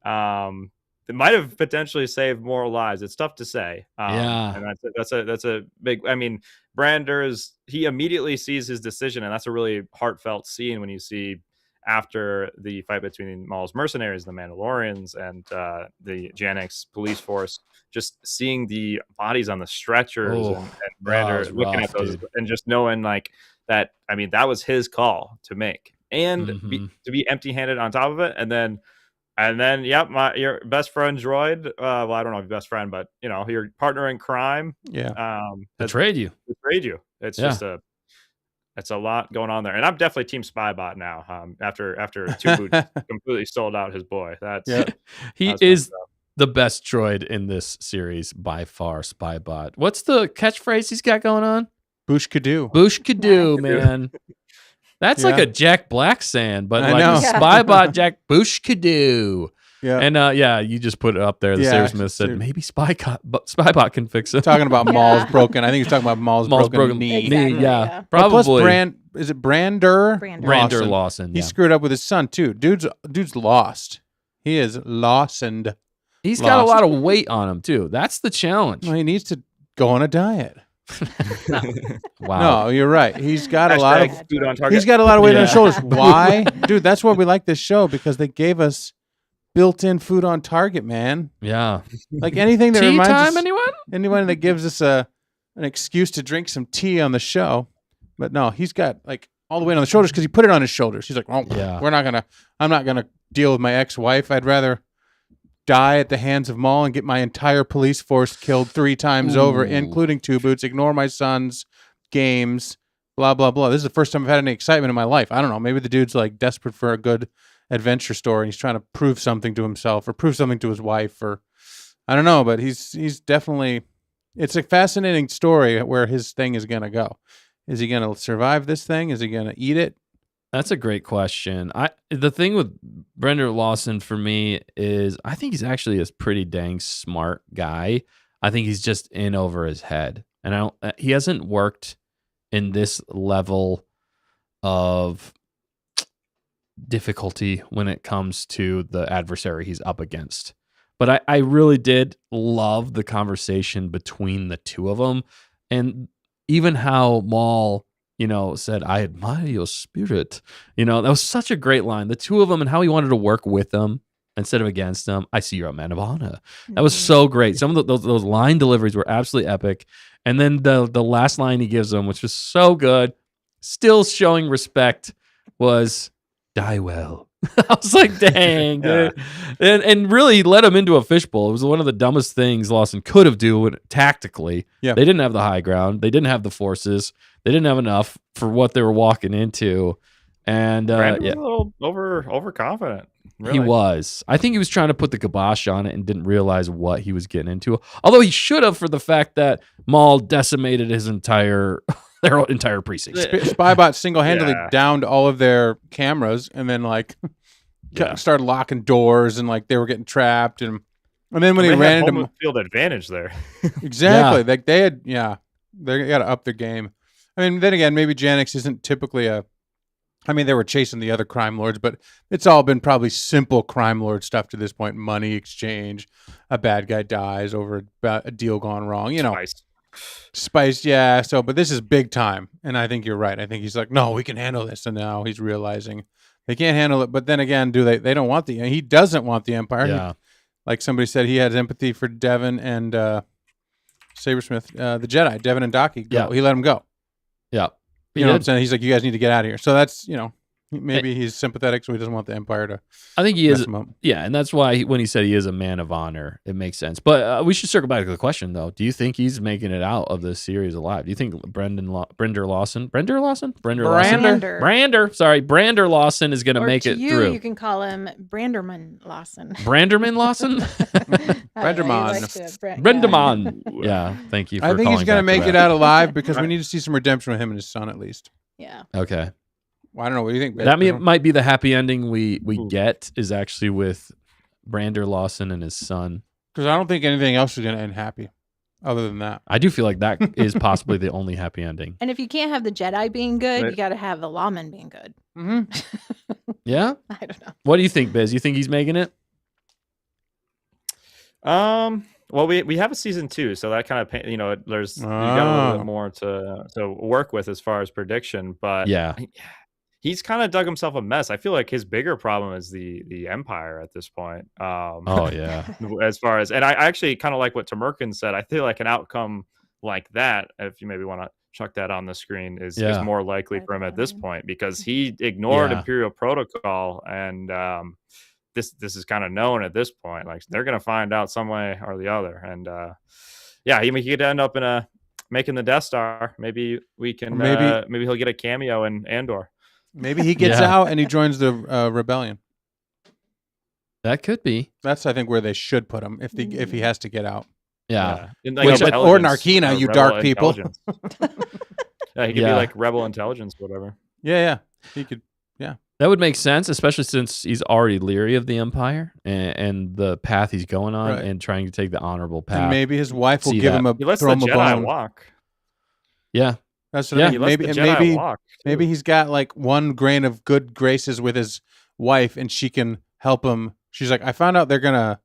it might have potentially saved more lives. It's tough to say. And that's a big. I mean, he immediately sees his decision, and that's a really heartfelt scene when you see after the fight between Maul's mercenaries, the Mandalorians, and the Janix police force, just seeing the bodies on the stretchers and Brander looking at those, dude. And just knowing like that. I mean, that was his call to make, and to be empty-handed on top of it, and then. Yep, your best friend droid. Well, I don't know if your best friend, but your partner in crime. Yeah, betrayed you. It's just it's a lot going on there, and I'm definitely Team Spybot now. After Two Boots completely sold out his boy. He is the best droid in this series by far. Spybot. What's the catchphrase he's got going on? Boosh Kadoo. Boosh Kadoo, man. That's like a Jack Black saying, but like Spybot Jack Boosh Kadoo. Yeah. And you just put it up there. The Sabersmith said maybe Spybot can fix it. Talking about Maul's broken. I think he's talking about Maul's broken knee. Exactly, yeah. Probably. Plus is it Brander Lawson. He screwed up with his son too. Dude's lost. He is lawsoned. He's got a lost. lot of weight on him too. That's the challenge. Well, he needs to go on a diet. Wow. No, you're right. He's got a lot of Hashtag food on target. He's got a lot of weight on his Yeah. shoulders. Why? Dude, that's why we like this show, because they gave us built-in food on target, man. Yeah. Like anything that Tea reminds time, us, anyone? anyone that gives us an excuse to drink some tea on the show. But no, he's got like all the weight on the shoulders because he put it on his shoulders. He's like, oh, Yeah. I'm not gonna deal with my ex-wife. I'd rather die at the hands of Maul and get my entire police force killed 3 times over, Ooh. including 2 boots, ignore my son's games, blah, blah, blah. This is the first time I've had any excitement in my life. I don't know. Maybe the dude's like desperate for a good adventure story and he's trying to prove something to himself or prove something to his wife, or I don't know, but he's definitely, it's a fascinating story where his thing is going to go. Is he going to survive this thing? Is he going to eat it? That's a great question. The thing with Brendan Lawson for me is I think he's actually a pretty dang smart guy. I think he's just in over his head, and he hasn't worked in this level of difficulty when it comes to the adversary he's up against. But I really did love the conversation between the two of them, and even how Maul, said, I admire your spirit. That was such a great line. The two of them and how he wanted to work with them instead of against them. I see you're a man of honor. That was so great. Some of those line deliveries were absolutely epic. And then the last line he gives them, which was so good, still showing respect, was die well. I was like, dang, dude. And really let him into a fishbowl. It was one of the dumbest things Lawson could have done tactically. Yeah. They didn't have the high ground. They didn't have the forces. They didn't have enough for what they were walking into. And Brandon was a little overconfident. Really. he was. I think he was trying to put the kibosh on it and didn't realize what he was getting into. Although he should have, for the fact that Maul decimated his their entire precinct. Spybot single-handedly Yeah. downed all of their cameras and then started locking doors and they were getting trapped and then when he They ran had into home field advantage there. exactly they got to up their game. I mean, then again, maybe Janix isn't typically they were chasing the other crime lords, but it's all been probably simple crime lord stuff to this point. Money exchange, a bad guy dies over a deal gone wrong, Spice, yeah. So, but this is big time, and I think you're right. I think he's like, no, we can handle this, and now he's realizing they can't handle it. But then again, they don't want he doesn't want the Empire. Yeah. Like somebody said, he has empathy for Devin and Sabersmith, the Jedi, Devin and Daki. Yeah. He let him go. Yeah. You know what I'm saying? He's like, you guys need to get out of here. So that's, maybe he's sympathetic, so he doesn't want the Empire to I think he mess is. him up. Yeah, and that's why when he said he is a man of honor, it makes sense. But we should circle back to the question, though. Do you think he's making it out of this series alive? Do you think Brander Lawson is going to Or make to it you, through? You can call him Branderman Lawson. Branderman Lawson? Brendaman. Yeah, thank you for I think he's calling going to back make it that. out alive because we need to see some redemption with him and his son at least. Yeah. Okay. Well, I don't know. What do you think? That might be the happy ending we get is actually with Brander Lawson and his son. Because I don't think anything else is going to end happy other than that. I do feel like that is possibly the only happy ending. And if you can't have the Jedi being good, Right. you got to have the lawman being good. Mm-hmm. Yeah? I don't know. What do you think, Biz? You think he's making it? Well, we have a season 2, so that kind of there's you got a little bit more to work with as far as prediction, but Yeah. he's kind of dug himself a mess. I feel like his bigger problem is the Empire at this point. Oh, yeah. As far as, and I actually kind of like what Tamerkin said. I feel like an outcome like that, if you maybe want to chuck that on the screen, is more likely for him at this point because he ignored Imperial protocol, and this is kind of known at this point. Like they're gonna find out some way or the other, and he could end up making the Death Star. Maybe we can. Maybe he'll get a cameo in Andor. Maybe he gets out and he joins the rebellion. That could be. That's, I think, where they should put him if he has to get out. Yeah. And, Or intelligence, Narkina, you rebel dark people. intelligence. Yeah, he could be like rebel intelligence, whatever. Yeah. He could. That would make sense, especially since he's already leery of the Empire and the path he's going on Right. and trying to take the honorable path. And maybe his wife will See give that. him a He lets the throw him a Jedi bone. walk. Yeah. That's what Yeah, I He mean. lets Maybe the Jedi maybe walk. too. maybe he's got like one grain of good graces with his wife, and she can help him. She's like, I found out they're gonna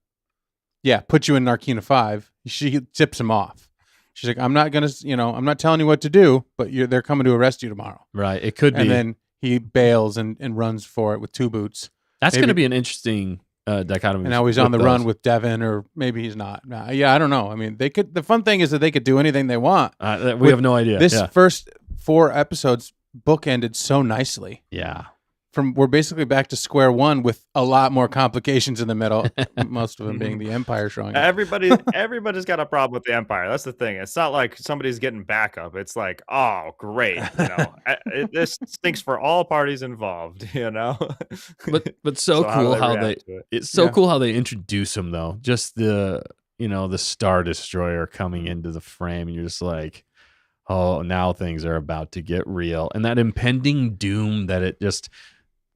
put you in Narkina 5. She tips him off. She's like, I'm not telling you what to do, but they're coming to arrest you tomorrow. Right. It could be. And then he bails and runs for it with 2 boots. That's maybe- going to be an interesting dichotomy. And now he's on the run with Devin, or maybe he's not. I don't know. I mean, they could. The fun thing is that they could do anything they want. We have no idea. This first 4 episodes bookended so nicely. Yeah. We're basically back to square one with a lot more complications in the middle. Most of them being the Empire showing up. Everybody's got a problem with the Empire. That's the thing. It's not like somebody's getting backup. It's like, oh, great. This stinks for all parties involved. But so cool how cool how they introduce him though. Just the Star Destroyer coming into the frame, and you're just like, oh, now things are about to get real, and that impending doom that it just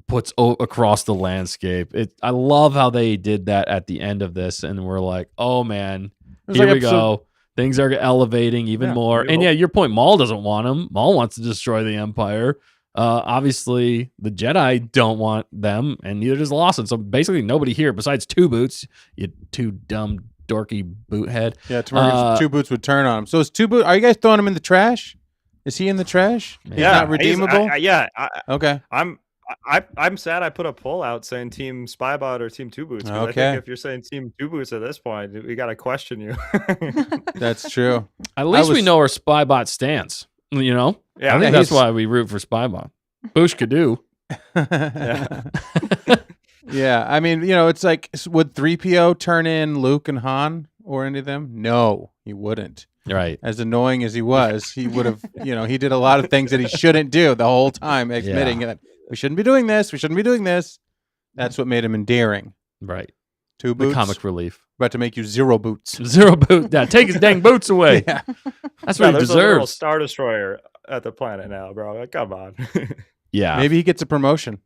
puts across the landscape. I love how they did that at the end of this, and we're like, oh man, here we go. Things are elevating even more. And your point, Maul doesn't want him. Maul wants to destroy the Empire. Obviously, the Jedi don't want them, and neither does Lawson. So basically, nobody here besides 2 Boots, you 2 dumb, dorky boot head. Yeah, tomorrow 2 Boots would turn on him. So is 2 Boots? Are you guys throwing him in the trash? Is he in the trash? He's not redeemable. Okay. I'm sad I put a poll out saying Team Spybot or Team 2 Boots. I think if you're saying Team 2 Boots at this point, we got to question you. That's true. At least we know where Spybot stands. Yeah, I think that's why we root for Spybot. Boosh could do. Yeah, I mean, it's like, would 3PO turn in Luke and Han or any of them? No, he wouldn't. Right. As annoying as he was, he would have, he did a lot of things that he shouldn't do the whole time, admitting that we shouldn't be doing this. We shouldn't be doing this. That's what made him endearing. Right. 2 Boots. The comic relief. About to make you 0 boots. 0 boot. Yeah, take his dang boots away. Yeah. That's what he there's a little deserves. Star Destroyer at the planet now, bro. Like, come on. Yeah. Maybe he gets a promotion.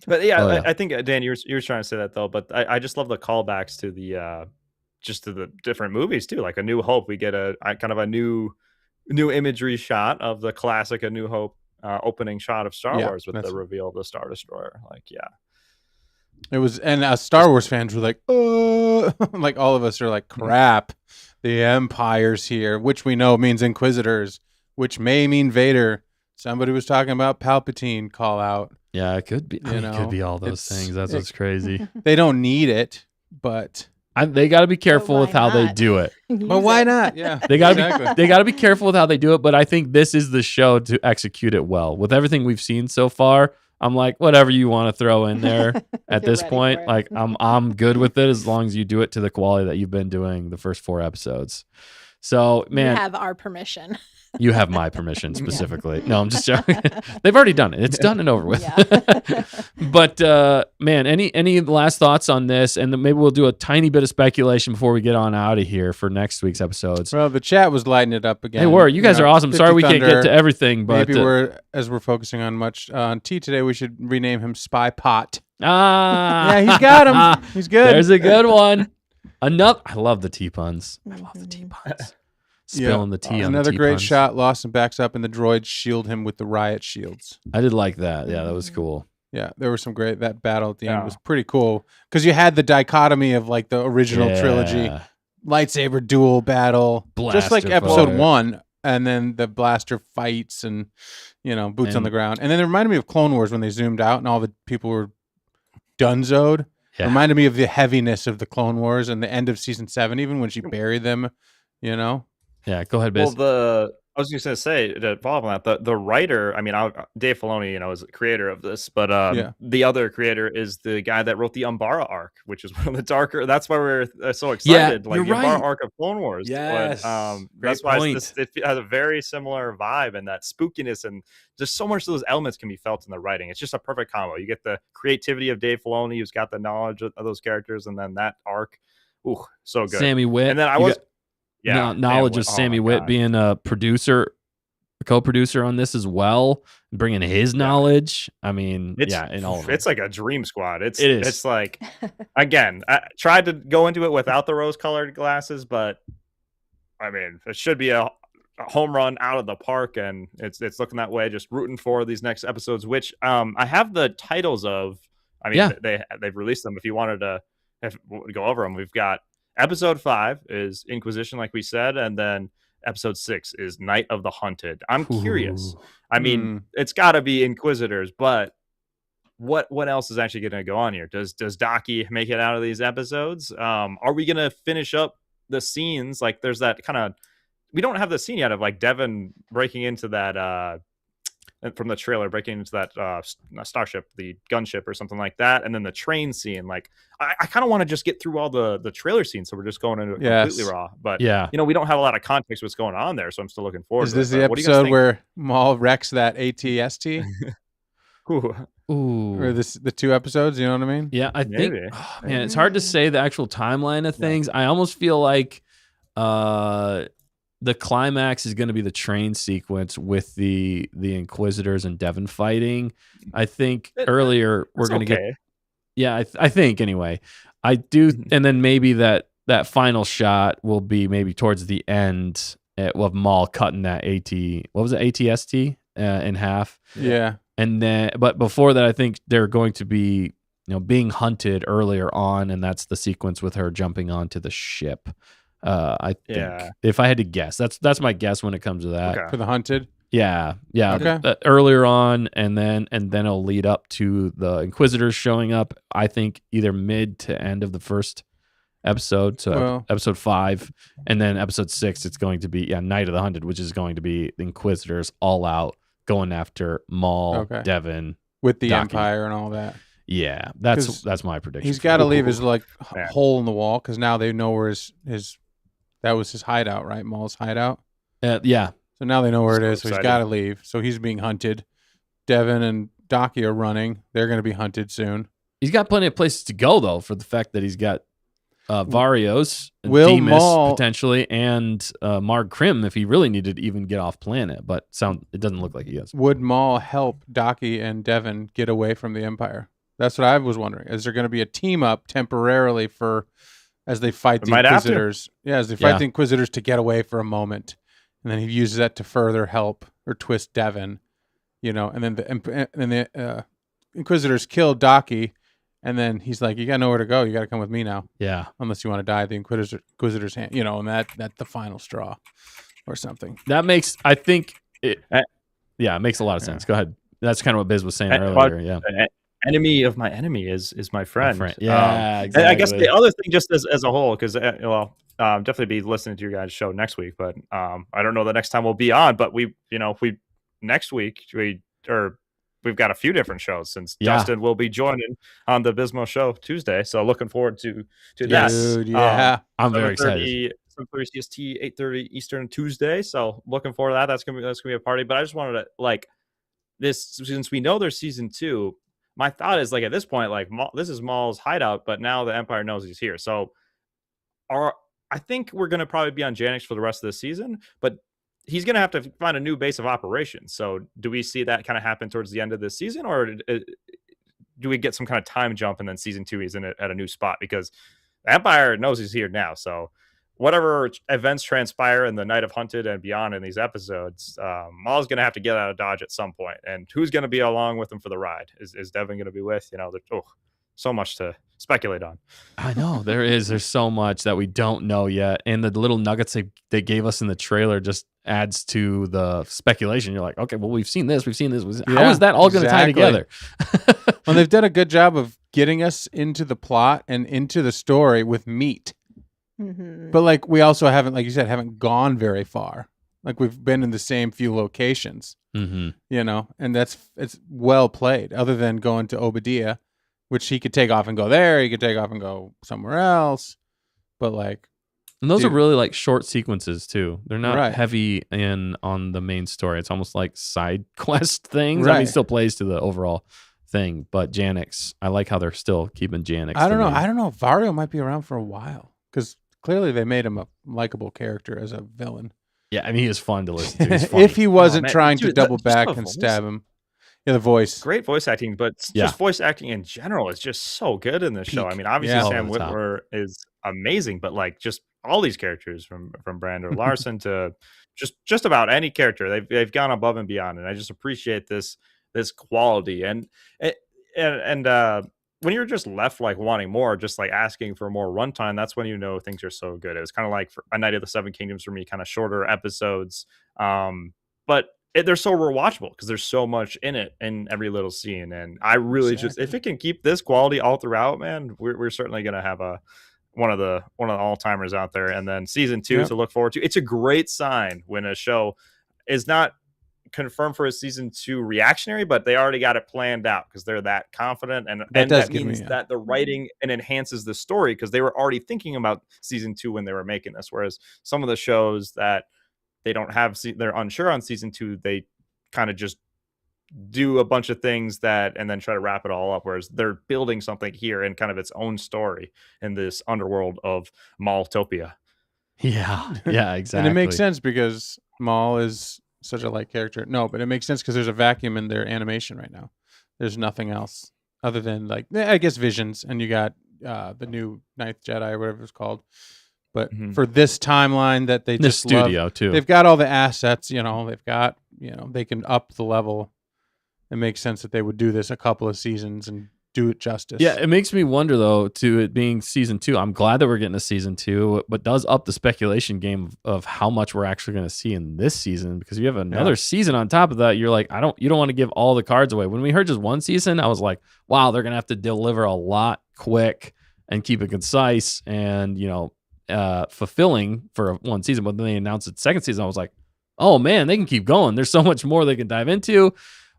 But I think Dan, you were trying to say that though. But I just love the callbacks to the just to the different movies too. Like A New Hope, we get a kind of a new imagery shot of the classic A New Hope opening shot of Star Wars with the reveal of the Star Destroyer. Like, it was, and Star Wars fans were like, oh, like all of us are like, crap, the Empire's here, which we know means Inquisitors, which may mean Vader. Somebody was talking about Palpatine call out. Yeah, it could be. It could be all those things. That's what's crazy. They don't need it, but they got to be careful with how they do it. But why not? Yeah, they got to they got to be careful with how they do it. But I think this is the show to execute it well. With everything we've seen so far, I'm like, whatever you want to throw in there at this point, like I'm good with it as long as you do it to the quality that you've been doing the first 4 episodes. So, man, you have our permission. You have my permission specifically. No, I'm just joking. They've already done it. It's done and over with. Yeah. But man, any last thoughts on this? And then maybe we'll do a tiny bit of speculation before we get on out of here for next week's episodes. Well, the chat was lighting it up again. They were. You guys are awesome. Sorry we can't get to everything, but maybe we're focusing on tea today. We should rename him Spy Pot. Yeah, he's got him. He's good. There's a good one. I love the tea puns. I love the tea puns. Spilling the tea on another the tea great puns. shot. Lawson backs up, and the droids shield him with the riot shields. I did like that. Yeah, that was cool. Yeah, there were some great. That battle at the end was pretty cool because you had the dichotomy of like the original trilogy, lightsaber duel battle, just like episode 1, and then the blaster fights and boots on the ground. And then it reminded me of Clone Wars when they zoomed out and all the people were dunzoed. Yeah. Reminded me of the heaviness of the Clone Wars and the end of season 7, even when she buried them. Yeah, go ahead, Biz. Well, I was just going to say, to follow on that, the writer, I mean, Dave Filoni, is the creator of this, but the other creator is the guy that wrote the Umbara arc, which is one of the darker. That's why we're so excited. Like the Umbara arc of Clone Wars. Yes. That's why it has a very similar vibe and that spookiness, and just so much of those elements can be felt in the writing. It's just a perfect combo. You get the creativity of Dave Filoni, who's got the knowledge of those characters, and then that arc. Ooh, so good. Sammy Witt. And then knowledge of Sammy Witt being a co-producer on this as well, bringing his knowledge. I mean, in all of it's like a dream squad. It is. It's like, again, I tried to go into it without the rose-colored glasses, but I mean, it should be a home run out of the park, and it's looking that way. Just rooting for these next episodes, which I have the titles of. I mean, they've released them. If you wanted to go over them, we've got Episode 5 is Inquisition, like we said, and then episode 6 is Night of the Hunted. I'm curious. Ooh. I mean, it's got to be Inquisitors, but what else is actually going to go on here? Does Daki make it out of these episodes? Are we going to finish up the scenes? Like, there's that kind of, we don't have the scene yet of like Devin breaking into that from the trailer, breaking into that starship, the gunship or something like that, and then the train scene. Like, I kind of want to just get through all the trailer scenes, so we're just going into it completely raw. But Yeah. we don't have a lot of context what's going on there, so I'm still looking forward. Is to this it. the But what do you guys episode think? where Maul wrecks that ATST? Ooh, Ooh. Or the 2 episodes? You know what I mean? Yeah, I think. Maybe. Oh, man, it's hard to say the actual timeline of things. I almost feel like the climax is going to be the train sequence with the Inquisitors and Devon fighting. I think earlier we're going to get. Yeah, I think anyway. I do, and then maybe that final shot will be maybe towards the end of Maul cutting that ATST in half. Yeah. And then, but before that, I think they're going to be, being hunted earlier on, and that's the sequence with her jumping onto the ship. I think, if I had to guess, that's my guess when it comes to that. Okay. For the hunted? Yeah. Okay. Earlier on, and then it'll lead up to the Inquisitors showing up. I think either mid to end of the first episode, so episode 5, and then episode 6. It's going to be Night of the Hunted, which is going to be the Inquisitors all out going after Maul, Devon with the Daki. Empire and all that. Yeah, that's my prediction. He's got to leave his hole in the wall because now they know where his that was his hideout, right? Maul's hideout. Yeah. So now they know where it is. So he's excited. got to leave. So he's being hunted. Devon and Daki are running. They're going to be hunted soon. He's got plenty of places to go though, for the fact that he's got Varios, Will Demas Maul potentially, and Marg Krim if he really needed to even get off planet. But it doesn't look like he is. Would Maul help Daki and Devon get away from the Empire? That's what I was wondering. Is there going to be a team up temporarily as they fight the Inquisitors? Yeah, as they fight the Inquisitors to get away for a moment, and then he uses that to further help or twist Devon, and then the Inquisitors kill Daki, and then he's like, "You got nowhere to go. You got to come with me now. Yeah, unless you want to die at the Inquisitor's hand, and that's the final straw, or something." That makes, I think, it makes a lot of sense. Go ahead. That's kind of what Biz was saying earlier. Yeah. Enemy of my enemy is my friend. Yeah, exactly. And I guess the other thing, just as a whole, because definitely be listening to your guys' show next week. But I don't know the next time we'll be on. But we next week we've got a few different shows since Justin will be joining on the Bismo show Tuesday. So looking forward to that. Dude, yeah, I'm very excited. 7:30 CST, 8:30 Eastern Tuesday. So looking forward to that. That's gonna be a party. But I just wanted to this, since we know there's season 2. My thought is at this point, this is Maul's hideout, but now the Empire knows he's here. So I think we're going to probably be on Janix for the rest of the season, but he's going to have to find a new base of operations. So do we see that kind of happen towards the end of this season, or do we get some kind of time jump and then season 2 he's at a new spot? Because the Empire knows he's here now. So whatever events transpire in the Night of Hunted and beyond in these episodes, Maul's going to have to get out of Dodge at some point. And who's going to be along with him for the ride? Is Devon going to be with? There's so much to speculate on. I know there's so much that we don't know yet. And the little nuggets they gave us in the trailer just adds to the speculation. You're like, okay, well, we've seen this. How is that all going to tie together? Well, they've done a good job of getting us into the plot and into the story with meat. Mm-hmm. But we also haven't, like you said, haven't gone very far. We've been in the same few locations, and it's well played. Other than going to Obadiah, which he could take off and go there, he could take off and go somewhere else. But and those are really short sequences too. They're not heavy on the main story. It's almost like side quest things. Right. I mean, it still plays to the overall thing. But Janix, I like how they're still keeping Janix. I don't know. I don't know. Vario might be around for a while because clearly they made him a likable character as a villain. Yeah, I mean, he is fun to listen to. He's funny. If he wasn't trying to double back and stab him. Yeah, the voice. Great voice acting, but just voice acting in general is just so good in this show. I mean, obviously Sam Witwer is amazing, but just all these characters from Brandon Larson to just about any character, they've gone above and beyond, and I just appreciate this quality. And when you're just left like wanting more, just like asking for more runtime, that's when you know things are so good. It was kind of like for A Night of the Seven Kingdoms for me, kind of shorter episodes, but they're so rewatchable because there's so much in it in every little scene. And I really just, if it can keep this quality all throughout, man, we're certainly gonna have one of the all timers out there. And then season 2 to look forward to. It's a great sign when a show is not confirmed for a season 2 reactionary, but they already got it planned out because they're that confident, and that means that the writing and enhances the story because they were already thinking about season 2 when they were making this. Whereas some of the shows that they don't have, they're unsure on season 2, they kind of just do a bunch of things and then try to wrap it all up, whereas they're building something here in kind of its own story in this underworld of Maultopia. Yeah, exactly. And it makes sense because Maul is such a light character. No, but it makes sense because there's a vacuum in their animation right now. There's nothing else other than like, I guess, Visions, and you got the new Ninth Jedi or whatever it's called. But for this timeline that they just studio love, too, they've got all the assets. They've got they can up the level. It makes sense that they would do this a couple of seasons and do it justice. Yeah, it makes me wonder though, to it being season 2. I'm glad that we're getting a season 2, but does up the speculation game of how much we're actually going to see in this season, because you have another season on top of that. You're like, you don't want to give all the cards away. When we heard just one season, I was like, wow, they're going to have to deliver a lot quick and keep it concise and fulfilling for one season. But then they announced the second season. I was like, oh man, they can keep going. There's so much more they can dive into.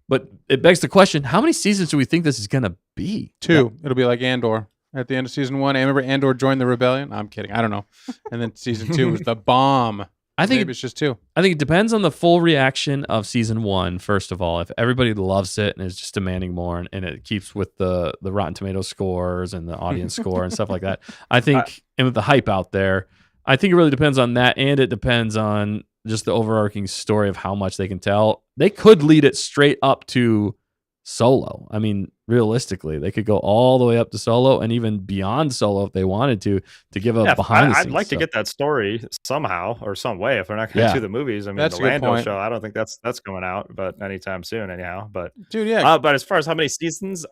But it begs the question, how many seasons do we think this is going to be? 2. It'll be like Andor at the end of season 1. I remember Andor joined the rebellion. I'm kidding. I don't know. And then season 2 was the bomb. I think maybe it's just 2. I think it depends on the full reaction of season 1, first of all. If everybody loves it and is just demanding more, and it keeps with the Rotten Tomatoes scores and the audience score and stuff like that. I think, and with the hype out there, I think it really depends on that, and it depends on just the overarching story of how much they can tell. They could lead it straight up to Solo. I mean, realistically, they could go all the way up to Solo and even beyond Solo if they wanted to give a behind the scenes. I'd like to get that story somehow or some way if they're not going to do the movies. I mean, that's the Lando show, I don't think that's coming out, but anytime soon, anyhow. But dude, yeah. But as far as how many seasons,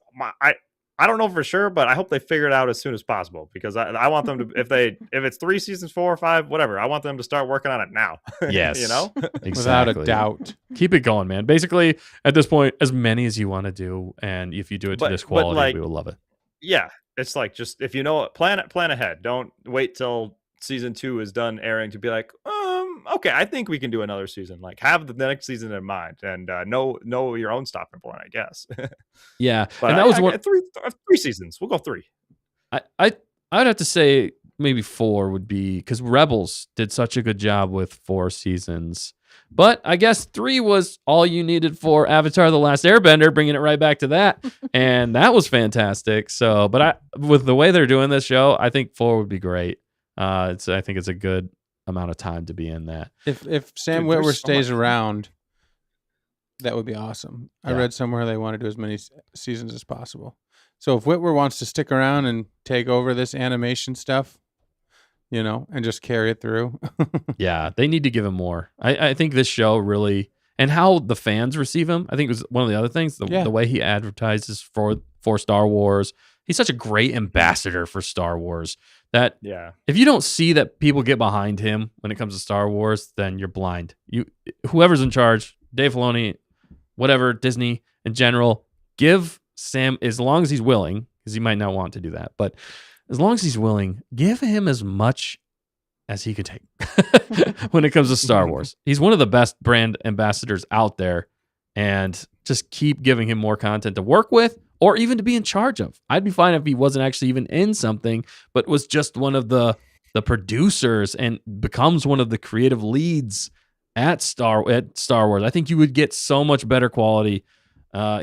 I don't know for sure, but I hope they figure it out as soon as possible because I want them to, if it's 3 seasons, 4 or 5, whatever, I want them to start working on it now. Yes, exactly. Without a doubt. Keep it going, man. Basically, at this point, as many as you want to do, and if you do it to this quality, we will love it. Yeah, it's like just if you know it, plan ahead. Don't wait till season 2 is done airing to be like, okay, I think we can do another season. Like have the next season in mind and know your own stopping point, I guess. Yeah, but and that was one 3 seasons. We'll go 3. I'd have to say maybe 4 would be because Rebels did such a good job with 4 seasons. But I guess 3 was all you needed for Avatar: The Last Airbender, bringing it right back to that, and that was fantastic. So, but with the way they're doing this show, I think 4 would be great. I think it's a good amount of time to be in that. If Sam Witwer stays around, that would be awesome. I read somewhere they want to do as many seasons as possible. So if Witwer wants to stick around and take over this animation stuff, and just carry it through. Yeah, they need to give him more. I think this show really, and how the fans receive him, I think was one of the other things. The way he advertises for Star Wars. He's such a great ambassador for Star Wars that if you don't see that people get behind him when it comes to Star Wars, then you're blind. Whoever's in charge, Dave Filoni, whatever, Disney in general, give Sam, as long as he's willing, because he might not want to do that, but as long as he's willing, give him as much as he could take when it comes to Star Wars. He's one of the best brand ambassadors out there, and just keep giving him more content to work with or even to be in charge of. I'd be fine if he wasn't actually even in something, but was just one of the producers and becomes one of the creative leads at Star Wars. I think you would get so much better quality.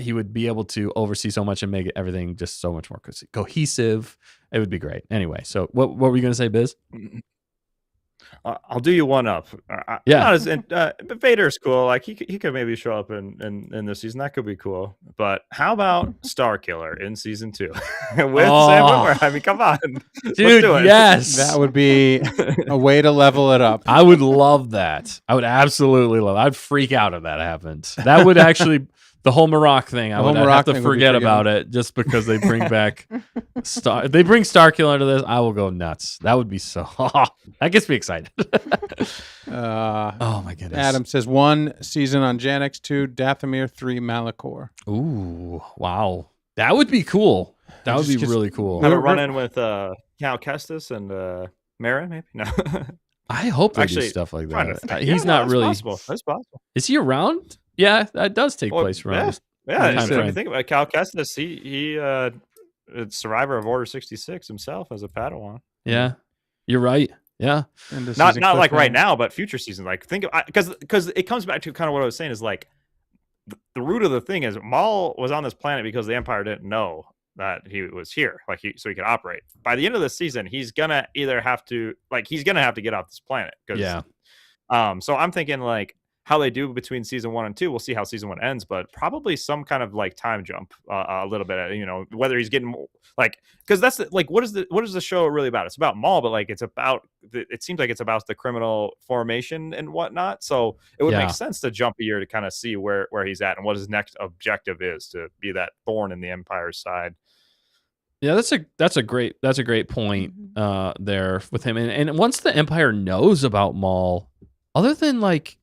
He would be able to oversee so much and make everything just so much more cohesive. It would be great. Anyway, so what were you going to say, Biz? I'll do you one up. Vader's cool. Like he could maybe show up in this season. That could be cool. But how about Star Killer in season 2 with Sam Witwer? I mean, come on, dude. Let's do it. Yes, that would be a way to level it up. I would love that. I would absolutely love it. I'd freak out if that happened. That would actually The whole Maroc thing, I'd whole have to Maroc thing would be forget forgiven. about it just because they bring back Star. If they bring Starkiller into this, I will go nuts. That would be so. That gets me excited. Oh my goodness. Adam says 1 season on Janix, 2 Dathomir, 3 Malachor. Ooh, wow. That would be cool. That would be Just- really cool. Have a run in with Count Kestis and Marin, maybe? No. I hope they do Actually, stuff like trying to that. think. He's Yeah, no, not that's really. possible. That's possible. Is he around? Yeah, that does take Well, place around. this Yeah, time if frame. you think about it, Cal Kestis, he a survivor of Order 66 himself as a Padawan. Yeah, you're right. Yeah, And this Not is a like right cliffhanger. now, but future seasons. Like think of because it comes back to kind of what I was saying is like the root of the thing is Maul was on this planet because the Empire didn't know that he was here, like so he could operate. By the end of the season, he's gonna have to get off this planet. yeah. So I'm thinking like how they do between season 1 and 2. We'll see how season 1 ends, but probably some kind of like time jump a little bit. Whether he's getting more, like because that's what is the show really about? It's about Maul, but like it seems like it's about the criminal formation and whatnot. So it would Yeah. make sense to jump a year to kind of see where he's at and what his next objective is to be that thorn in the Empire's side. Yeah, that's a great point there with him. And once the Empire knows about Maul, other than like,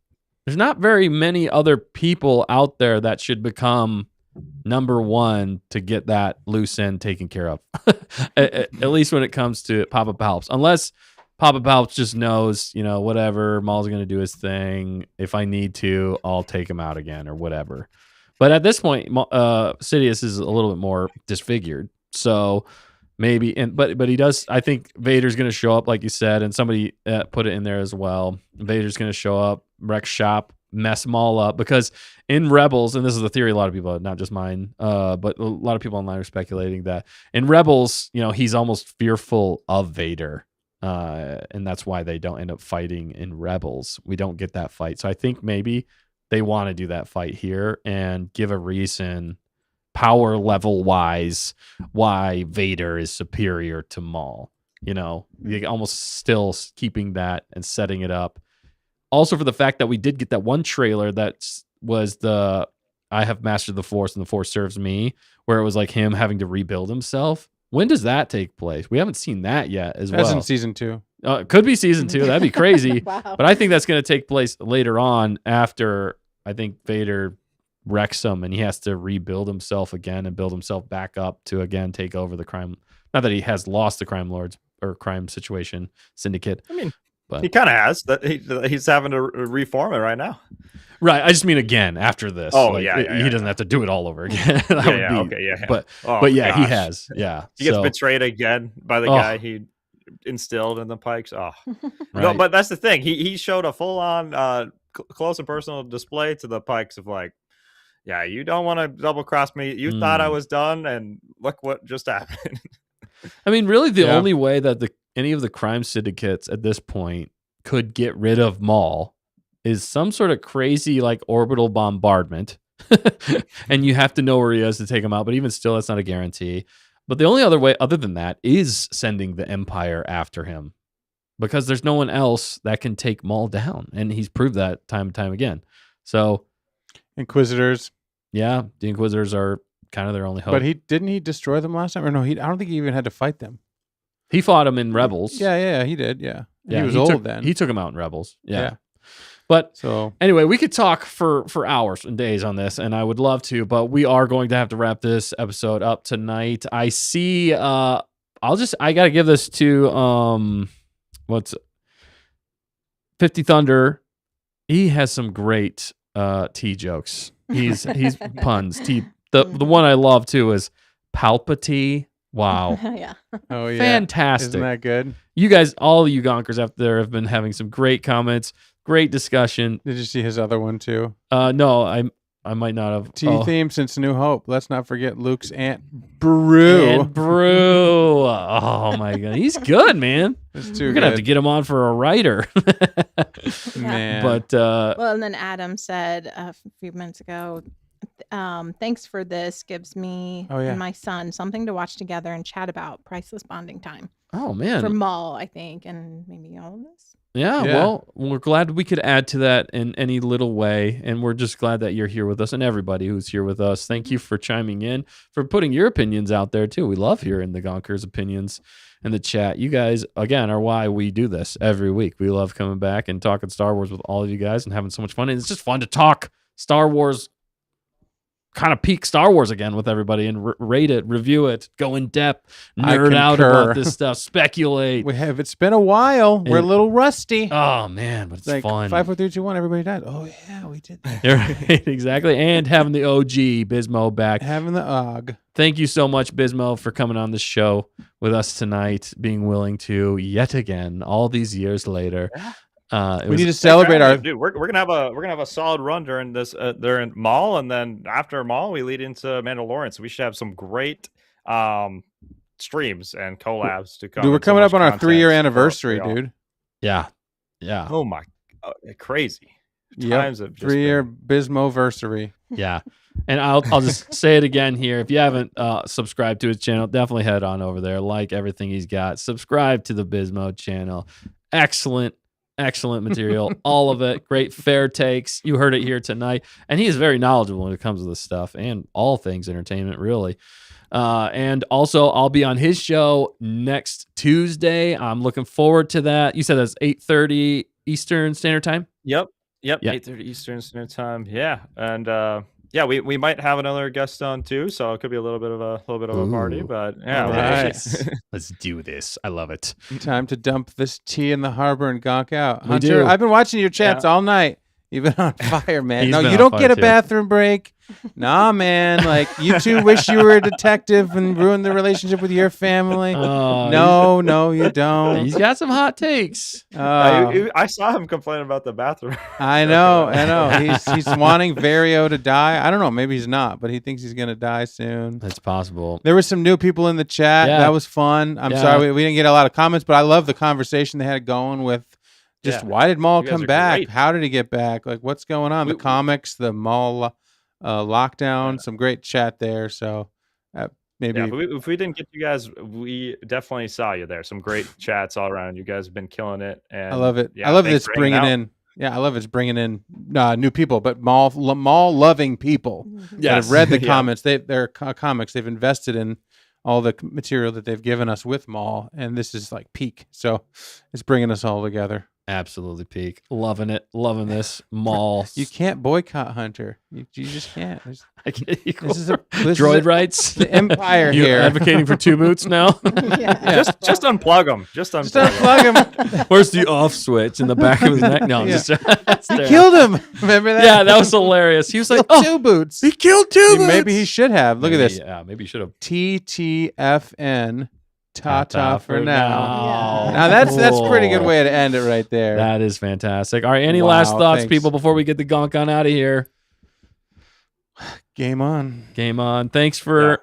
there's not very many other people out there that should become number one to get that loose end taken care of. at least when it comes to Papa Palps, unless Papa Palps just knows, whatever, Maul's going to do his thing. If I need to, I'll take him out again or whatever. But at this point, Sidious is a little bit more disfigured. So maybe, but he does. I think Vader's going to show up, like you said, and somebody put it in there as well. Vader's going to show up, wreck shop, mess Maul up, because in Rebels, and this is a theory a lot of people, not just mine, but a lot of people online are speculating that in Rebels, he's almost fearful of Vader, and that's why they don't end up fighting in Rebels. We don't get that fight, so I think maybe they want to do that fight here and give a reason, power level wise, why Vader is superior to Maul. Almost still keeping that and setting it up. Also for the fact that we did get that one trailer that was the I have mastered the Force and the Force serves me, where it was like him having to rebuild himself. When does that take place? We haven't seen that yet as That's well. in season 2. It could be season 2. That'd be crazy. Wow. But I think that's going to take place later on after I think Vader wrecks him and he has to rebuild himself again and build himself back up to again take over the crime. Not that he has lost the crime lords or crime situation syndicate. I mean, but he kind of has that. He's having to reform it right now. right. I just mean again after this. Oh, Like, yeah, he doesn't have to do it all over again. That would be, okay, yeah. But yeah, he gosh. has. Yeah. He gets So, betrayed again by the Oh. guy he instilled in the Pikes. Oh, no, right. but that's the thing. He showed a full on close and personal display to the Pikes of like, yeah, you don't want to double cross me. You thought I was done, and look what just happened. I mean, really, the Yeah. only way that any of the crime syndicates at this point could get rid of Maul is some sort of crazy like orbital bombardment, and you have to know where he is to take him out. But even still, that's not a guarantee. But the only other way, other than that, is sending the Empire after him, because there's no one else that can take Maul down, and he's proved that time and time again. So Inquisitors. yeah, the Inquisitors are kind of their only hope. But didn't he destroy them last time? Or no, I don't think he even had to fight them. he fought him in Rebels. Yeah, he did. Yeah. Yeah, he was old took, then. He took him out in Rebels. Yeah. Yeah. But So anyway, we could talk for hours and days on this, and I would love to, but we are going to have to wrap this episode up tonight. I see I gotta give this to 50 Thunder. He has some great tea jokes. He's puns. The one I love too is Palpatine. Wow. Yeah. oh yeah. Fantastic. Isn't that good? You guys, all you gonkers out there have been having some great comments, great discussion. Did you see his other one too? No, I might not have. Tea theme since New Hope. Let's not forget Luke's aunt Brew. And Brew. Oh my god, he's good, man. It's We're too gonna have to good. get him on for a writer. Man. But Well, and then Adam said a few minutes ago, thanks for this. Gives me Oh, yeah. and my son something to watch together and chat about. Priceless bonding time oh for man, Maul, I think, and maybe all of this. Yeah, Yeah. well, we're glad we could add to that in any little way. And we're just glad that you're here with us and everybody who's here with us. Thank you for chiming in, for putting your opinions out there, too. We love hearing the Gonkers' opinions in the chat. You guys, again, are why we do this every week. We love coming back and talking Star Wars with all of you guys and having so much fun. And it's just fun to talk Star Wars, kind of peak Star Wars again with everybody and rate it, review it, go in depth, nerd out concur. about this stuff, speculate. It's been a while. We're a little rusty. Oh man, but it's like fun. 5, 4, 3, 2, 1. Everybody died. Oh yeah, we did that. Right, exactly. And having the OG Bismo back. Having the OG. Thank you so much, Bismo, for coming on the show with us tonight, being willing to yet again, all these years later. We need to celebrate our dude. We're gonna have a solid run during this during Maul, and then after Maul we lead into Mandalorian. So we should have some great streams and collabs to come. Dude, we're and so coming much up on our content 3-year for anniversary, y'all. dude. Yeah. Oh my, crazy. Yep. Times have just 3-year been- Bismoversary. Yeah. And I'll just say it again here. If you haven't subscribed to his channel, definitely head on over there. Like everything he's got. Subscribe to the Bismo channel. Excellent material. All of it. Great fair takes. You heard it here tonight. And he is very knowledgeable when it comes to this stuff and all things entertainment, really. And also, I'll be on his show next Tuesday. I'm looking forward to that. You said that's 8:30 Eastern Standard Time? Yep. Yeah. 8:30 Eastern Standard Time. Yeah, and yeah, we might have another guest on too, so it could be a little bit of a party. Ooh. But yeah, All we'll right. see. Let's do this. I love it. Time to dump this tea in the harbor and gonk out. We Hunter, do. I've been watching your chats all night. You've been on fire, man. He's No, been you on don't fire, get a too. bathroom break. Nah, man. Like, you two wish you were a detective and ruined the relationship with your family. Oh, No, you don't. He's got some hot takes. I saw him complain about the bathroom. I know. He's wanting Vario to die. I don't know. Maybe he's not, but he thinks he's going to die soon. That's possible. There were some new people in the chat. Yeah. That was fun. I'm Yeah. sorry we didn't get a lot of comments, but I love the conversation they had going with just Yeah. why did Maul You guys come are back? great. How did he get back? Like, what's going on? The comics, the Maul lockdown, some great chat there. So maybe. Yeah, but if we didn't get you guys, we definitely saw you there. Some great chats all around. You guys have been killing it. And I love it. Yeah, I love thanks it's for hanging bringing out. in. Yeah, I love it's bringing in new people, but Maul loving people that Yes. have read the Yeah. comments. They're comics. They've invested in all the material that they've given us with Maul, and this is like peak. So it's bringing us all together. Absolutely peak. Loving it. Loving this. Maul. You can't boycott Hunter. You just can't. This is a Droid rights. the empire You here. advocating for 2 boots now? Yeah. Just unplug them. Just Just unplug 'em. unplug him. Where's the off switch in the back of his neck? No, I'm Yeah. just that's He terrible. killed him. Remember that? Yeah, that was hilarious. He was like, Killed oh, 2 boots. he killed 2 boots. Maybe he should have. Look at this. Yeah, maybe you should have. TTFN. Ta-ta for now. now. Now that's a pretty good Cool. way to end it right there. That is fantastic. All right, any Wow, last thoughts, thanks. people, before we get the gonk on out of here? Game on. Game on. Thanks for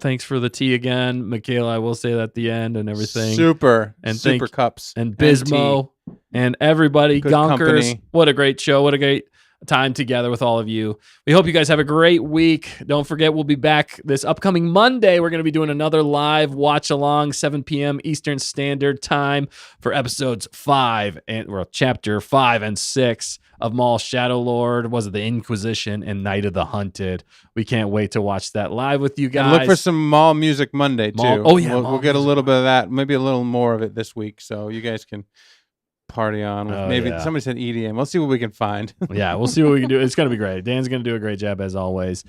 the tea again, Michaela. I will say that at the end and everything. Super. And super thank- cups. And Bismo and everybody, Good Gonkers. company. What a great show. What a great time together with all of you. We hope you guys have a great week. Don't forget, we'll be back this upcoming Monday. We're going to be doing another live watch along, 7 p.m. Eastern Standard Time for episodes 5 and chapter 5 and 6 of Maul Shadow Lord. Was it the Inquisition and Night of the Hunted? We can't wait to watch that live with you guys. And look for some Maul music Monday too. Maul- oh, yeah, we'll Maul get a music. little bit of that, maybe a little more of it this week, so you guys can party on. With Oh, maybe yeah. somebody said EDM. We'll see what we can find. Yeah, we'll see what we can do. It's going to be great. Dan's going to do a great job as always.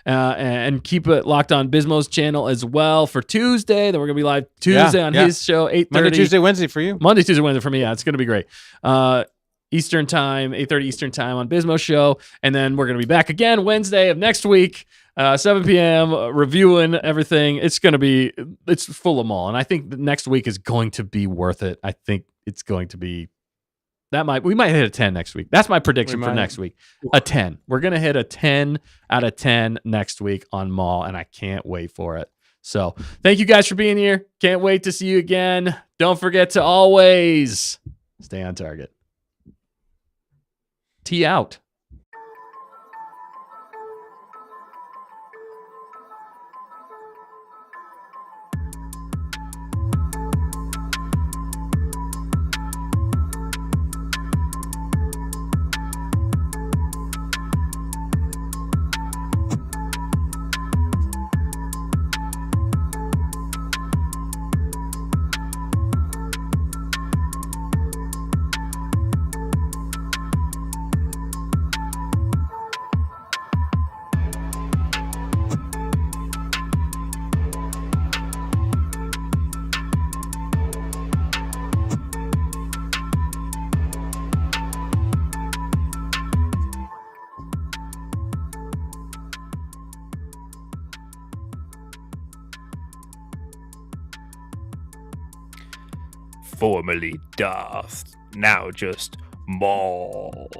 And keep it locked on Bismo's channel as well for Tuesday. Then we're going to be live Tuesday on yeah. his show, 8:30. Monday, Tuesday, Wednesday for you. Monday, Tuesday, Wednesday for me. Yeah, it's going to be great. Eastern time, 8:30 Eastern time on Bismo show. And then we're going to be back again Wednesday of next week, 7 p.m., reviewing everything. It's full of Maul. And I think the next week is going to be worth it. I think it's going to be, we might hit a 10 next week. That's my prediction We for might. next week. A 10. We're going to hit a 10 out of 10 next week on Maul, and I can't wait for it. So thank you guys for being here. Can't wait to see you again. Don't forget to always stay on target. Tea out. formerly Darth, now just Maul.